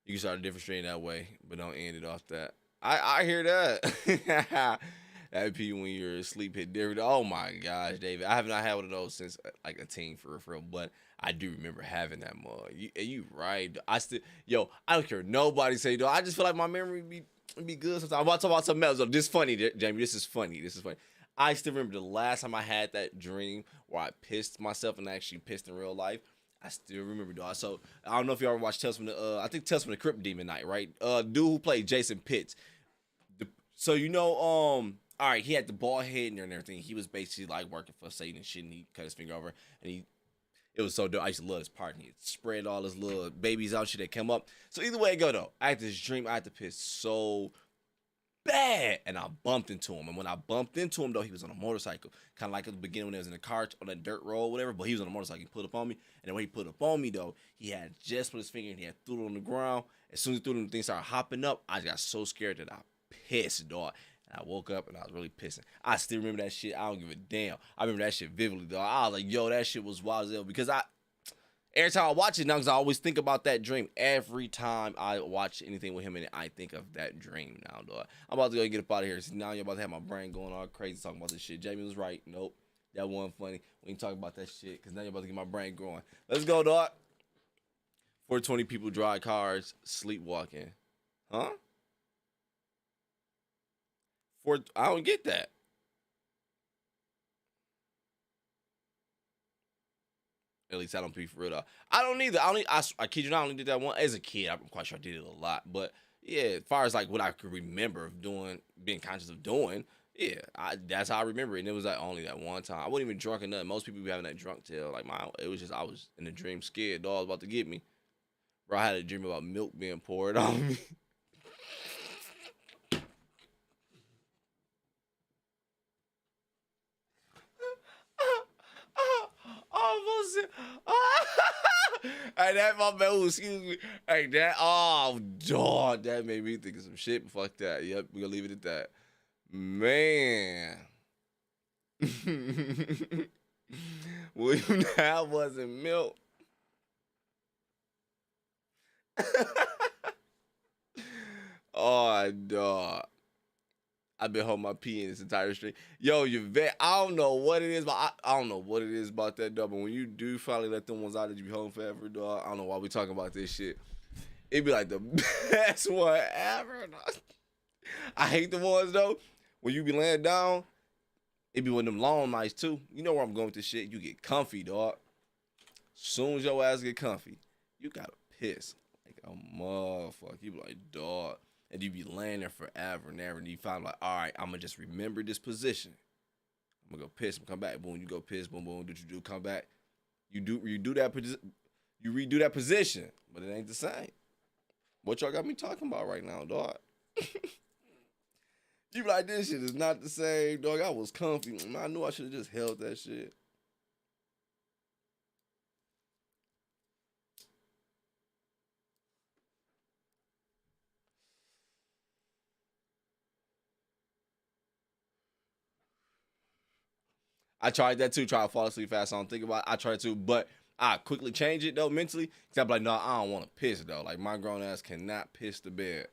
You can start a different stream that way, but don't end it off that. I hear that. That be when your sleep hit different. Oh my gosh, David. I have not had one of those since like a teen for real, but I do remember having that mug. You right. I don't care what nobody say, though. I just feel like my memory be good sometimes. I'm about to talk about something else. Though. This is funny, Jamie. This is funny. I still remember the last time I had that dream where I pissed myself and I actually pissed in real life. I still remember, dog. So I don't know if y'all ever watched Tales from the I think Tales from the Crypt Demon Night, right? Dude who played Jason Pitts. So all right, he had the bald head and everything. He was basically like working for Satan and shit, and he cut his finger over, and it was so dope. I used to love this part. And he spread all his little babies out, shit that come up. So either way it go, though, I had this dream. I had to piss so bad, and I bumped into him. And when I bumped into him, though, he was on a motorcycle, kind of like at the beginning when he was in the car on that dirt road, whatever. But he was on a motorcycle. He put up on me, and then when he put up on me, though, he had just put his finger and he had threw it on the ground. As soon as he threw it, the thing started hopping up. I got so scared that I pissed, dog. And I woke up and I was really pissing. I still remember that shit. I don't give a damn. I remember that shit vividly, dog. I was like, yo, that shit was wild as hell. Because every time I watch it now, because I always think about that dream. Every time I watch anything with him in it, I think of that dream now, dog. I'm about to go get up out of here. See, now you're about to have my brain going all crazy talking about this shit. Jamie was right. Nope. That wasn't funny. We ain't talking about that shit because now you're about to get my brain going. Let's go, dog. 420 people drive cars, sleepwalking. Huh? I don't get that. At least I don't be for real though. I don't either. I kid you not, I only did that one as a kid. I'm quite sure I did it a lot. But yeah, as far as like what I could remember of doing, being conscious of doing, yeah, that's how I remember it. And it was like only that one time. I wasn't even drunk or nothing. Most people be having that drunk tale. Like it was just I was in a dream scared. Dog was about to get me. Bro, I had a dream about milk being poured on me. Almost. Hey, that my man. Excuse me. Hey, that. Oh, dog. That made me think of some shit. Fuck that. Yep, we gonna leave it at that. Man. William, that wasn't milk. Oh, dog. I've been holding my pee in this entire stream. Yo, you vet. I don't know what it is, but I don't know what it is about that dog. But when you do finally let them ones out that you be holding forever, dog, I don't know why we talking about this shit. It be like the best one ever. Dog. I hate the ones though. When you be laying down, it be one of them long nights too. You know where I'm going with this shit. You get comfy, dog. Soon as your ass get comfy, you gotta piss like a motherfucker. You be like, dog. And you be laying there forever and ever, and you find like, all right, I'm gonna just remember this position. I'm gonna go piss and come back. Boom, you go piss. Boom, boom. Did you do? Come back. You redo that position, but it ain't the same. What y'all got me talking about right now, dog? You be like, this shit is not the same, dog. I was comfy. I knew I should have just held that shit. I tried that too, try to fall asleep fast. I don't think about it. I tried to, but I quickly change it though mentally. Cause I'm like, no, I don't want to piss though. Like my grown ass cannot piss the bed.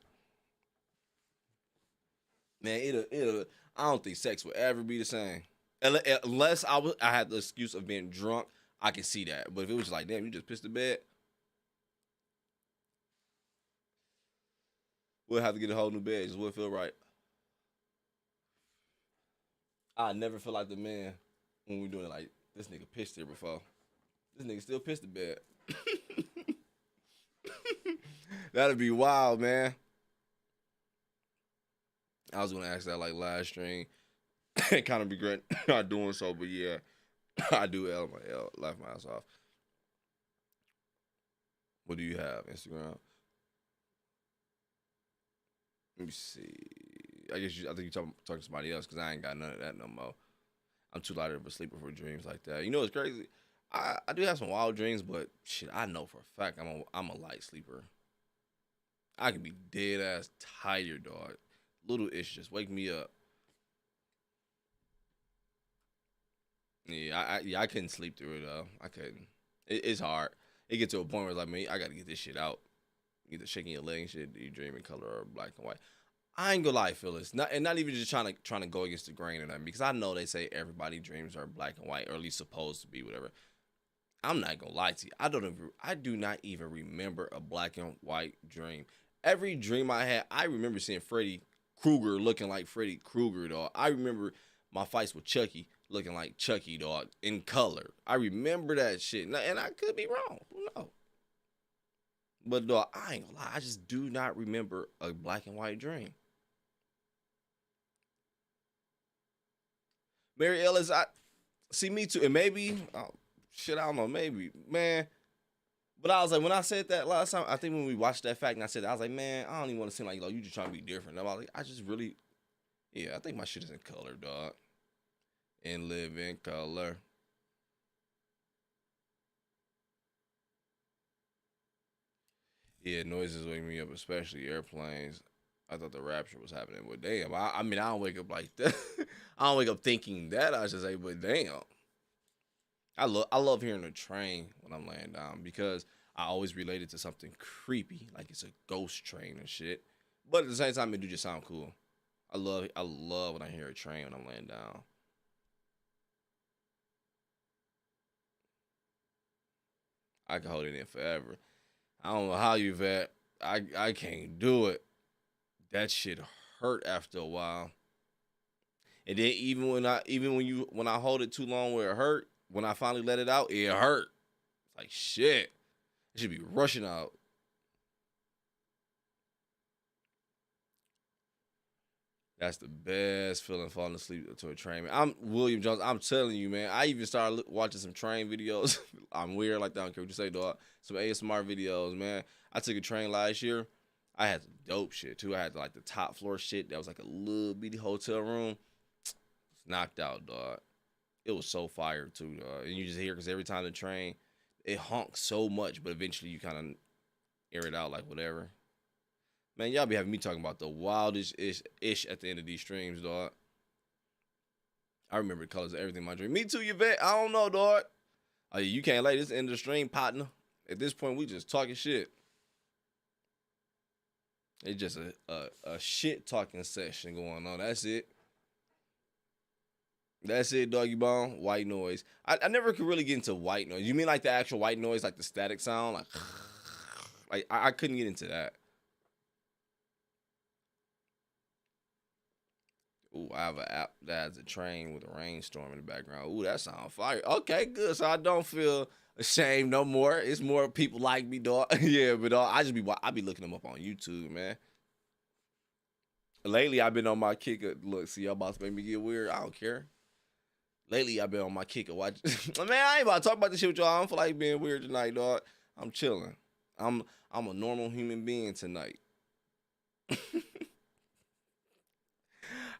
Man, it'll. I don't think sex will ever be the same. Unless I had the excuse of being drunk, I can see that. But if it was just like, damn, you just pissed the bed, we'll have to get a whole new bed. Just wouldn't feel right. I never feel like the man when we doing it like, this nigga pissed here before. This nigga still pissed the bed. That'd be wild, man. I was gonna ask that like last stream. Kind of regret not doing so, but yeah, I do laugh my ass off. What do you have? Instagram? Let me see. I think you're talking to somebody else because I ain't got none of that no more. I'm too light of a sleeper for dreams like that. You know what's crazy? I do have some wild dreams, but shit, I know for a fact I'm a light sleeper. I can be dead ass tired, dog. Little ish just wake me up. Yeah, I couldn't sleep through it though. I couldn't. It's hard. It gets to a point where it's like, man, I gotta get this shit out. Either shaking your leg and shit, do you dream in color or black and white? I ain't gonna lie, Phyllis. Not even just trying to go against the grain or nothing, because I know they say everybody dreams are black and white, or at least supposed to be, whatever. I'm not gonna lie to you. I do not even remember a black and white dream. Every dream I had, I remember seeing Freddy Krueger looking like Freddy Krueger, dog. I remember my fights with Chucky looking like Chucky, dog, in color. I remember that shit, and I could be wrong. Who knows? But dog, I ain't gonna lie. I just do not remember a black and white dream. Mary Ellis, I see me too, and maybe shit, I don't know, maybe, man. But I was like, when I said that last time, I think when we watched that fact and I said that, I was like, man, I don't even want to seem like, you just trying to be different. And I was like, I just really, yeah, I think my shit is in color, dog. And live in color. Yeah, noises wake me up, especially airplanes. I thought the rapture was happening, but damn, I mean, I don't wake up like that. I don't wake up thinking that, I should say, but damn. I love hearing a train when I'm laying down because I always relate it to something creepy, like it's a ghost train and shit. But at the same time, it do just sound cool. I love when I hear a train when I'm laying down. I can hold it in forever. I don't know how you vet. I can't do it. That shit hurt after a while. And then when I hold it too long where it hurt, when I finally let it out, it hurt. Like shit. It should be rushing out. That's the best feeling, falling asleep to a train, man. I'm William Jones. I'm telling you, man. I even started watching some train videos. I'm weird like that. I don't care what you say, dog. Some ASMR videos, man. I took a train last year. I had some dope shit, too. I had, like, the top floor shit. That was, like, a little bitty hotel room. It's knocked out, dog. It was so fire, too, dog. And you just hear, because every time the train, it honks so much, but eventually you kind of air it out, like, whatever. Man, y'all be having me talking about the wildest ish at the end of these streams, dog. I remember the colors of everything in my dream. Me too, Yvette. I don't know, dog. Oh, yeah, you can't lay this end of the stream, partner. At this point, we just talking shit. It's just a shit talking session going on. That's it. That's it, doggy bone. White noise. I never could really get into white noise. You mean like the actual white noise, like the static sound? Like I couldn't get into that. Ooh, I have an app that has a train with a rainstorm in the background. Ooh, that sounds fire. Okay, good. So I don't feel ashamed no more. It's more people like me, dog. Yeah, but I be looking them up on YouTube, man. Lately, I've been on my kick of, look, see, y'all about to make me get weird. I don't care. Lately, I've been on my kick of watch. Man, I ain't about to talk about this shit with y'all. I don't feel like being weird tonight, dog. I'm chilling. I'm a normal human being tonight.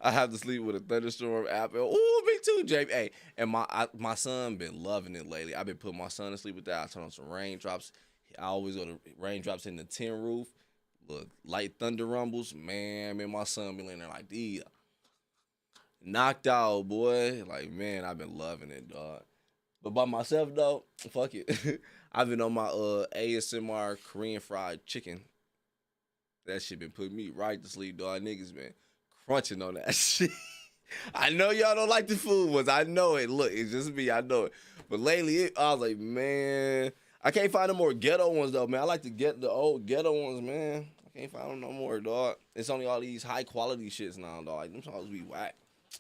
I have to sleep with a thunderstorm app. Ooh, me too, JP. Hey, and my son been loving it lately. I've been putting my son to sleep with that. I turn on some raindrops. I always go to raindrops in the tin roof. Look, light thunder rumbles. Man, my son been laying there like these. Knocked out, boy. Like, man, I've been loving it, dog. But by myself, though, fuck it. I've been on my ASMR Korean fried chicken. That shit been putting me right to sleep, dog. Niggas been crunching on that shit. I know y'all don't like the food ones. I know it. Look, it's just me. I know it. But lately, I was like, man, I can't find the more ghetto ones, though, man. I like to get the old ghetto ones, man. I can't find them no more, dog. It's only all these high-quality shits now, dog. Like, them songs be whack.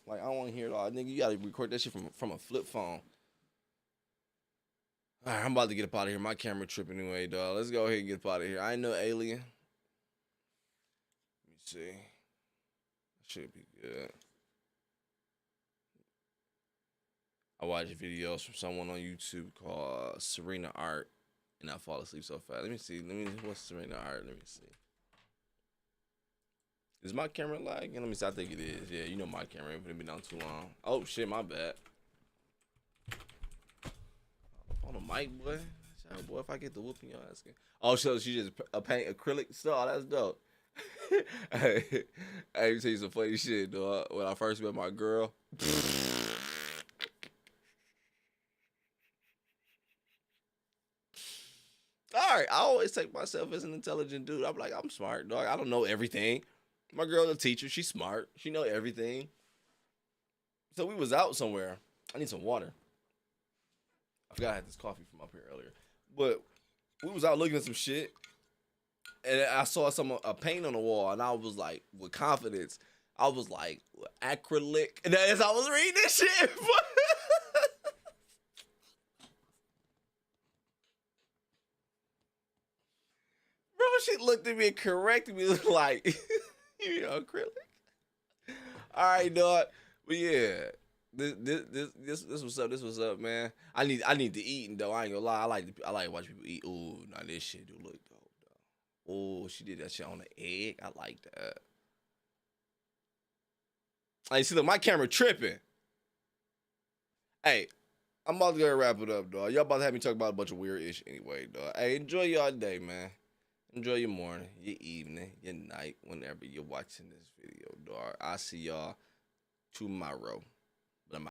Like, I don't want to hear it all. Nigga, you got to record that shit from a flip phone. All right, I'm about to get up out of here. My camera tripping anyway, dog. Let's go ahead and get up out of here. I ain't no alien. Let me see. Should be good. I watch videos from someone on YouTube called Serena Art, and I fall asleep so fast. Let me see. What's Serena Art? Let me see. Is my camera lagging? Let me see. I think it is. Yeah, you know my camera ain't been down too long. Oh shit, my bad. On the mic, boy. Shout, boy, if I get the whooping y'all asking. Oh, so she just paint acrylic stuff. That's dope. Hey, let me tell you some funny shit, dog. When I first met my girl. All right, I always take myself as an intelligent dude. I'm like, I'm smart, dog. I don't know everything. My girl's a teacher. She's smart. She know everything. So we was out somewhere. I need some water. I forgot I had this coffee from up here earlier. But we was out looking at some shit. And I saw a paint on the wall. And I was like, with confidence, I was like, acrylic. And as I was reading this shit. Bro, she looked at me and corrected me like, you know, acrylic. All right, dog. But yeah, this was up, man. I need to eat, though. I ain't gonna lie. I like to watch people eat. Ooh, now this shit do look dope, though. Ooh, she did that shit on the egg. I like that. Hey, see, look, my camera tripping. Hey, I'm about to go wrap it up, dog. Y'all about to have me talk about a bunch of weird ish anyway, dog. Hey, enjoy y'all day, man. Enjoy your morning, your evening, your night, whenever you're watching this video, dog. I'll see y'all tomorrow.